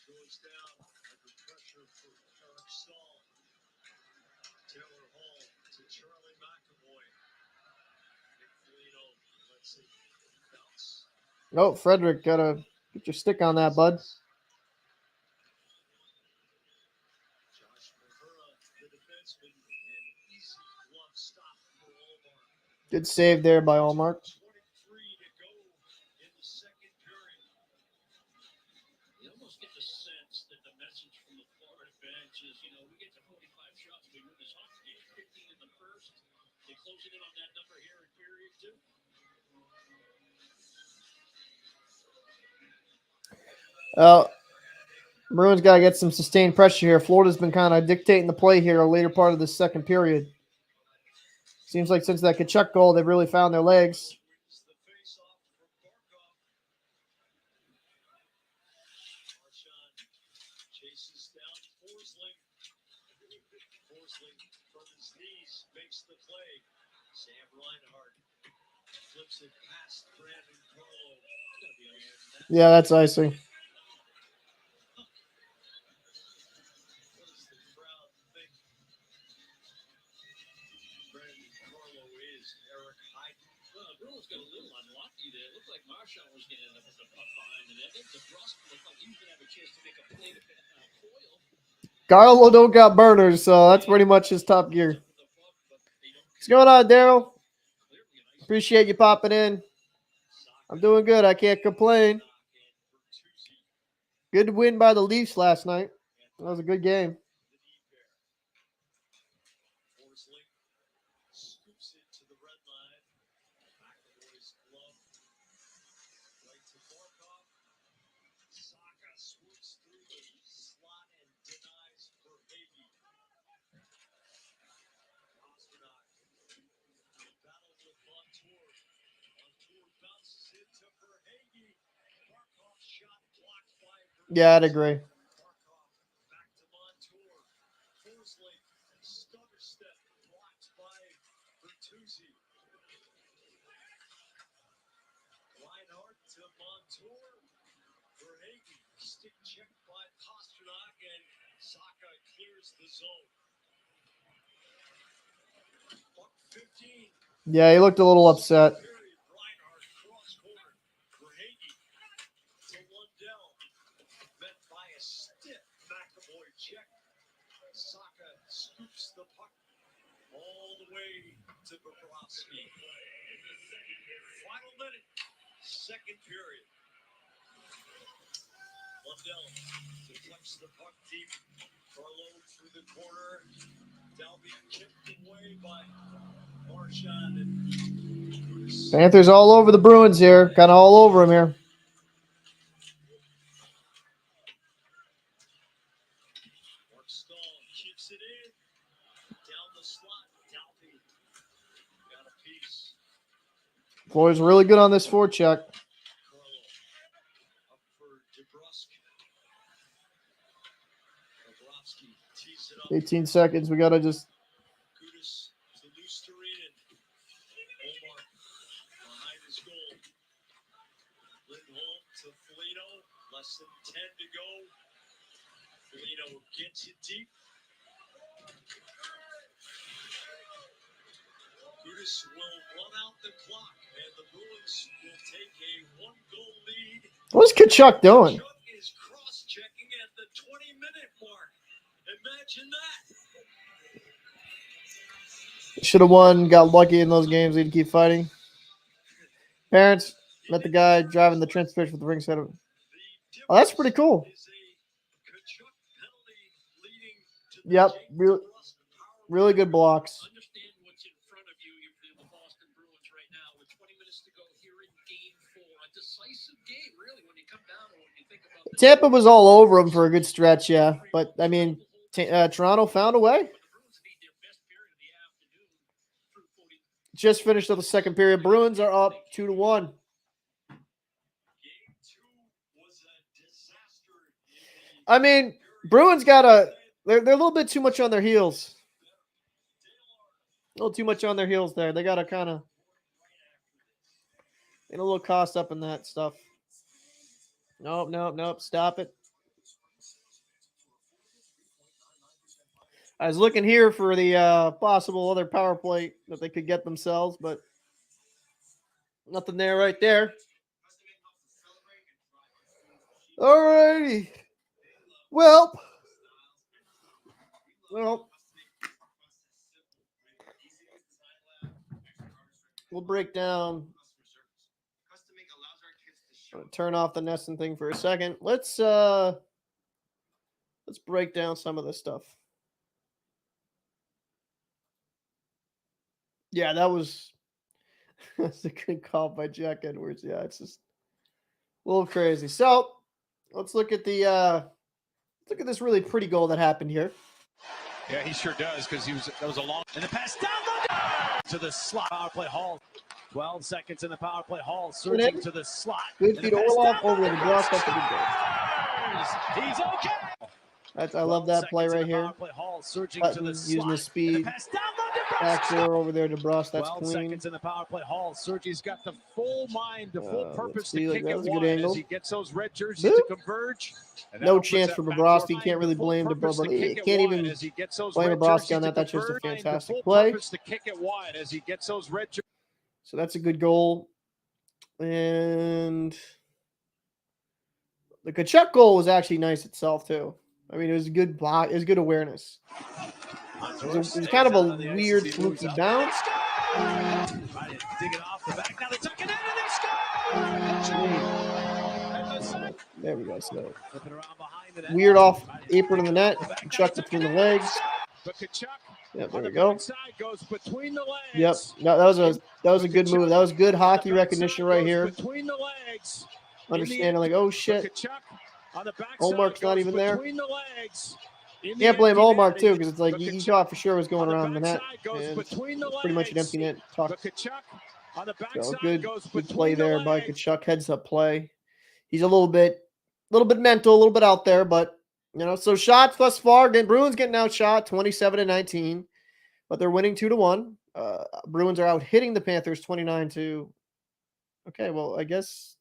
Goes down under pressure for Eric Staal. Taylor Hall to Charlie McAvoy. Nick Foligno lets it bounce. Oh, Frederick, gotta get your stick on that, bud. Josh Mahura, the defenseman, an easy glove stop for ullmark. Good save there by ullmark. 23 to go in the second period. You almost get the sense that the message from the Florida bench is, we get to 45 shots, we win this hockey game. 15 in the first. They're closing in on that number here in period 2. Bruins got to get some sustained pressure here. Florida's been kind of dictating the play here later part of the second period. Seems like since that Tkachuk goal, they've really found their legs. Chases down Forsling. Forsling from his knees makes the play. Sam Reinhart flips it past Brandon Carlo. Yeah, that's icing. What does the crowd think Brandon Carlo is? Eric Hyde. Well, Bruins got a little unlucky there. It looked like Marchand was going to end up with the puck behind the net. Debrusk looked like he was going to have a chance to make a play to Coyle. Carlo don't got burners, so that's pretty much his top gear. What's going on, Daryl? Appreciate you popping in. I'm doing good. I can't complain. Good win by the Leafs last night. That was a good game. Forsling scoops it to the red line. McAvoy's glove. Right to Markov. Saka swoops through the slot and denies Verhage. Pastranak. Battle with Montour. Montour bounces it to Verhage. Markov's shot blocked by Verhage. Yeah, I'd agree. Markov back to Montour. Forsling stutter step blocked by Bertuzzi. Reinhart to Montour. Verhage stick check by Pastrnak and Saka clears the zone. Buck 15. Yeah, he looked a little upset. Period. Reinhart cross corner. Verhage to Lundell. Met by a stiff McAvoy check. Saka scoops the puck all the way to Bobrovsky. Final minute, second period. Lundell deflects the puck deep. Carlo through the corner. Dalby kicked away by Marchand and Bruce. Panthers all over the Bruins here. Kind of all over them here. Marc Staal keeps it in. Down the slot. Dalby got a piece. Florida's really good on this forecheck. Carlo up for debrusk. Bobrovsky tees it up. 18 seconds. We got to just... Kudus to Lusterinen. Ullmark behind his goal. Lindholm to Foligno. Less than 10 to go. Foligno gets it deep. Kudus will run out the clock, and the Bruins will take a one-goal lead. What's Tkachuk doing? Tkachuk is cross-checking at the 20-minute mark. Imagine that. Should have won. Got lucky in those games. He'd keep fighting. Parents met the guy driving the trench fish with the ring set. Oh, that's pretty cool. Yep. Really good blocks. Understand what's in front of you if you're the Boston Bruins right now with 20 minutes to go here in Game 4. A decisive game, really, when you come down and when you think about the Tampa was all over him for a good stretch, yeah. But, I mean, Toronto found a way. Bruins need their best period of the afternoon through 40. Just finished up the second period. Bruins are up 2-1. Game 2 was a disaster. I mean, Bruins got a... They're a little bit too much on their heels. A little too much on their heels there. They got to kind of get a little cost up in that stuff. Nope. Stop it. I was looking here for the possible other power play that they could get themselves, but nothing there right there. All righty. Well, we'll break down. Turn off the nesting thing for a second. Let's break down some of this stuff. Yeah, that's a good call by Jack Edwards. Yeah, it's just a little crazy. So let's look at this really pretty goal that happened here. Yeah, he sure does, because that was a long, and the pass down to the slot. Power play Hall. 12 seconds in the power play. Hall surging to the slot. Good feed Orlov over the debrusk. That's a good goal. He's okay. I love that play right here. Hall surging Button, to the using slot. his speed. Backdoor over there to debrusk. That's 12 clean. seconds in the power play. Hall. Sergey's got the full mind, the full purpose to like kick it wide as he gets those red jerseys to converge. No chance for Bobrovsky. Can't really blame Bobrovsky. Can't even blame Bobrovsky on that. That's just a fantastic play. So that's a good goal. And the Tkachuk goal was actually nice itself too. I mean, it was a good block. It was good awareness. It was kind of a weird, fluky bounce. There we go. So weird off apron in the net. Tkachuk between the legs. Yep, there we go. Yep, that was a good move. That was good hockey recognition right here. Understanding, like, oh shit, Ullmark's not even there. Can't blame Ullmark too, because it's like he thought for sure was going around the net, and it's pretty much an empty net. So good play there by Tkachuk. Heads up play. He's a little bit mental, a little bit out there, but you know. So shots thus far, Bruins getting outshot 27-19, but they're winning 2-1. Bruins are out hitting the Panthers 29-. Okay, well, I guess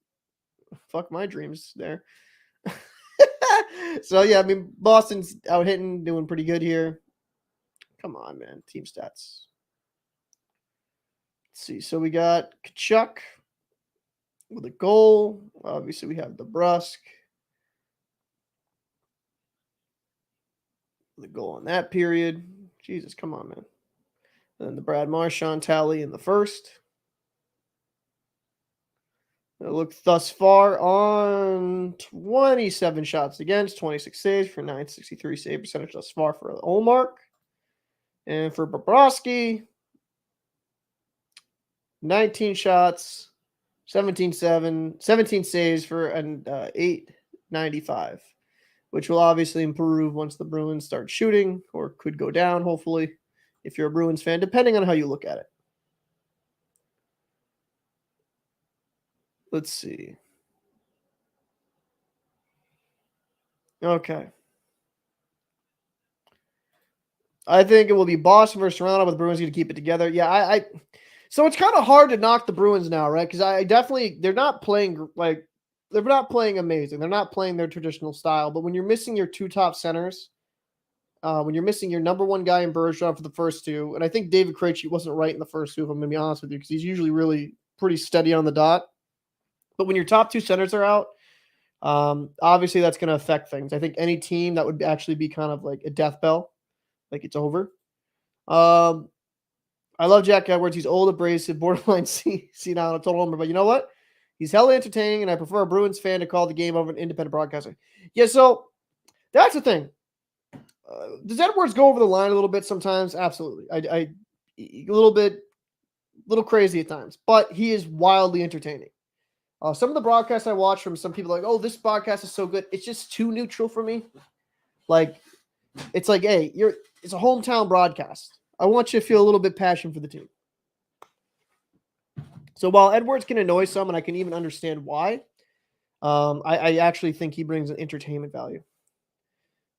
fuck my dreams there. So yeah, I mean, Boston's out hitting, doing pretty good here. Come on, man. Team stats. Let's see. So we got Tkachuk with a goal. Obviously, we have debrusk. The goal in that period. Jesus, come on, man. And then the Brad Marchand tally in the first. Look thus far on 27 shots against, 26 saves for 963 save percentage thus far for ullmark. And for Bobrovsky, 19 shots, 17 saves for an 895, which will obviously improve once the Bruins start shooting, or could go down, hopefully, if you're a Bruins fan, depending on how you look at it. Let's see. Okay. I think it will be Boston versus Toronto, but the Bruins need to keep it together. Yeah, so it's kind of hard to knock the Bruins now, right? Because they're not playing amazing. They're not playing their traditional style. But when you're missing your two top centers, when you're missing your number one guy in Bergeron for the first two, and I think David Krejci wasn't right in the first two, if I'm going to be honest with you, because he's usually really pretty steady on the dot. But when your top two centers are out, obviously that's going to affect things. I think any team that would actually be kind of like a death bell, like it's over. I love Jack Edwards. He's old, abrasive, borderline senile, a total homer. But you know what? He's hella entertaining, and I prefer a Bruins fan to call the game over an independent broadcaster. Yeah, so that's the thing. Does Edwards go over the line a little bit sometimes? Absolutely. A little crazy at times, but he is wildly entertaining. Some of the broadcasts I watch from some people are like, oh, this broadcast is so good. It's just too neutral for me. Like, it's like, hey, it's a hometown broadcast. I want you to feel a little bit passion for the team. So while Edwards can annoy some, and I can even understand why, I actually think he brings an entertainment value.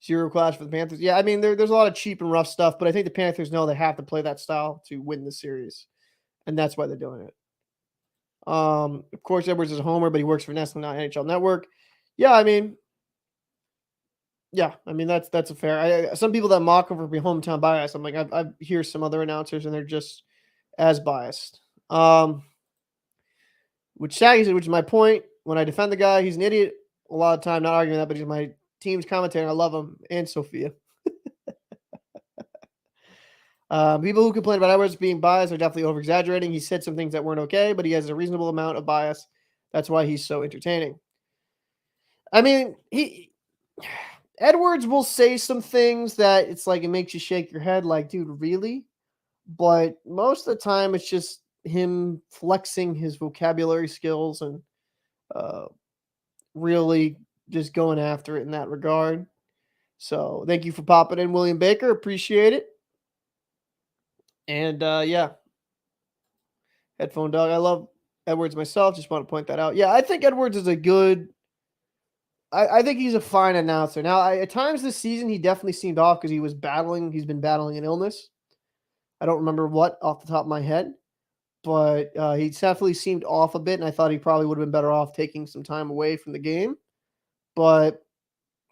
0 clash for the Panthers. Yeah, I mean, there's a lot of cheap and rough stuff, but I think the Panthers know they have to play that style to win the series, and that's why they're doing it. Of course, Edwards is a homer, but he works for Nestle, not NHL Network. Yeah, I mean, that's a fair. Some people that mock him for being hometown bias. I'm like, I hear some other announcers, and they're just as biased. Which is my point. When I defend the guy, he's an idiot. A lot of time, not arguing that, but he's my team's commentator. I love him, and Sophia. People who complain about Edwards being biased are definitely over-exaggerating. He said some things that weren't okay, but he has a reasonable amount of bias. That's why he's so entertaining. I mean, Edwards will say some things that it's like it makes you shake your head like, dude, really? But most of the time, it's just him flexing his vocabulary skills and really just going after it in that regard. So thank you for popping in, William Baker. Appreciate it. And yeah, Headphone Dog. I love Edwards myself. Just want to point that out. Yeah, I think Edwards is a good. I think he's a fine announcer. Now, at times this season, he definitely seemed off because he was battling. He's been battling an illness. I don't remember what off the top of my head, but he definitely seemed off a bit, and I thought he probably would have been better off taking some time away from the game. But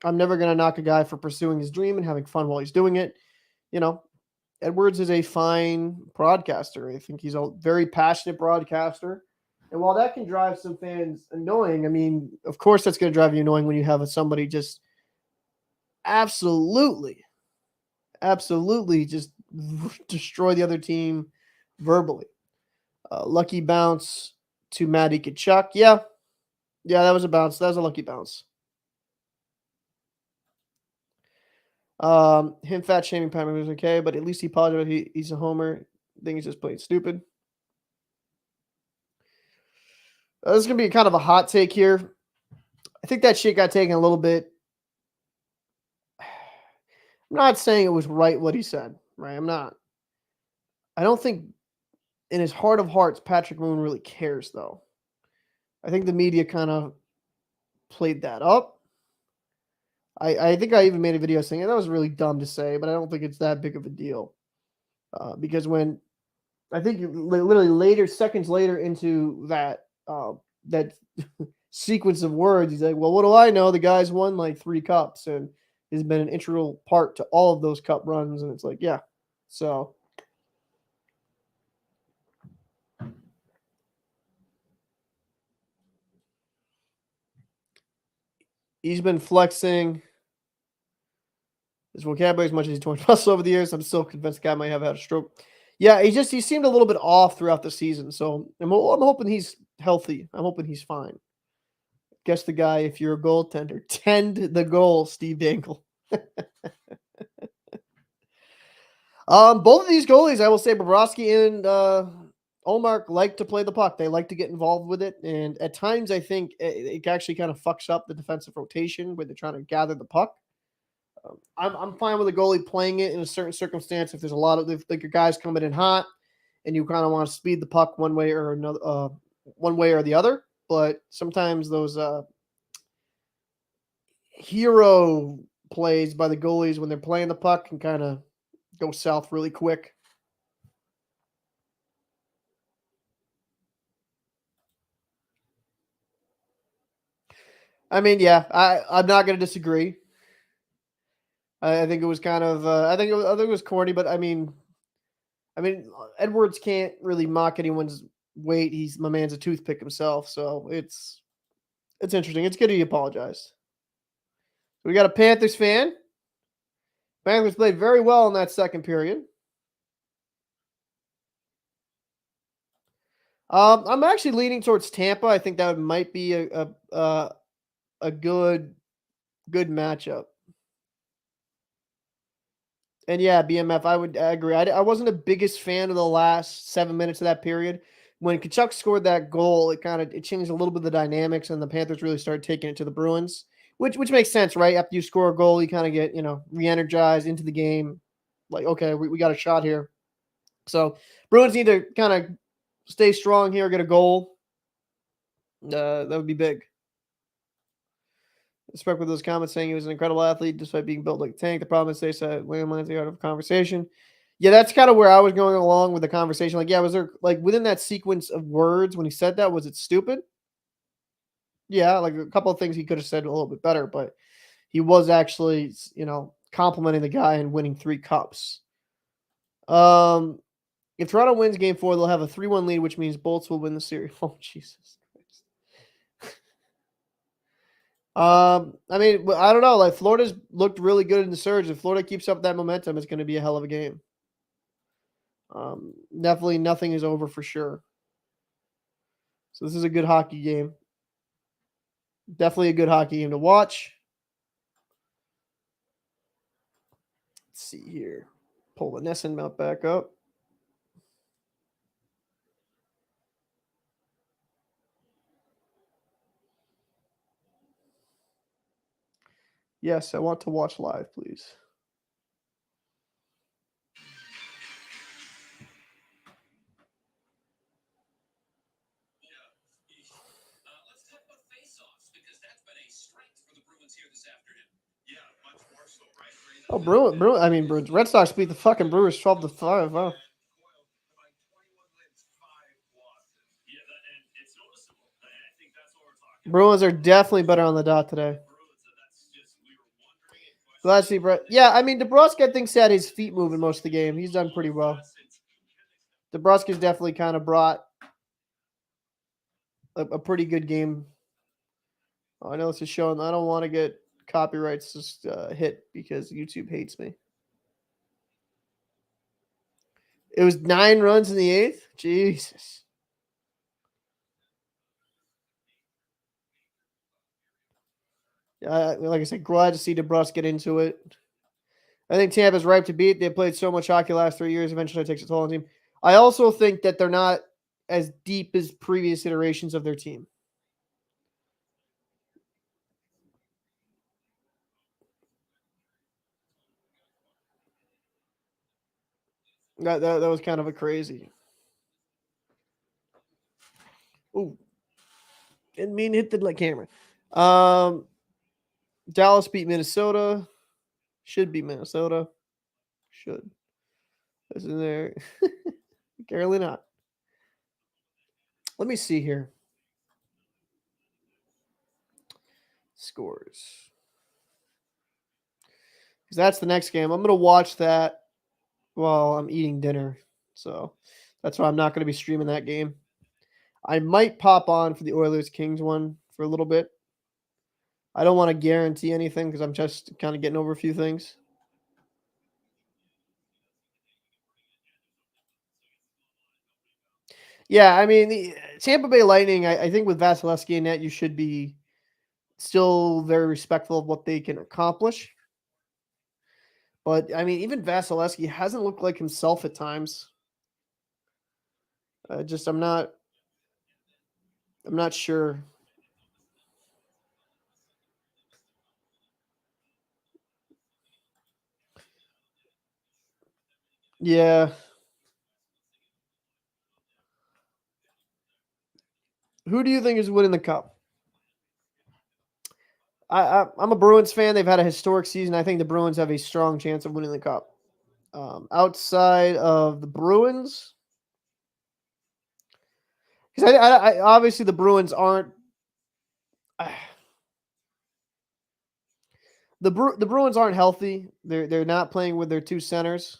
I'm never going to knock a guy for pursuing his dream and having fun while he's doing it. You know, Edwards is a fine broadcaster. I think he's a very passionate broadcaster. And while that can drive some fans annoying, I mean, of course that's going to drive you annoying when you have somebody just absolutely just destroy the other team verbally. Lucky bounce to Matty Tkachuk. Yeah, that was a bounce. That was a lucky bounce. Him fat shaming Pat was okay, but at least he apologized. He's a homer. I think he's just playing stupid. This is going to be kind of a hot take here. I think that shit got taken a little bit. I'm not saying it was right what he said, right? I'm not. I don't think in his heart of hearts, Patrick Moon really cares, though. I think the media kind of played that up. I think I even made a video saying that was really dumb to say, but I don't think it's that big of a deal. Because when I think literally seconds later into that that sequence of words, he's like, well, what do I know? The guy's won like 3 cups and has been an integral part to all of those cup runs. And it's like, yeah. So he's been flexing his vocabulary as much as he's torn muscle over the years. I'm still convinced the guy might have had a stroke. Yeah, he seemed a little bit off throughout the season. So I'm hoping he's healthy. I'm hoping he's fine. Guess the guy, if you're a goaltender, tend the goal, Steve Dangle. Both of these goalies, I will say, Bobrovsky and ullmark like to play the puck. They like to get involved with it. And at times, I think it actually kind of fucks up the defensive rotation where they're trying to gather the puck. I'm fine with a goalie playing it in a certain circumstance. If there's a lot of, if your guys coming in hot and you kind of want to speed the puck one way or another, one way or the other. But sometimes those hero plays by the goalies when they're playing the puck can kind of go south really quick. I mean, yeah, I'm not going to disagree. I think it was kind of, I think it was corny, but I mean, Edwards can't really mock anyone's weight. My man's a toothpick himself, so it's interesting. It's good he apologized. We got a Panthers fan. Panthers played very well in that second period. I'm actually leaning towards Tampa. I think that might be a good matchup. And yeah, BMF, I would agree. I wasn't the biggest fan of the last 7 minutes of that period. When Tkachuk scored that goal, it changed a little bit of the dynamics, and the Panthers really started taking it to the Bruins, which makes sense, right? After you score a goal, you kind of get, re-energized into the game. Like, okay, we got a shot here. So Bruins need to kind of stay strong here, get a goal. That would be big. I spoke with those comments saying he was an incredible athlete despite being built like a tank. The problem is they said landmines out of conversation. Yeah, that's kind of where I was going along with the conversation. Like, yeah, was there, like, within that sequence of words when he said that, was it stupid? Yeah, like a couple of things he could have said a little bit better, but he was actually, complimenting the guy and winning 3 cups. If Toronto wins game 4, they'll have a 3-1 lead, which means Bolts will win the series. Oh, Jesus Christ. I mean, I don't know. Like, Florida's looked really good in the surge. If Florida keeps up that momentum, it's going to be a hell of a game. Definitely nothing is over for sure. So this is a good hockey game. Definitely a good hockey game to watch. Let's see here. Pull the Nesson mount back up. Yes, I want to watch live, please. Let's talk about face-offs because that's been a strength for the Bruins here this afternoon. Yeah, much more so, right? Oh, Bruins. Red Sox beat the fucking Brewers 12-5. Wow. Bruins are definitely better on the dot today. Glad to see Brett. Yeah, I mean, debrusk, I think, had his feet moving most of the game. He's done pretty well. debrusk has definitely kind of brought a pretty good game. Oh, I know this is showing. I don't want to get copyrights just hit because YouTube hates me. It was 9 runs in the 8th? Jesus. Like I said, glad to see debrusk get into it. I think Tampa's ripe to beat. They played so much hockey the last 3 years. Eventually it takes a toll on the team. I also think that they're not as deep as previous iterations of their team. That was kind of a crazy. Ooh. Didn't mean to hit the camera. Dallas beat Minnesota. Should be Minnesota. Should. Isn't there? Apparently not. Let me see here. Scores. Because that's the next game. I'm going to watch that while I'm eating dinner. So that's why I'm not going to be streaming that game. I might pop on for the Oilers-Kings one for a little bit. I don't want to guarantee anything because I'm just kind of getting over a few things. Yeah, I mean, the Tampa Bay Lightning, I think with Vasilevsky in net, you should be still very respectful of what they can accomplish. But, I mean, even Vasilevsky hasn't looked like himself at times. I'm not sure. Yeah. Who do you think is winning the cup? I'm a Bruins fan. They've had a historic season. I think the Bruins have a strong chance of winning the cup. Outside of the Bruins, because I obviously the Bruins aren't. The Bruins aren't healthy. They're not playing with their 2 centers.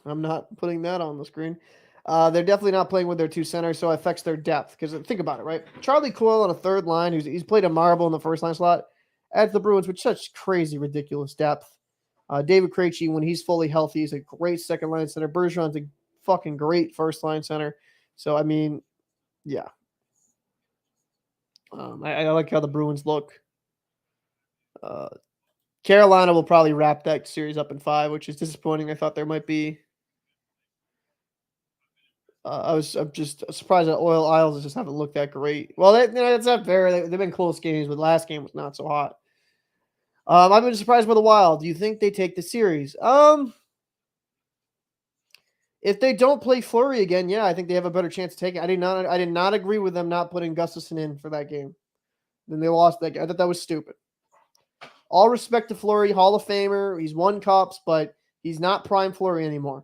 I'm not putting that on the screen. They're definitely not playing with their 2 centers, so it affects their depth. Because think about it, right? Charlie Coyle on a third line, he's played a marble in the first line slot, adds the Bruins with such crazy, ridiculous depth. David Krejci, when he's fully healthy, is a great second line center. Bergeron's a fucking great first line center. So I mean, yeah. I like how the Bruins look. Carolina will probably wrap that series up in 5, which is disappointing. I thought there might be. I'm just surprised that Oil Isles just haven't looked that great. Well, that's not fair. They've been close games, but last game was not so hot. I've been surprised by the Wild. Do you think they take the series? If they don't play Fleury again, yeah, I think they have a better chance to take it. I did not agree with them not putting Gustafsson in for that game. Then they lost that game. I thought that was stupid. All respect to Fleury, Hall of Famer. He's won cups, but he's not prime Fleury anymore.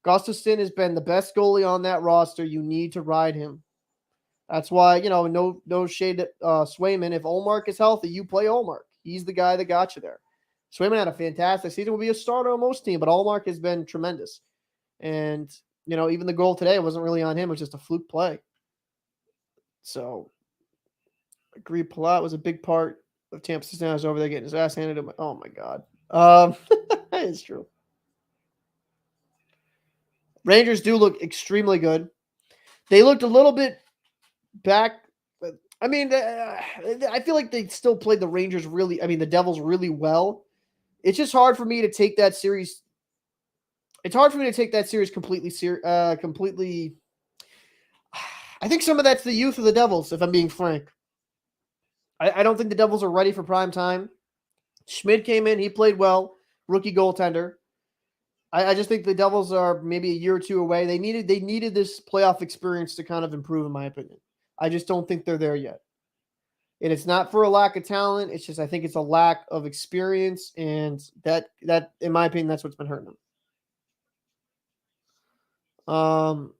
Gustafsson has been the best goalie on that roster. You need to ride him. That's why, no shade at Swayman. If Ullmark is healthy, you play Ullmark. He's the guy that got you there. Swayman had a fantastic season. Will be a starter on most teams, but Ullmark has been tremendous. And, even the goal today wasn't really on him. It was just a fluke play. So, I agree. Palat was a big part of Tampa Stanley over there getting his ass handed to him. Oh, my God. It's true. Rangers do look extremely good. They looked a little bit back. I mean, I feel like they still played the Devils really well. It's just hard for me to take that series. It's hard for me to take that series completely. I think some of that's the youth of the Devils, if I'm being frank. I don't think the Devils are ready for prime time. Schmid came in, he played well, rookie goaltender. I just think the Devils are maybe a year or two away. They needed this playoff experience to kind of improve, in my opinion. I just don't think they're there yet. And it's not for a lack of talent. It's just I think it's a lack of experience, and that in my opinion, that's what's been hurting them.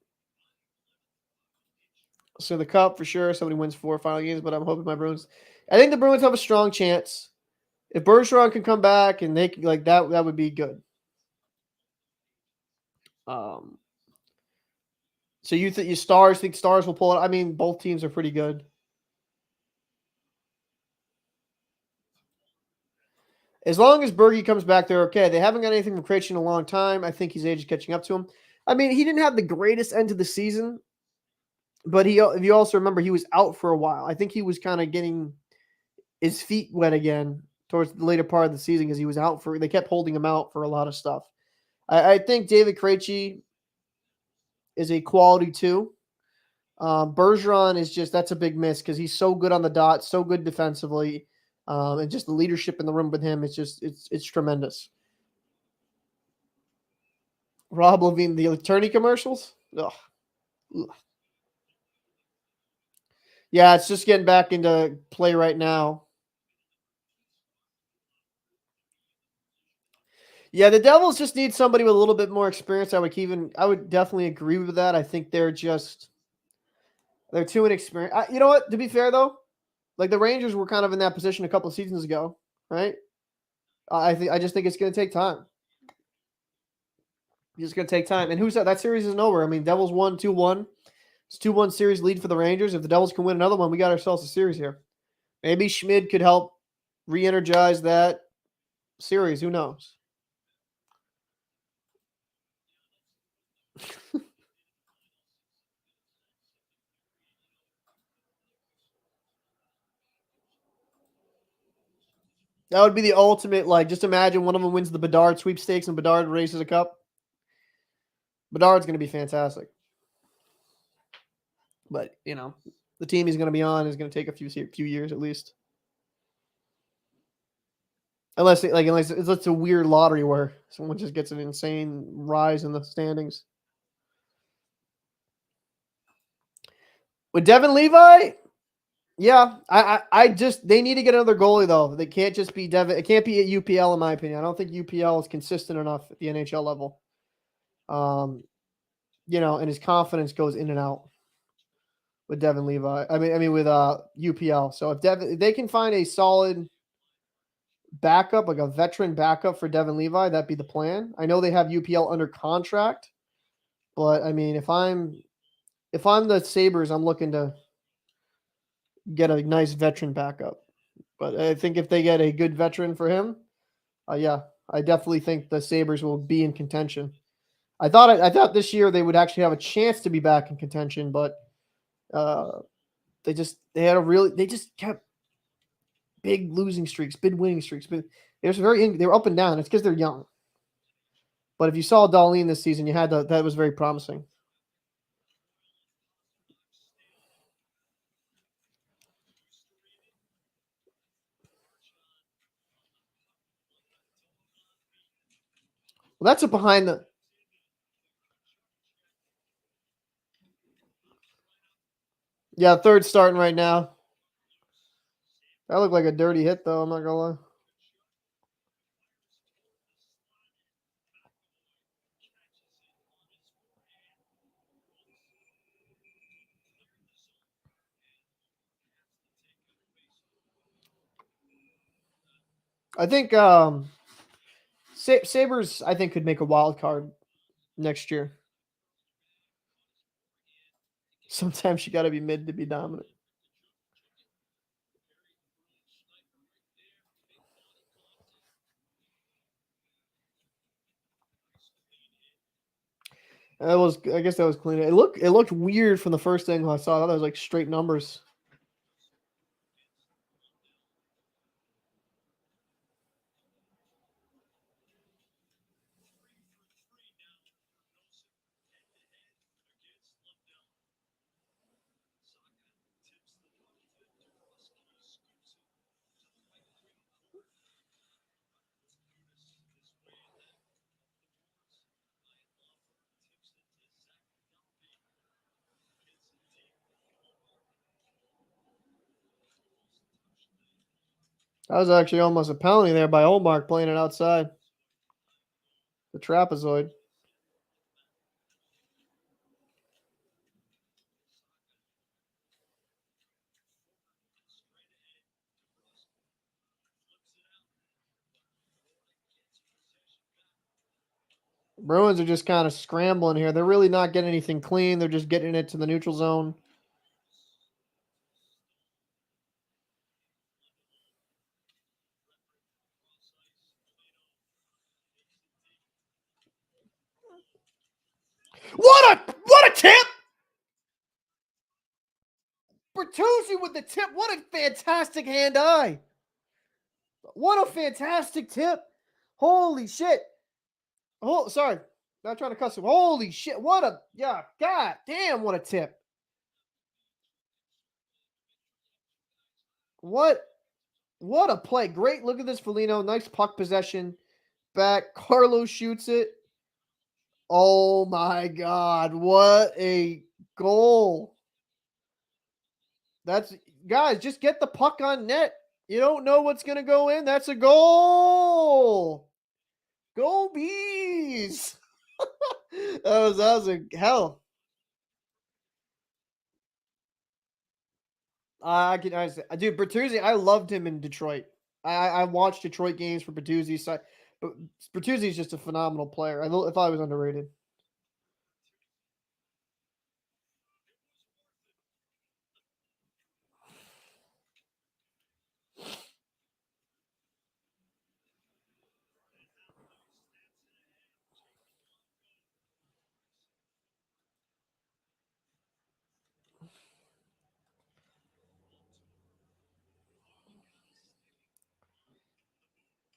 So the Cup for sure. Somebody wins 4 final games, but I'm hoping my Bruins. I think the Bruins have a strong chance. If Bergeron can come back and they can like that would be good. So you think Stars will pull it? I mean, both teams are pretty good. As long as Bergie comes back, they're okay. They haven't got anything from Krejci in a long time. I think his age is catching up to him. I mean, he didn't have the greatest end to the season, but if you also remember, he was out for a while. I think he was kind of getting his feet wet again towards the later part of the season because he was out they kept holding him out for a lot of stuff. I think David Krejci is a quality too. Bergeron is that's a big miss because he's so good on the dot, so good defensively, and just the leadership in the room with him is it's tremendous. Rob Levine, the attorney commercials. Ugh. Yeah, it's just getting back into play right now. Yeah, the Devils just need somebody with a little bit more experience. I would definitely agree with that. I think they're too inexperienced. You know what? To be fair though, like the Rangers were kind of in that position a couple of seasons ago, right? I just think it's going to take time. It's just going to take time. And who said that series isn't over? I mean, Devils won 2-1. It's 2-1 series lead for the Rangers. If the Devils can win another one, we got ourselves a series here. Maybe Schmid could help re-energize that series. Who knows? That would be the ultimate, like, just imagine one of them wins the Bedard sweepstakes and Bedard races a cup. Bedard's going to be fantastic. But, you know, the team he's going to be on is going to take a few years at least. Unless it's a weird lottery where someone just gets an insane rise in the standings. With Devin Levi, yeah, they need to get another goalie though. They can't just be Devin. It can't be at UPL in my opinion. I don't think UPL is consistent enough at the NHL level. You know, and his confidence goes in and out with Devin Levi. I mean with UPL. So if they can find a solid backup, like a veteran backup for Devin Levi, that'd be the plan. I know they have UPL under contract, but I mean if I'm the Sabres, I'm looking to get a nice veteran backup. But I think if they get a good veteran for him, yeah, I definitely think the Sabres will be in contention. I thought this year they would actually have a chance to be back in contention, but they just kept big losing streaks, big winning streaks. But they were up and down. It's because they're young. But if you saw Dahlin this season, that was very promising. Well, that's a behind the. Yeah, third starting right now. That looked like a dirty hit, though. I'm not gonna lie. I think Sabres, I think, could make a wild card next year. Sometimes you got to be mid to be dominant. I guess that was clean. It looked weird from the first angle I saw. I thought it was like straight numbers. That was actually almost a penalty there by Ullmark playing it outside. The trapezoid. Bruins are just kind of scrambling here. They're really not getting anything clean. They're just getting it to the neutral zone. What a tip! Bertuzzi with the tip. What a fantastic hand-eye. What a fantastic tip. Holy shit. Oh, sorry. Not trying to cuss him. Holy shit. What a, yeah, god damn, what a tip. What a play. Great. Look at this, Foligno. Nice puck possession. Back. Carlos shoots it. Oh my god. What a goal. That's, guys, just get the puck on net. You don't know what's going to go in. That's a goal. Go Bees. that was a hell. Dude, Bertuzzi, I loved him in Detroit. I watched Detroit games for Bertuzzi. So, but Bertuzzi is just a phenomenal player. I thought he was underrated.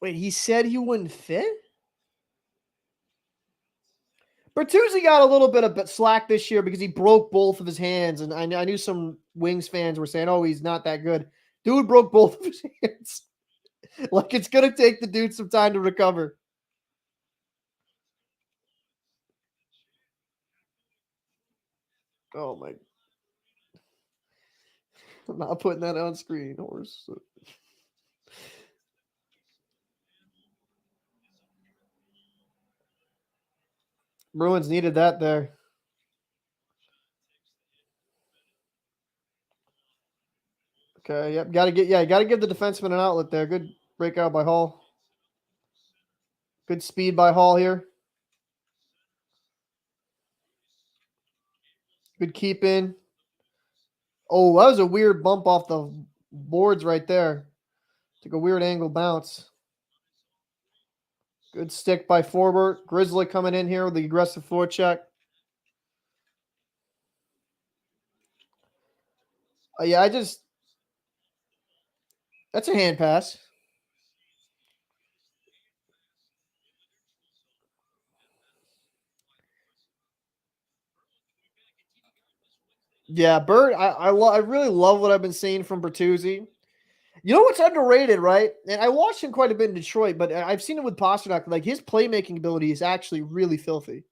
Wait, he said he wouldn't fit? Bertuzzi got a little bit of slack this year because he broke both of his hands, and I knew some Wings fans were saying, "Oh, he's not that good." Dude broke both of his hands. Like, it's gonna take the dude some time to recover. Oh my! I'm not putting that on screen, horse. Bruins needed that there. Okay, yep. Gotta give the defenseman an outlet there. Good breakout by Hall. Good speed by Hall here. Good keep in. Oh, that was a weird bump off the boards right there. Took a weird angle bounce. Good stick by Forbert. Grizzly coming in here with the aggressive forecheck. Yeah, that's a hand pass. Yeah, Bert, I really love what I've been seeing from Bertuzzi. You know what's underrated, right? And I watched him quite a bit in Detroit, but I've seen it with Pastrnak. Like, his playmaking ability is actually really filthy.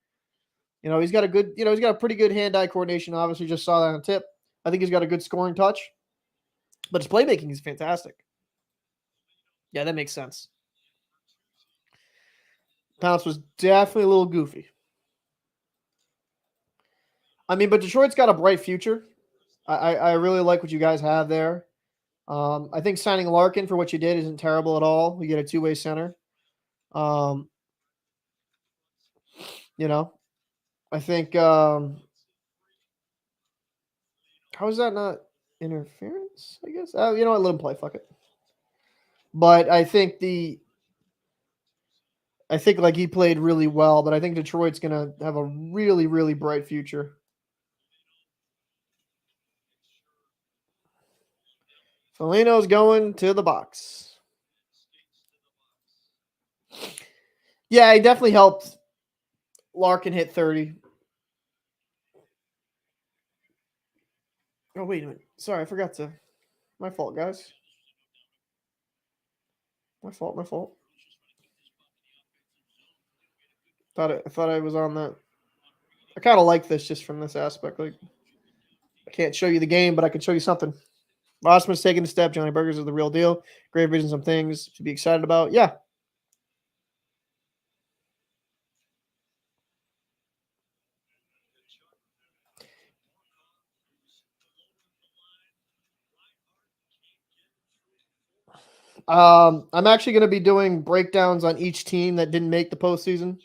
You know, he's got a pretty good hand-eye coordination. Obviously, just saw that on tip. I think he's got a good scoring touch, but his playmaking is fantastic. Yeah, that makes sense. Pounce was definitely a little goofy. I mean, but Detroit's got a bright future. I really like what you guys have there. I think signing Larkin for what you did isn't terrible at all. We get a two-way center. You know, I think how is that not interference? I guess. You know what? Let him play. Fuck it. But I think like he played really well. But I think Detroit's gonna have a really, really bright future. Foligno's going to the box. Yeah, he definitely helped Larkin hit 30. Oh, wait a minute. Sorry, I forgot to. My fault, guys. My fault. I thought I was on that. I kind of like this just from this aspect. Like, I can't show you the game, but I can show you something. Osman's taking a step. Johnny Burgers is the real deal. Great vision, some things to be excited about. Yeah. I'm actually going to be doing breakdowns on each team that didn't make the postseason.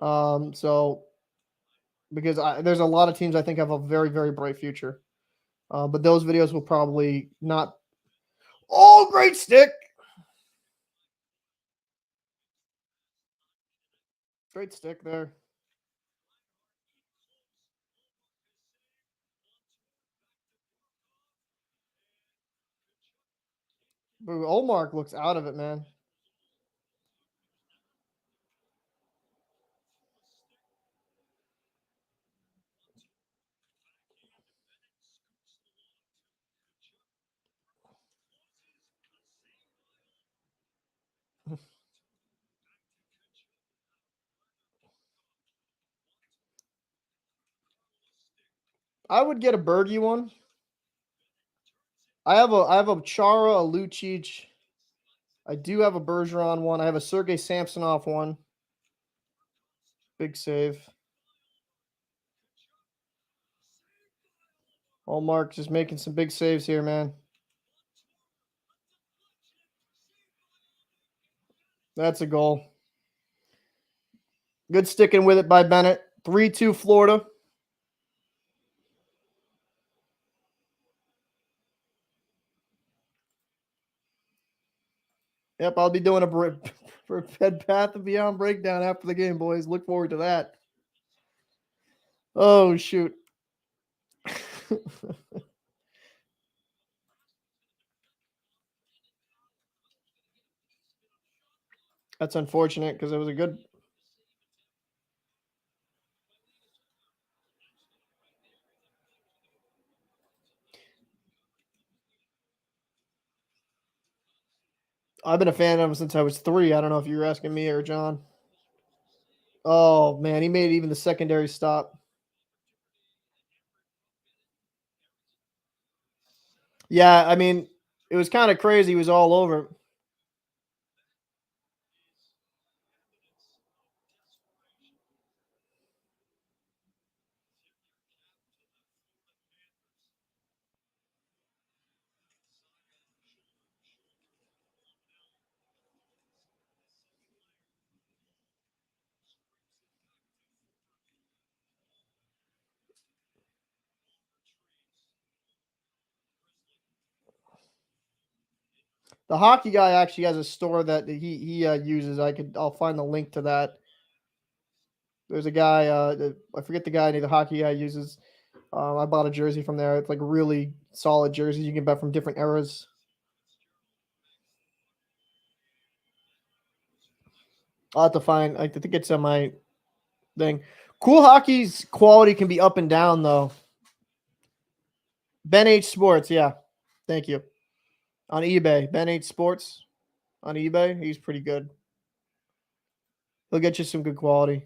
So because there's a lot of teams I think have a very, very bright future. But those videos will probably not. Oh, great stick. Great stick there. But ullmark looks out of it, man. I would get a Bergie one. I have a Chara, a Lucic. I do have a Bergeron one. I have a Sergei Samsonov one. Big save. Ullmark just making some big saves here, man. That's a goal. Good sticking with it by Bennett. 3-2 Florida. Yep, I'll be doing a Bed Bath & Beyond breakdown after the game, boys. Look forward to that. Oh, shoot. That's unfortunate because it was a good. I've been a fan of him since I was 3. I don't know if you were asking me or John. Oh, man, he made even the secondary stop. Yeah, I mean, it was kind of crazy. He was all over. The hockey guy actually has a store that he uses. I'll find the link to that. There's a guy, I forget the guy, the hockey guy uses. I bought a jersey from there. It's like really solid jerseys you can buy from different eras. I'll have to find. I think it's on my thing. Cool Hockey's quality can be up and down though. Ben H Sports, yeah. Thank you. On eBay, Ben H Sports on eBay. He's pretty good. He'll get you some good quality.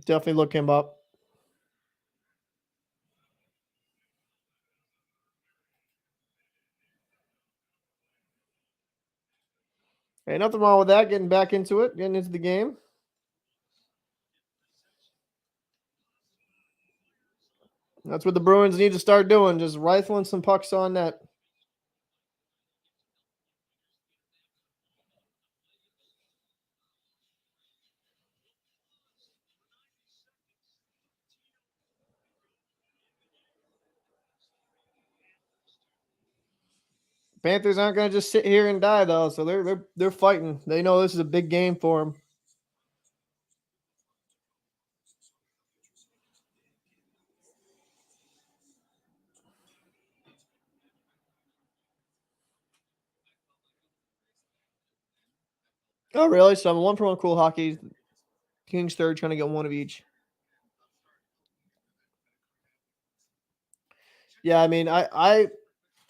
Definitely look him up. Hey, nothing wrong with that. Getting back into it, getting into the game. That's what the Bruins need to start doing. Just rifling some pucks on net. Panthers aren't going to just sit here and die though, so they're fighting. They know this is a big game for them. Oh, really? So I'm 1-for-1 Cool Hockey. King's third, trying to get one of each. Yeah, I mean, I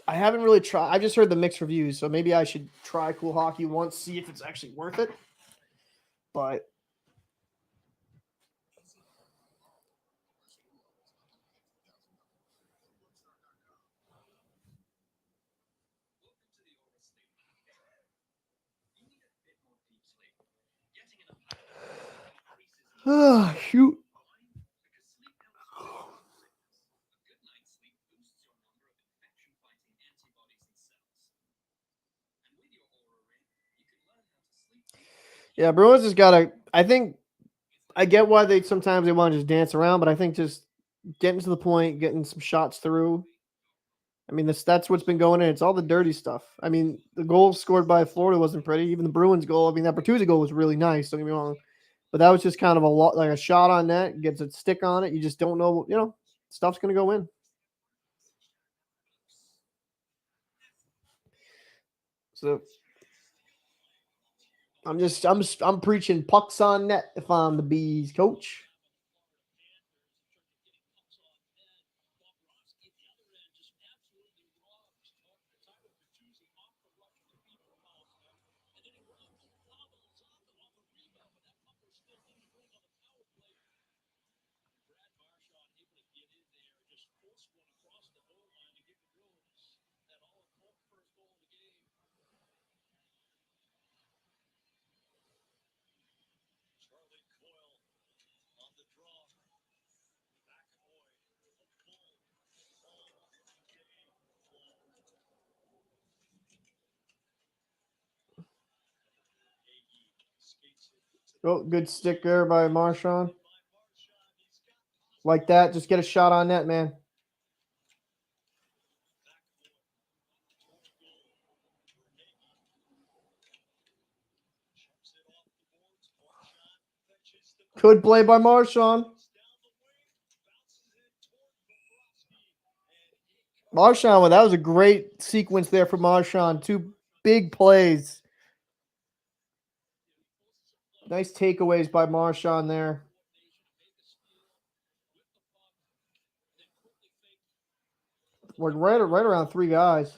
haven't really tried. I just heard the mixed reviews, so maybe I should try Cool Hockey once, see if it's actually worth it. But Oh, shoot. Yeah, Bruins has got to. I think I get why they sometimes they want to just dance around, but I think just getting to the point, getting some shots through. I mean, that's what's been going in. It's all the dirty stuff. I mean, the goal scored by Florida wasn't pretty. Even the Bruins goal. I mean, that Bertuzzi goal was really nice. Don't get me wrong, but that was just kind of a lot like a shot on net. Gets a stick on it. You just don't know. You know, stuff's gonna go in. So I'm preaching pucks on net if I'm the Bees coach. Charlie Coyle on the draw. McAvoy. Oh, good stick there by Marchand. Like that, just get a shot on net, man. Good play by Marchand. Marchand, well, that was a great sequence there for Marchand. Two big plays. Nice takeaways by Marchand there. We're right around three guys.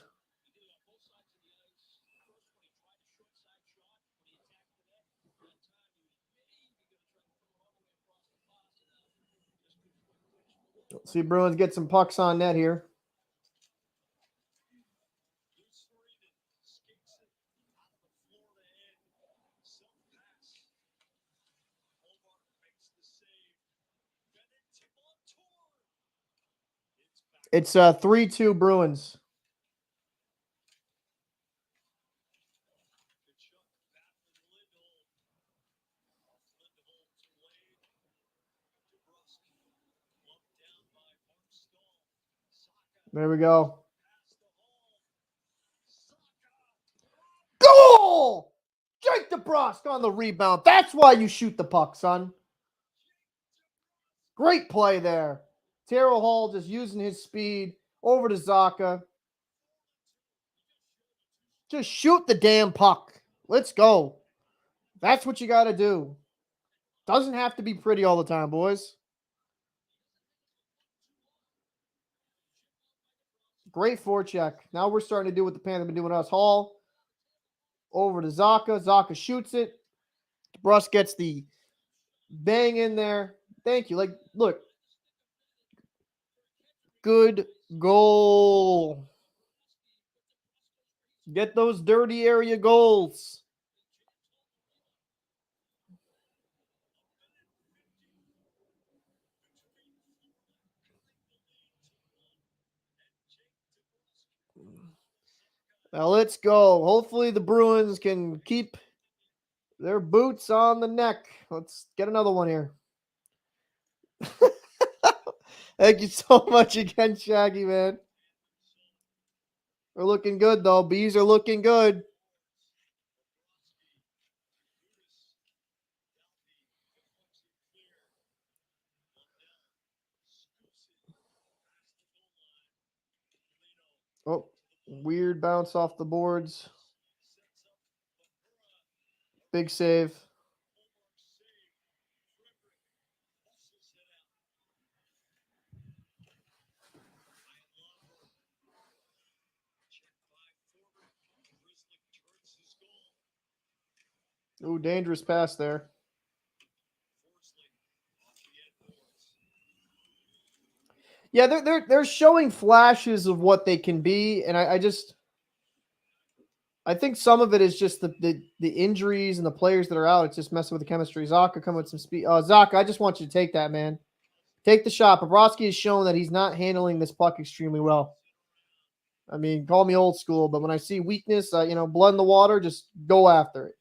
Let's see Bruins get some pucks on net here. It's 3-2 Bruins. There we go. Goal! Jake debrusk on the rebound. That's why you shoot the puck, son. Great play there. Terrell Hall just using his speed over to Zacha. Just shoot the damn puck. Let's go. That's what you got to do. Doesn't have to be pretty all the time, boys. Great forecheck. Now we're starting to do what the Panthers have been doing to us. Hall over to Zacha. Zacha shoots it. Debrusk gets the bang in there. Thank you. Like, look. Good goal. Get those dirty area goals. Now let's go. Hopefully the Bruins can keep their boots on the neck. Let's get another one here. Thank you so much again, Shaggy, man. We're looking good, though. Bees are looking good. Oh, weird bounce off the boards. Big save. Ooh, dangerous pass there. Yeah, they're showing flashes of what they can be, and I just I think some of it is just the injuries and the players that are out. It's just messing with the chemistry. Zaka come with some speed. Zaka, I just want you to take that, man. Take the shot. Bobrovsky has shown that he's not handling this puck extremely well. I mean, call me old school, but when I see weakness, blood in the water, just go after it.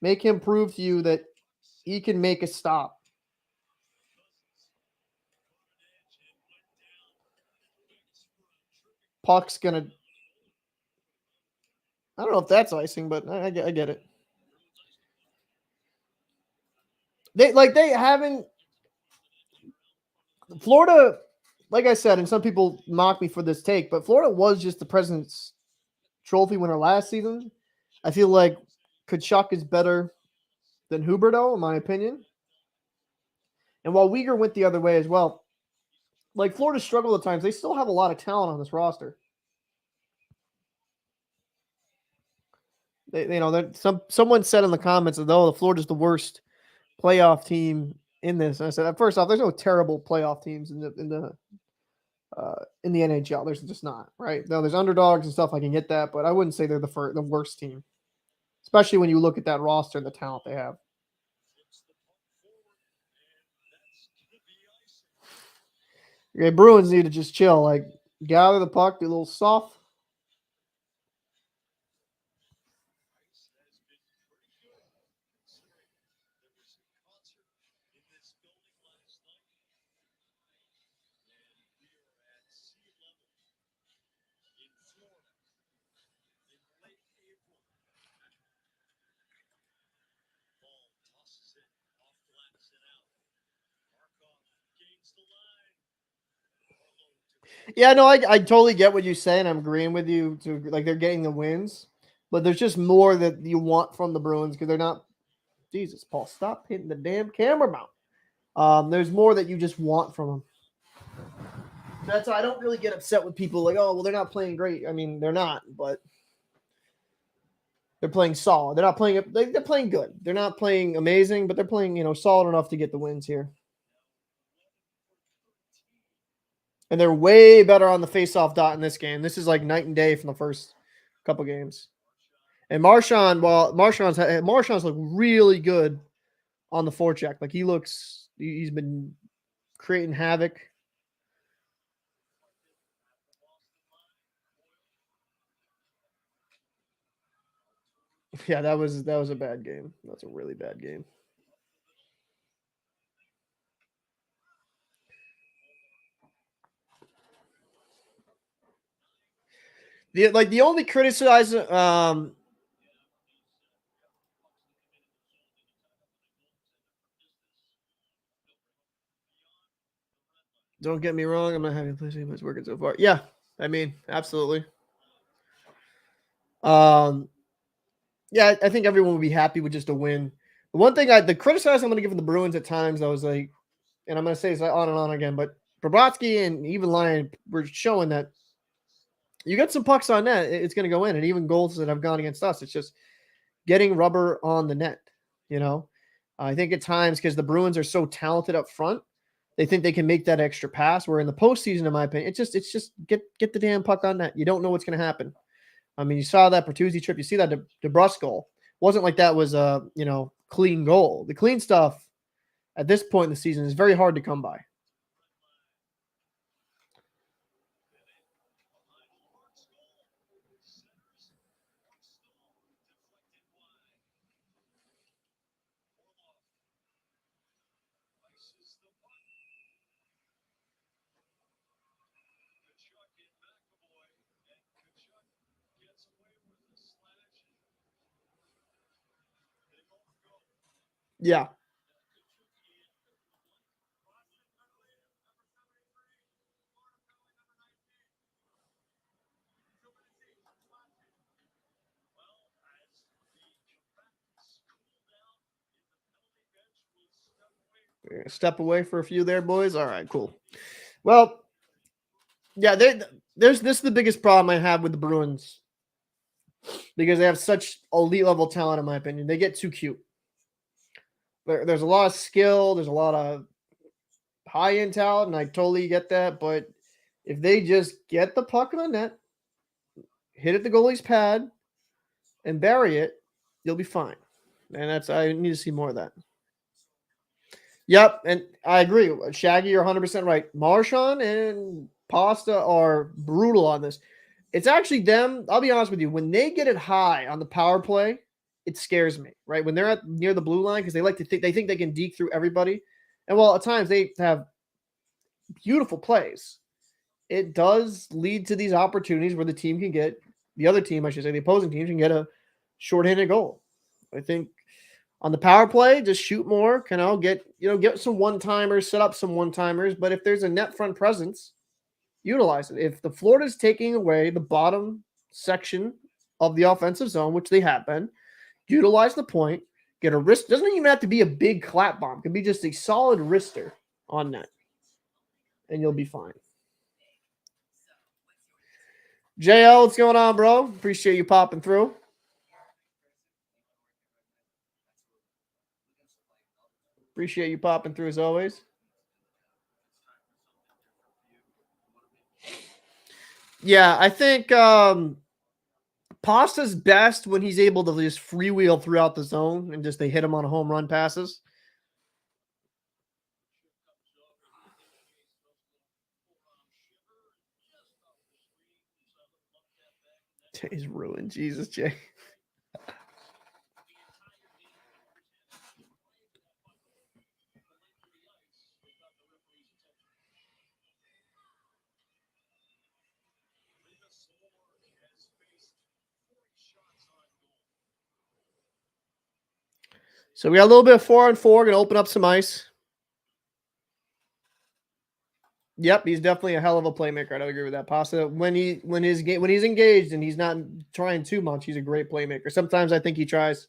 Make him prove to you that he can make a stop. Puck's gonna. I don't know if that's icing, but I get it. They haven't. Florida, like I said, and some people mock me for this take, but Florida was just the President's Trophy winner last season. I feel like Tkachuk is better than Huberdeau, in my opinion. And while Uyghur went the other way as well, like Florida struggled at times, they still have a lot of talent on this roster. Someone said in the comments that the Florida's the worst playoff team in this. And I said, first off, there's no terrible playoff teams in the NHL. There's just not, right? No, there's underdogs and stuff. I can get that, but I wouldn't say they're the worst team, especially when you look at that roster and the talent they have. Okay, Bruins need to just chill, like gather the puck, be a little soft. Yeah, no, I totally get what you're saying. I'm agreeing with you to like they're getting the wins, but there's just more that you want from the Bruins because they're not. Jesus, Paul, stop hitting the damn camera mount. There's more that you just want from them. That's why I don't really get upset with people like, oh, well, they're not playing great. I mean, they're not, but they're playing solid. They're not playing. They're playing good. They're not playing amazing, but they're playing, solid enough to get the wins here. And they're way better on the faceoff dot in this game. This is like night and day from the first couple games. And Marchand, Marchand's look really good on the forecheck. Like he's been creating havoc. Yeah, that was a bad game. That's a really bad game. The only criticism don't get me wrong, I'm not having to play it's working so far. Yeah, I mean, absolutely. Yeah, I think everyone would be happy with just a win. The one thing the criticism I'm going to give the Bruins at times, I was like, and I'm going to say this on and on again, but Bobrovsky and even Lyon were showing that you get some pucks on net, it's going to go in, and even goals that have gone against us, it's just getting rubber on the net. I think at times because the Bruins are so talented up front, they think they can make that extra pass. Where in the postseason, in my opinion, it's just get the damn puck on net. You don't know what's going to happen. I mean, you saw that Bertuzzi trip. You see that debrusk goal. Wasn't like that was a clean goal. The clean stuff at this point in the season is very hard to come by. Yeah. Step away for a few there, boys. All right, cool. Well, yeah, this is the biggest problem I have with the Bruins because they have such elite level talent, in my opinion. They get too cute. There's a lot of skill. There's a lot of high-end talent, and I totally get that. But if they just get the puck in the net, hit at the goalie's pad, and bury it, you'll be fine. And I need to see more of that. Yep, and I agree. Shaggy, you're 100% right. Marchand and Pasta are brutal on this. It's actually them. I'll be honest with you. When they get it high on the power play, it scares me, right? When they're near the blue line, because they think they can deke through everybody. And while at times they have beautiful plays, it does lead to these opportunities where the other team, I should say, the opposing team can get a shorthanded goal. I think on the power play, just shoot more, get some one-timers, set up some one-timers. But if there's a net front presence, utilize it. If the Florida's taking away the bottom section of the offensive zone, which they have been, utilize the point, get a wrist. Doesn't even have to be a big clap bomb. It can be just a solid wrister on net, and you'll be fine. JL, what's going on, bro? Appreciate you popping through. Appreciate you popping through as always. Yeah, I think Pasta's best when he's able to just freewheel throughout the zone and just they hit him on home run passes. Jay's ruined. Jesus, Jay. So we got a little bit of 4-on-4. Gonna open up some ice. Yep, he's definitely a hell of a playmaker. I don't agree with that. Pasta, when he's engaged and he's not trying too much, he's a great playmaker. Sometimes I think he tries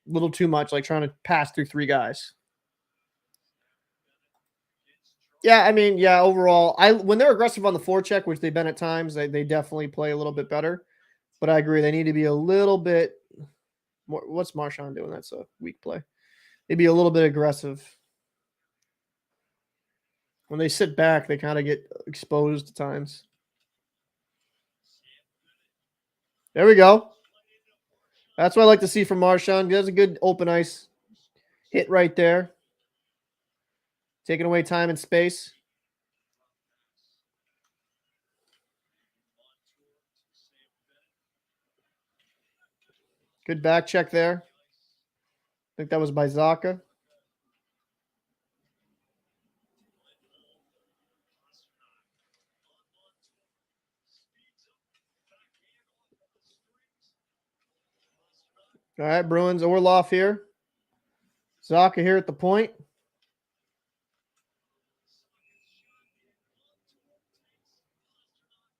a little too much, like trying to pass through three guys. Yeah, I mean, yeah, overall, when they're aggressive on the forecheck, which they've been at times, they definitely play a little bit better. But I agree, they need to be a little bit more. What's Marchand doing? That's a weak play. They'd be a little bit aggressive. When they sit back, they kind of get exposed at times. There we go. That's what I like to see from Marchand. He does a good open ice hit right there. Taking away time and space. Good back check there. I think that was by Zaka. All right, Bruins, Orlov here. Zaka here at the point.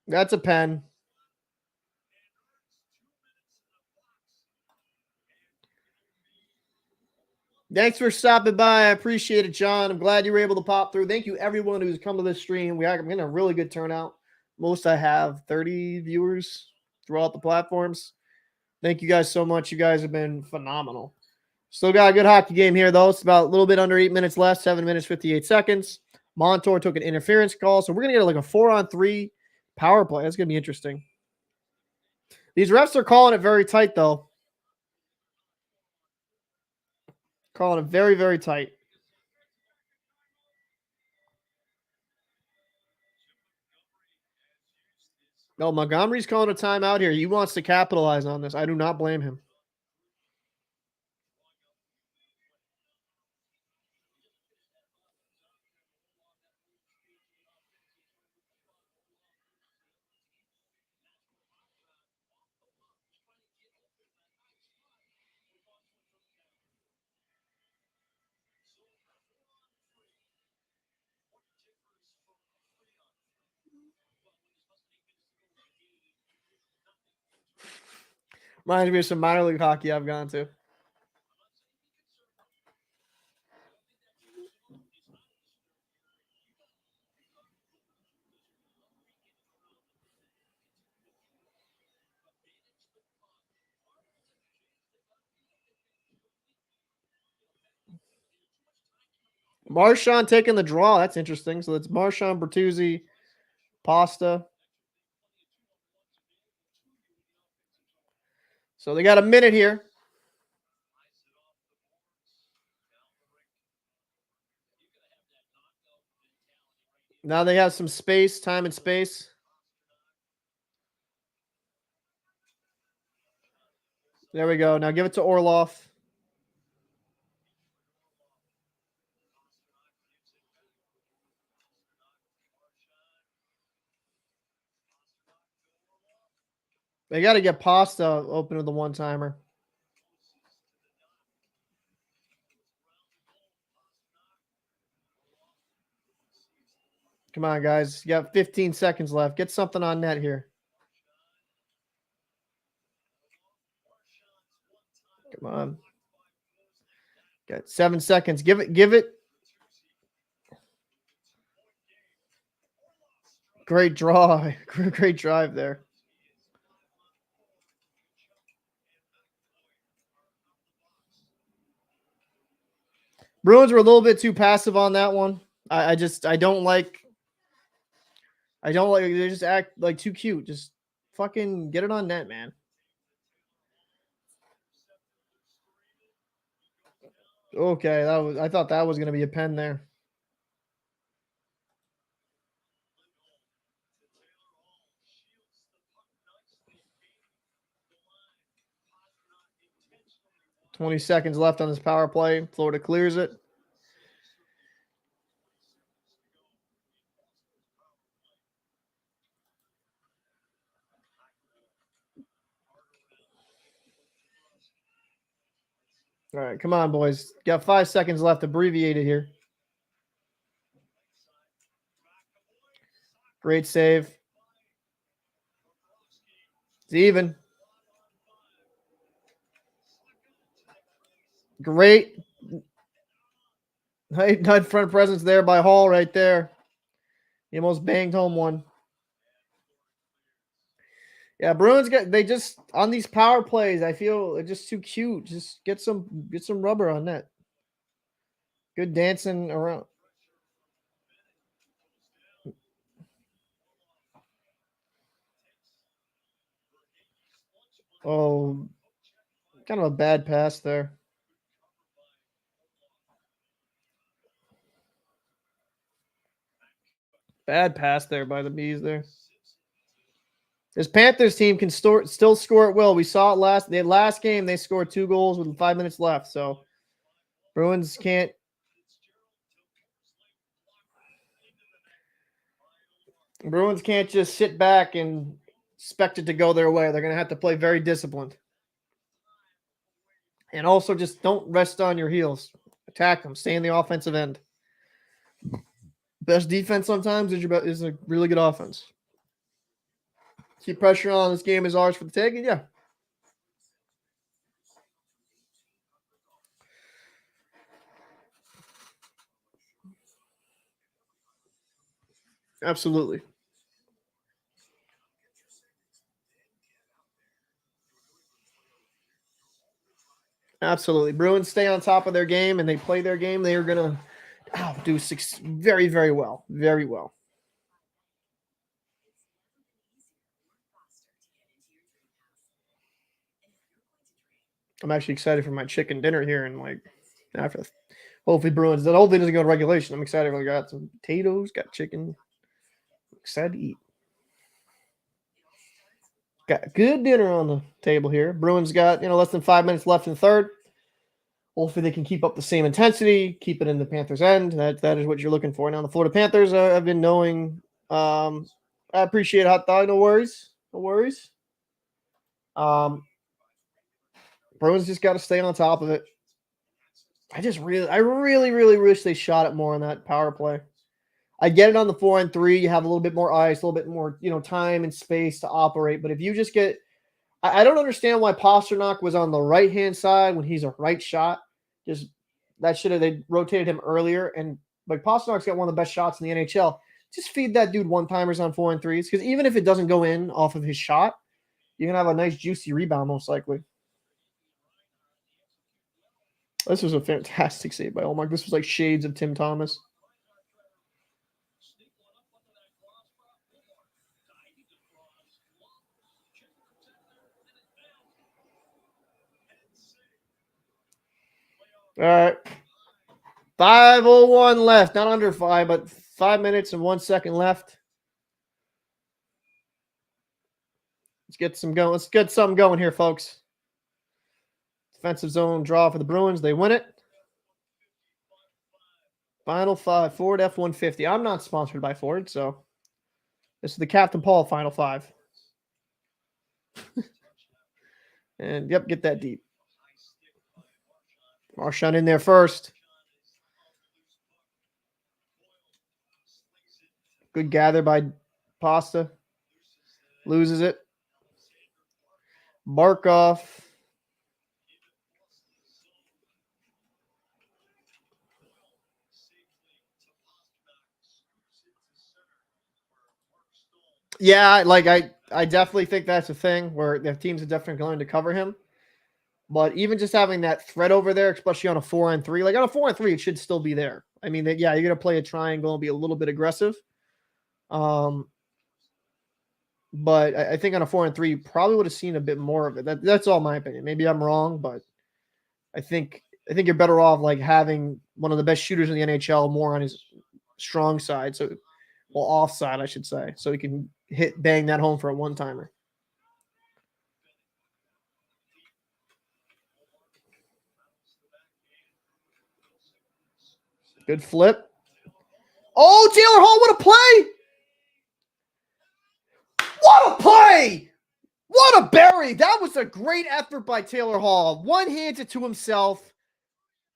That's a pen. Thanks for stopping by. I appreciate it, John. I'm glad you were able to pop through. Thank you, everyone who's come to this stream. We're getting a really good turnout. Most I have 30 viewers throughout the platforms. Thank you guys so much. You guys have been phenomenal. Still got a good hockey game here, though. It's about a little bit under 8 minutes left, 7 minutes, 58 seconds. Montour took an interference call, so we're going to get like a 4-on-3 power play. That's going to be interesting. These refs are calling it very tight, though. Calling it very, very tight. No, Montgomery's calling a timeout here. He wants to capitalize on this. I do not blame him. Reminds me of some minor league hockey I've gone to. Marchand taking the draw. That's interesting. So it's Marchand, Bertuzzi, Pasta. So they got a minute here. Now they have some space, time and space. There we go. Now give it to Orlov. They got to get Pasta open to the one-timer. Come on, guys. You got 15 seconds left. Get something on net here. Come on. Got 7 seconds. Give it. Great draw. Great drive there. Bruins were a little bit too passive on that one. I don't like they just act like too cute. Just fucking get it on net, man. Okay, I thought that was gonna be a pen there. $20 seconds left on this power play. Florida clears it. All right, come on, boys. Got 5 seconds left. Abbreviated here. Great save. It's even. Great. Nice front presence there by Hall right there. He almost banged home one. Yeah, Bruins they just on these power plays, I feel they're just too cute. Just get some rubber on net. Good dancing around. Oh, kind of a bad pass there. Bad pass there by the Bees there. This Panthers team can still score at will. We saw it last game. They scored 2 goals with 5 minutes left. So Bruins can't. Bruins can't just sit back and expect it to go their way. They're going to have to play very disciplined. And also just don't rest on your heels. Attack them. Stay in the offensive end. Best defense sometimes is a really good offense. Keep pressure on. This game is ours for the taking. Yeah. Absolutely. Absolutely. Bruins stay on top of their game and they play their game. They are going to do very, very well. Very well. I'm actually excited for my chicken dinner here and after. Hopefully Bruins. Hopefully it doesn't go to regulation. I'm excited. I got some potatoes, got chicken. I'm excited to eat. Got a good dinner on the table here. Bruins got less than 5 minutes left in the third. Hopefully they can keep up the same intensity, keep it in the Panthers' end. That is what you're looking for. Now the Florida Panthers have been knowing. I appreciate hot dog. No worries. No worries. Bruins just got to stay on top of it. I really wish they shot it more on that power play. I get it on the 4-on-3. You have a little bit more ice, a little bit more, time and space to operate. But if you just get, I don't understand why Pastrnak was on the right-hand side when he's a right shot. Just they rotated him earlier. And Pasternak's got one of the best shots in the NHL. Just feed that dude one-timers on 4-on-3s. Because even if it doesn't go in off of his shot, you're going to have a nice juicy rebound most likely. This was a fantastic save by ullmark. This was like shades of Tim Thomas. All right. 5:01 left. Not under 5, but 5 minutes and 1 second left. Let's get some going. Let's get something going here, folks. Defensive zone draw for the Bruins. They win it. Final 5. Ford F-150. I'm not sponsored by Ford, so this is the Captain Paul Final 5. And, yep, get that deep. Marchand in there first. Good gather by Pasta. Loses it. Barkov. Yeah, like I definitely think that's a thing where the teams are definitely going to cover him. But even just having that threat over there, especially on a 4-on-3, like on a 4-on-3, it should still be there. I mean, yeah, you're going to play a triangle and be a little bit aggressive. But I think on a 4-on-3, you probably would have seen a bit more of it. That's all my opinion. Maybe I'm wrong, but I think you're better off like having one of the best shooters in the NHL more on his strong side, offside, I should say, so he can bang that home for a one-timer. Good flip. Oh, Taylor Hall, what a play! What a play! What a bury! That was a great effort by Taylor Hall. One-hands it to himself.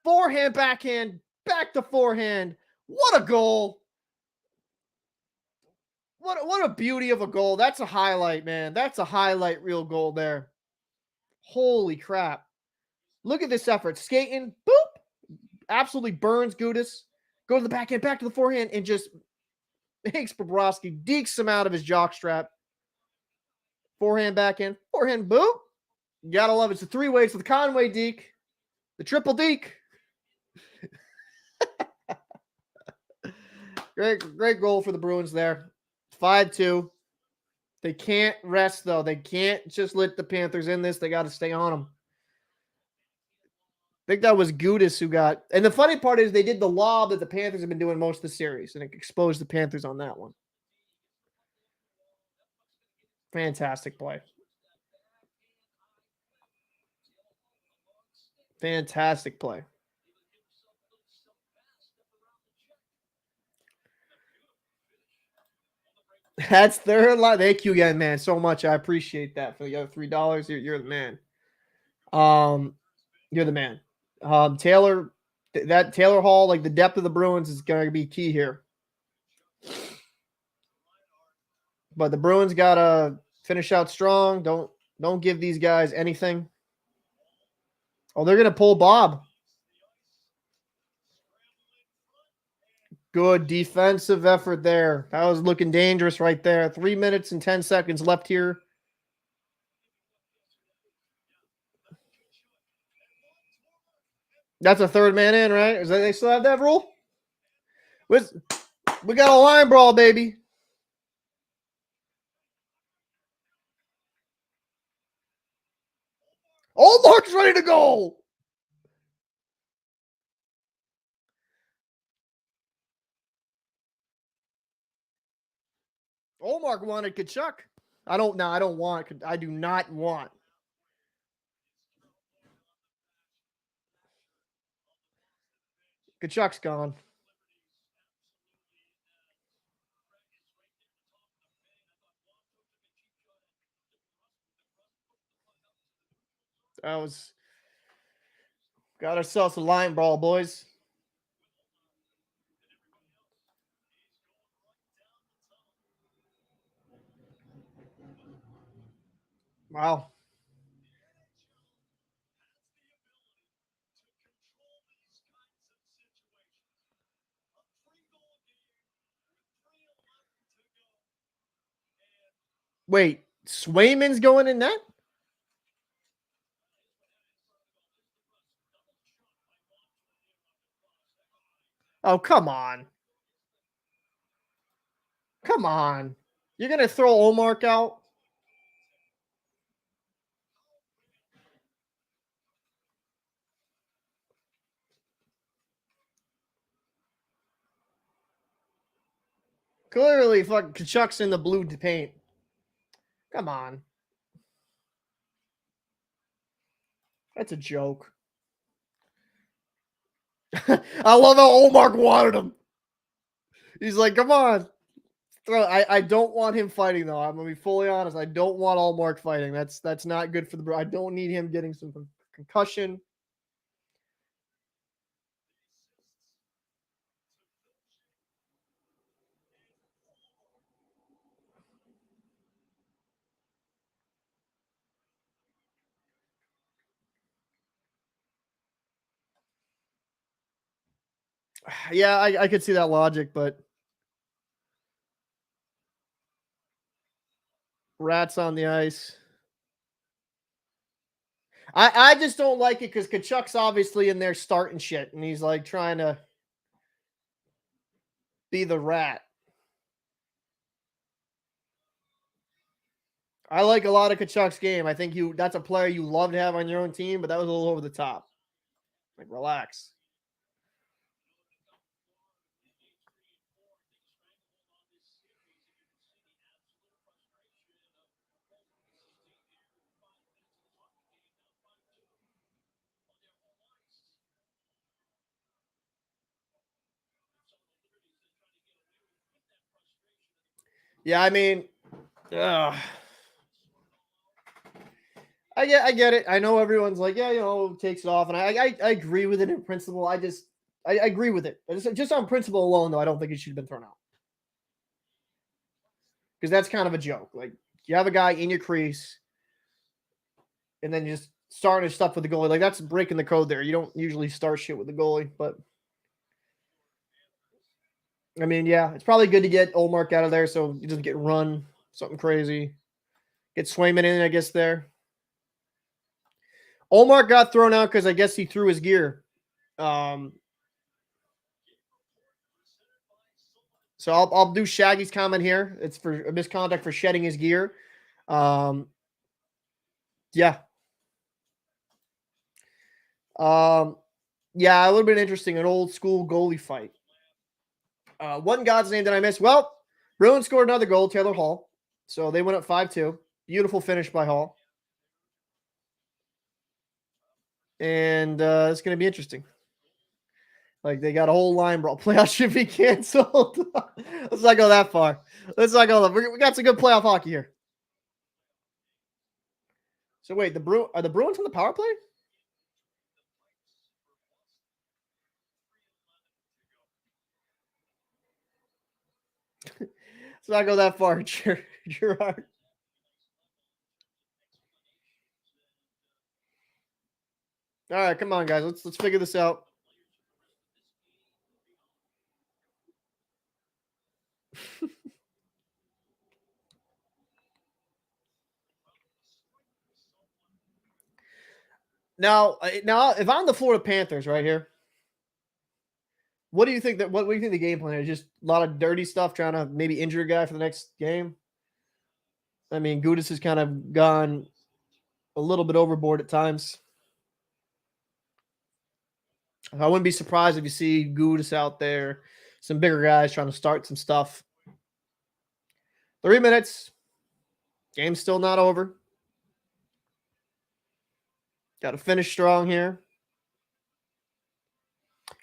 Forehand, backhand, back to forehand. What a goal. What a beauty of a goal. That's a highlight, man. That's a highlight reel goal there. Holy crap. Look at this effort. Skating, boop. Absolutely burns Gudis. Go to the backhand, back to the forehand, and just makes Bobrovsky, dekes him out of his jockstrap. Forehand, backhand, forehand, boop. You gotta love it. It's the three ways to the Conway deke, the triple deke. Great goal for the Bruins there. 5-2. They can't rest, though. They can't just let the Panthers in this. They got to stay on them. I think that was Gudis who got... And the funny part is they did the lob that the Panthers have been doing most of the series, and it exposed the Panthers on that one. Fantastic play. Fantastic play. That's their line. Thank you again, man, so much. I appreciate that. For the other $3, you're the man. You're the man. Taylor, that Taylor Hall, like the depth of the Bruins is going to be key here. But the Bruins got to finish out strong. Don't give these guys anything. Oh, they're going to pull Bob. Good defensive effort there. That was looking dangerous right there. 3 minutes and 10 seconds left here. That's a third man in, right? Is that they still have that rule? We got a line brawl, baby. Ullmark's ready to go. Ullmark wanted Tkachuk. I do not want. Tkachuk's gone. Got ourselves a line brawl, boys. Wow. Wait, Swayman's going in net? Oh, come on. Come on. You're going to throw Ullmark out? Clearly, fucking Tkachuk's in the blue paint. Come on. That's a joke. I love how ullmark wanted him. He's like, come on. I don't want him fighting, though. I'm going to be fully honest. I don't want ullmark fighting. That's not good for the... I don't need him getting some concussion. Yeah, I could see that logic, but rats on the ice. I just don't like it because Tkachuk's obviously in there starting shit, and he's like trying to be the rat. I like a lot of Tkachuk's game. I think that's a player you love to have on your own team, but that was a little over the top. Like, relax. Yeah, I mean, I get it. I know everyone's like, yeah, takes it off, and I agree with it in principle. I agree with it. Just on principle alone, though, I don't think it should have been thrown out because that's kind of a joke. Like, you have a guy in your crease, and then you just starting stuff with the goalie. Like, that's breaking the code there. You don't usually start shit with the goalie, but I mean, yeah, it's probably good to get ullmark out of there so he doesn't get run something crazy. Get Swayman in, I guess, there. ullmark got thrown out because I guess he threw his gear. So I'll do Shaggy's comment here. It's for a misconduct for shedding his gear. Yeah. Yeah, it would have been interesting, an old school goalie fight. One God's name that I missed. Well, Bruins scored another goal, Taylor Hall. So they went up 5-2. Beautiful finish by Hall. And it's going to be interesting. Like, they got a whole line brawl. Playoffs should be canceled. Let's not go that far. Let's not go. We got some good playoff hockey here. So wait, are the Bruins on the power play? Let's not go that far, Gerard. All right, come on, guys. Let's figure this out. Now, if I'm the Florida Panthers right here, what do you think the game plan is? Just a lot of dirty stuff, trying to maybe injure a guy for the next game. I mean, Gudas has kind of gone a little bit overboard at times. I wouldn't be surprised if you see Gudas out there, some bigger guys trying to start some stuff. 3 minutes. Game's still not over. Got to finish strong here.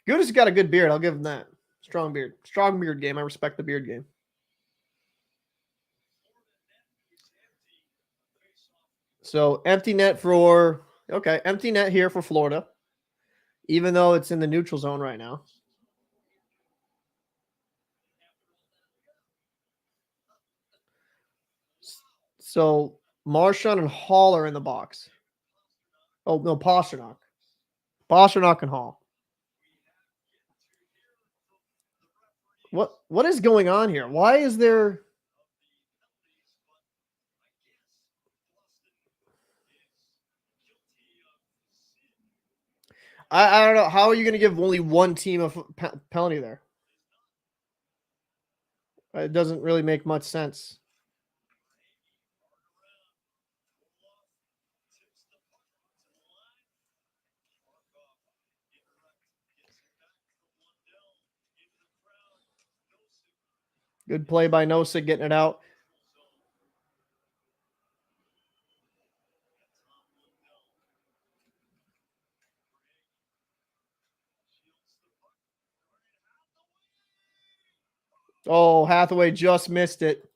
Gudas has got a good beard. I'll give him that. Strong beard. Strong beard game. I respect the beard game. So empty net empty net here for Florida, even though it's in the neutral zone right now. So Marchand and Hall are in the box. Oh, no, Pastrnak. Pastrnak and Hall. What is going on here? Why is there... I don't know. How are you going to give only one team a penalty there? It doesn't really make much sense. Good play by Nosa getting it out. Oh, Hathaway just missed it.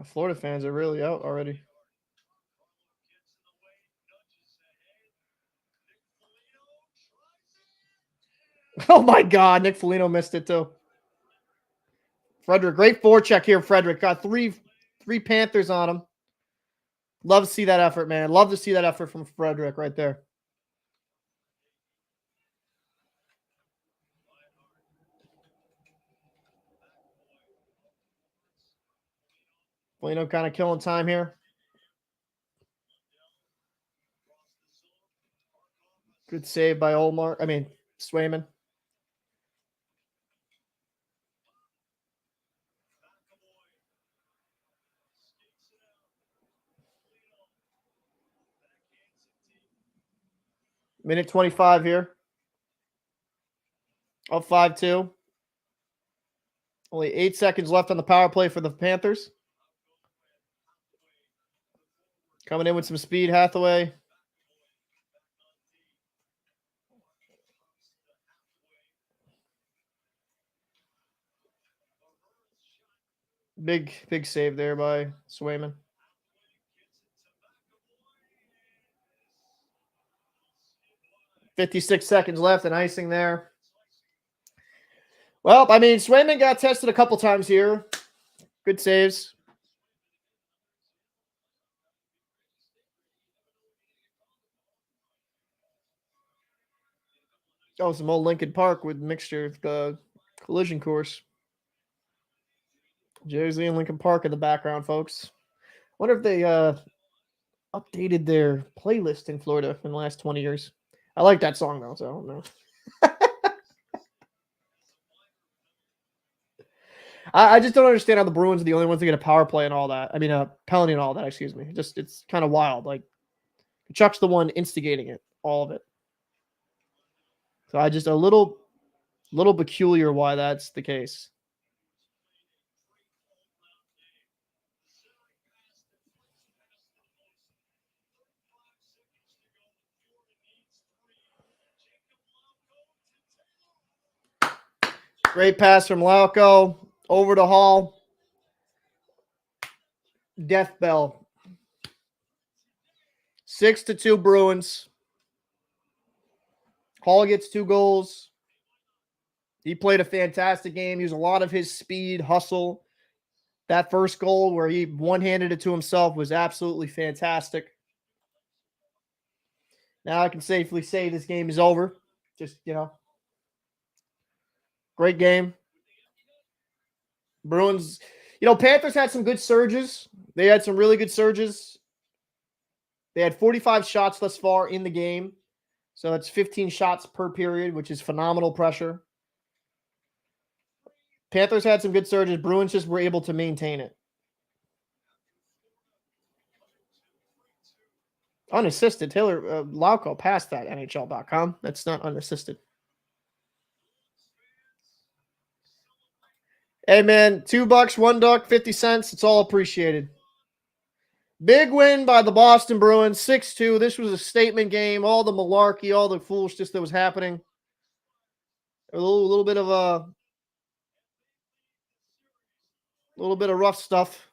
Florida fans are really out already. Oh my God, Nick Foligno missed it too. Frederick, great forecheck here. Frederick got three Panthers on him. Love to see that effort, man. Love to see that effort from Frederick right there. Foligno kind of killing time here. Good save by ullmark. I mean, Swayman. Minute 25 here. Up 5-2. Only 8 seconds left on the power play for the Panthers. Coming in with some speed, Hathaway. Big save there by Swayman. $56 seconds left and icing there. Well, I mean, Swayman got tested a couple times here. Good saves. Oh, some old Lincoln Park with mixture of the collision course. Jersey and Lincoln Park in the background, folks. Wonder if they updated their playlist in Florida in the last 20 years. I like that song, though, so I don't know. I just don't understand how the Bruins are the only ones that get a power play and all that. I mean, a penalty and all that, excuse me. Just, it's kind of wild. Like, Chuck's the one instigating it, all of it. So I just a little peculiar why that's the case. Great pass from Lauco over to Hall. Death bell. 6-2 Bruins. Hall gets 2 goals. He played a fantastic game. Used a lot of his speed, hustle. That first goal where he one-handed it to himself was absolutely fantastic. Now I can safely say this game is over. Just, great game. Bruins, Panthers had some good surges. They had some really good surges. They had 45 shots thus far in the game. So that's 15 shots per period, which is phenomenal pressure. Panthers had some good surges. Bruins just were able to maintain it. Unassisted. Taylor Lauco passed that, NHL.com. That's not unassisted. Hey, man, $2, $1, 50 cents. It's all appreciated. Big win by the Boston Bruins, 6-2. This was a statement game. All the malarkey, all the foolishness that was happening. A little bit of rough stuff.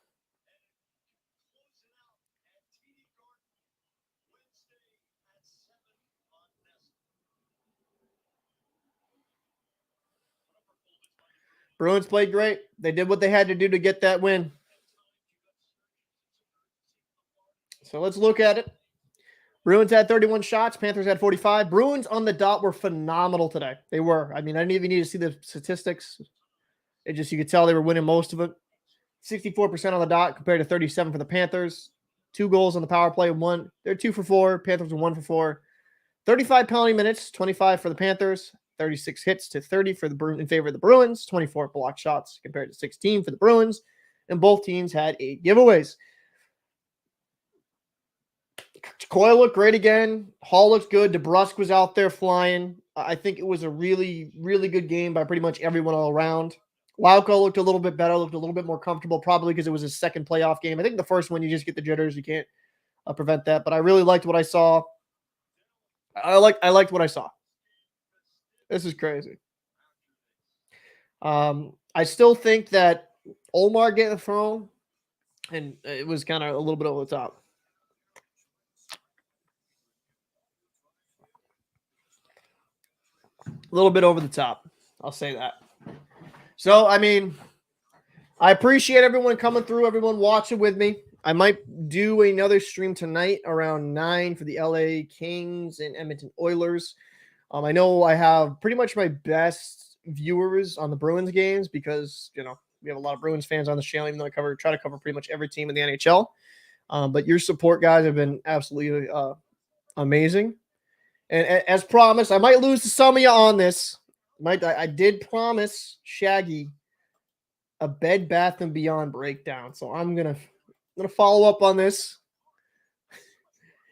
Bruins played great. They did what they had to do to get that win. So let's look at it. Bruins had 31 shots. Panthers had 45. Bruins on the dot were phenomenal today. They were. I mean, I didn't even need to see the statistics. You could tell they were winning most of it. 64% on the dot compared to 37 for the Panthers. 2 goals on the power play. They're 2 for 4. Panthers were 1 for 4. 35 penalty minutes, 25 for the Panthers. 36 hits to 30 for the in favor of the Bruins, 24 blocked shots compared to 16 for the Bruins, and both teams had 8 giveaways. Coyle looked great again. Hall looked good. DeBrusk was out there flying. I think it was a really, really good game by pretty much everyone all around. Lauko looked a little bit better, looked a little bit more comfortable, probably because it was his second playoff game. I think the first one, you just get the jitters. You can't prevent that. But I really liked what I saw. I liked what I saw. This is crazy. I still think that ullmark getting thrown, and it was kind of a little bit over the top. A little bit over the top. I'll say that. So, I mean, I appreciate everyone coming through, everyone watching with me. I might do another stream tonight around 9 for the LA Kings and Edmonton Oilers. I know I have pretty much my best viewers on the Bruins games because, you know, we have a lot of Bruins fans on the channel, even though I try to cover pretty much every team in the NHL. But your support, guys, have been absolutely amazing. And as promised, I might lose to some of you on this. I did promise Shaggy a Bed Bath & Beyond breakdown, so I'm gonna follow up on this.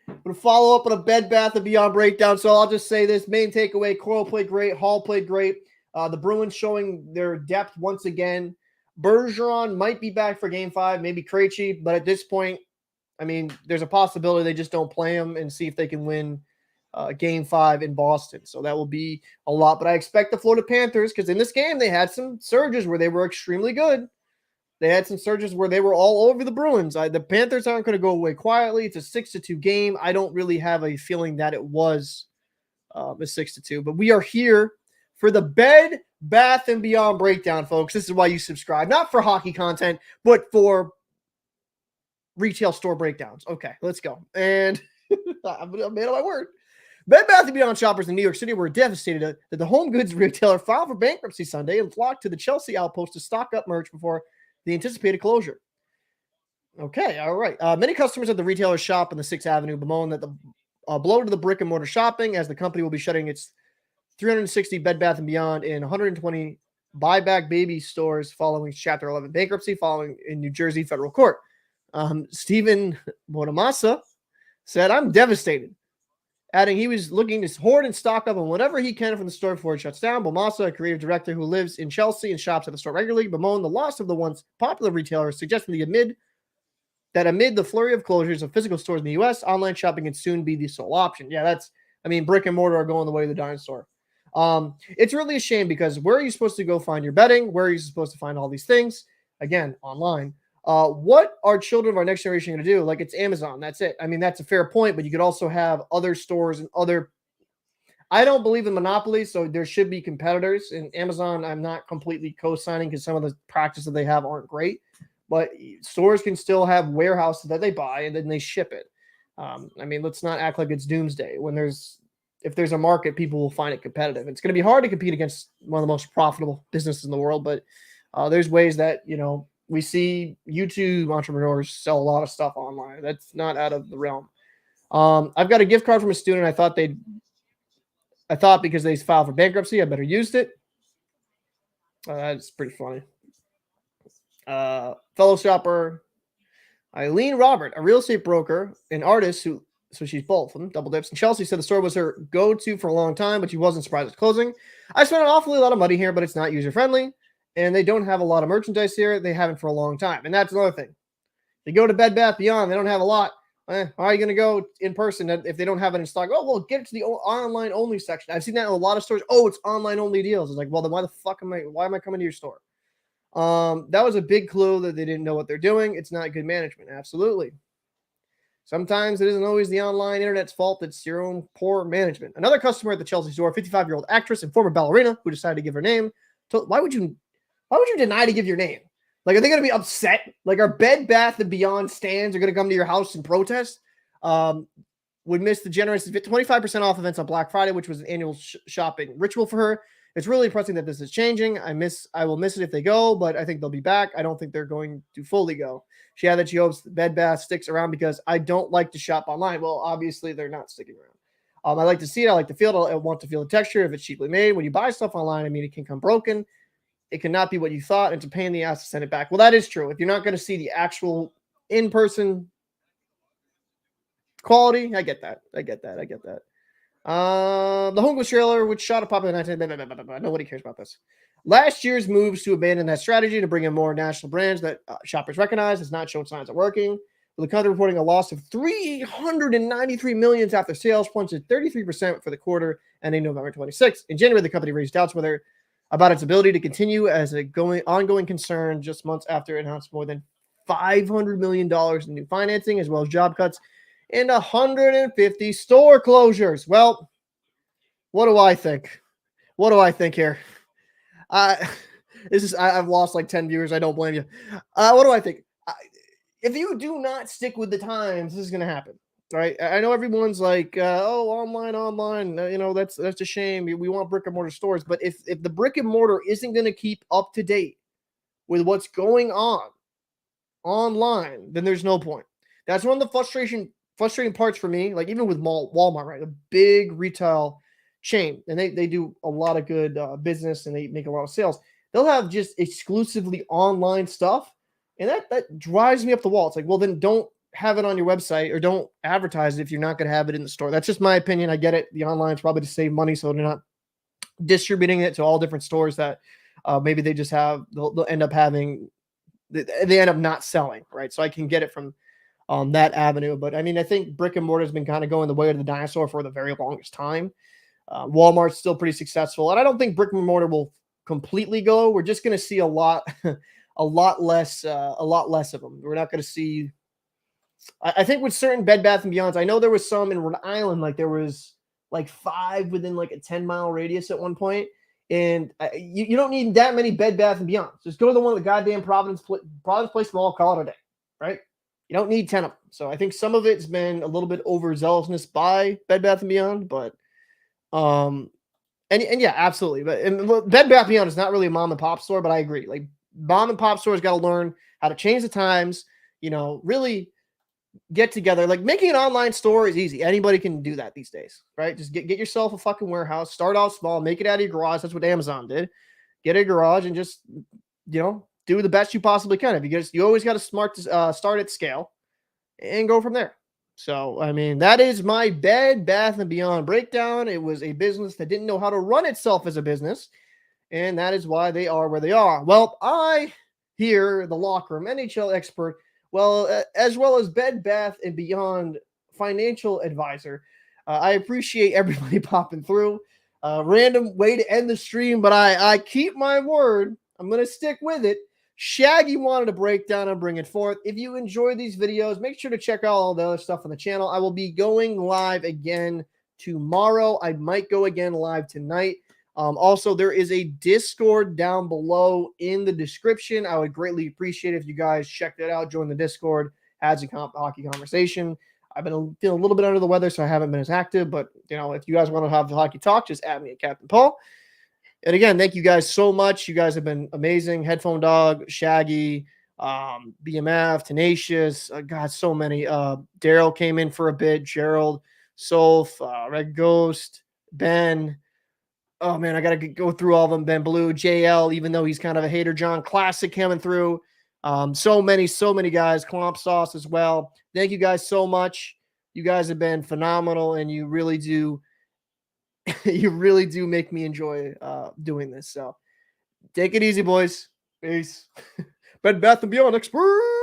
I'm gonna follow up on a Bed Bath & Beyond breakdown. So I'll just say this: main takeaway: Coyle played great, Hall played great. The Bruins showing their depth once again. Bergeron might be back for Game 5, maybe Krejci, but at this point, I mean, there's a possibility they just don't play him and see if they can win Game 5 in Boston. So that will be a lot. But I expect the Florida Panthers, because in this game they had some surges where they were extremely good. They had some surges where they were all over the Bruins. The Panthers aren't going to go away quietly. It's a 6-2 game. I don't really have a feeling that it was a 6-2. But we are here for the Bed Bath & Beyond breakdown, folks. This is why you subscribe. Not for hockey content, but for retail store breakdowns. Okay, let's go. And I'm a man of my word. Bed Bath & Beyond shoppers in New York City were devastated that the home goods retailer filed for bankruptcy Sunday and flocked to the Chelsea outpost to stock up merch before the anticipated closure. Okay, all right. Many customers at the retailer's shop on the 6th Avenue bemoan that the blow to the brick-and-mortar shopping, as the company will be shutting its 360 Bed Bath & Beyond and 120 buyback baby stores following Chapter 11 bankruptcy following in New Jersey federal court. Stephen Bonamassa said, "I'm devastated," adding he was looking to hoard and stock up on whatever he can from the store before it shuts down. Bonamassa, a creative director who lives in Chelsea and shops at the store regularly, bemoaned the loss of the once popular retailer, suggesting amid the flurry of closures of physical stores in the U.S., online shopping can soon be the sole option. Yeah, brick and mortar are going the way of the dinosaur. It's really a shame because where are you supposed to go find your bedding? Where are you supposed to find all these things? Again, online. What are children of our next generation going to do? Like, it's Amazon. That's it. I mean, that's a fair point, but you could also have other stores and other. I don't believe in monopolies, so there should be competitors. And Amazon, I'm not completely co-signing because some of the practices that they have aren't great. But stores can still have warehouses that they buy and then they ship it. I mean, let's not act like it's doomsday. If there's a market, people will find it competitive. It's going to be hard to compete against one of the most profitable businesses in the world, but there's ways that, you know, we see YouTube entrepreneurs sell a lot of stuff online. That's not out of the realm. I've got a gift card from a student. I thought because they filed for bankruptcy, I better used it. That's pretty funny. Fellow shopper Eileen Robert, a real estate broker, an artist so she's both of them, double dips. And Chelsea said the store was her go-to for a long time, but she wasn't surprised at closing. I spent an awfully lot of money here, but it's not user-friendly. And they don't have a lot of merchandise here. They haven't for a long time. And that's another thing. They go to Bed Bath Beyond. They don't have a lot. How are you going to go in person if they don't have it in stock? Oh, well, get it to the online only section. I've seen that in a lot of stores. Oh, it's online only deals. It's like, well, then why am I coming to your store? That was a big clue that they didn't know what they're doing. It's not good management. Absolutely. Sometimes it isn't always the online internet's fault. It's your own poor management. Another customer at the Chelsea store, 55-year-old actress and former ballerina who decided to give her name. Why would you deny to give your name? Like, are they going to be upset? Like, our Bed Bath & Beyond stands are going to come to your house and protest? Would miss the generous 25% off events on Black Friday, which was an annual shopping ritual for her. It's really impressive that this is changing. I will miss it if they go, but I think they'll be back. I don't think they're going to fully go. She added that she hopes Bed Bath sticks around because I don't like to shop online. Well, obviously they're not sticking I like to see it. I like to feel it. I want to feel the texture if it's cheaply made. When you buy stuff online, I mean, it can come broken. It cannot be what you thought. It's a pain in the ass to send it back. Well, that is true. If you're not going to see the actual in-person quality, I get that. The Homeless trailer, which shot a popular 19. Nobody cares about this. Last year's moves to abandon that strategy to bring in more national brands that shoppers recognize has not shown signs of working. With the company reporting a loss of $393 million after sales plunged 33% for the quarter ending November 26th. In January, the company raised doubts about its ability to continue as a ongoing concern just months after it announced more than $500 million in new financing, as well as job cuts and 150 store closures. Well, what do I think? What do I think here? I've lost like 10 viewers. I don't blame you. What do I think? If you do not stick with the times, this is going to happen, right? I know everyone's like, oh, online. That's a shame. We want brick and mortar stores. But if the brick and mortar isn't going to keep up to date with what's going on online, then there's no point. That's one of the frustrating parts for me. Like even with Walmart, right? A big retail chain, and they do a lot of good business and they make a lot of sales. They'll have just exclusively online stuff. And that drives me up the wall. It's like, well, then don't have it on your website or don't advertise it if you're not going to have it in the store. That's just my opinion. I get it. The online is probably to save money, so they're not distributing it to all different stores that maybe they just have. They'll end up having. They end up not selling, right? So I can get it from that avenue. But I mean, I think brick and mortar has been kind of going the way of the dinosaur for the very longest time. Walmart's still pretty successful, and I don't think brick and mortar will completely go. We're just going to see a lot less of them. We're not going to see. I think with certain Bed Bath & Beyonds, I know there was some in Rhode Island, like there was like 5 within like a 10-mile radius at one point. And you don't need that many Bed Bath & Beyonds. Just go to the one at the goddamn Providence Place Mall, call it a day, right? You don't need 10 of them. So I think some of it's been a little bit overzealousness by Bed Bath & Beyond, but and yeah, absolutely. But Bed Bath & Beyond is not really a mom and pop store, but I agree. Like mom and pop stores got to learn how to change the times, really get together. Like making an online store is easy. Anybody can do that these days, right? Just get yourself a fucking warehouse, start off small, make it out of your garage. That's what Amazon did. Get a garage and just, do the best you possibly can. You always got to start at scale and go from there. So, I mean, that is my Bed Bath & Beyond breakdown. It was a business that didn't know how to run itself as a business. And that is why they are where they are. Well, I here, the Locker Room NHL expert, as well as Bed Bath & Beyond financial advisor, I appreciate everybody popping through. Random way to end the stream, but I keep my word. I'm going to stick with it. Shaggy wanted a breakdown and bring it forth. If you enjoy these videos, make sure to check out all the other stuff on the channel. I will be going live again tomorrow. I might go again live tonight. Also, there is a Discord down below in the description. I would greatly appreciate it if you guys checked it out, join the Discord, had some hockey conversation. I've been feeling a little bit under the weather, so I haven't been as active. But, if you guys want to have the hockey talk, just add me at Captain Paul. And again, thank you guys so much. You guys have been amazing. Headphone Dog, Shaggy, BMF, Tenacious. God, so many. Daryl came in for a bit. Gerald, Soph, Red Ghost, Ben. Oh, man, I got to go through all of them. Ben Blue, JL, even though he's kind of a hater. John Classic coming through. So many guys. Clomp Sauce as well. Thank you guys so much. You guys have been phenomenal, and you really do make me enjoy doing this. So take it easy, boys. Peace. Bed Bath & Beyond expert.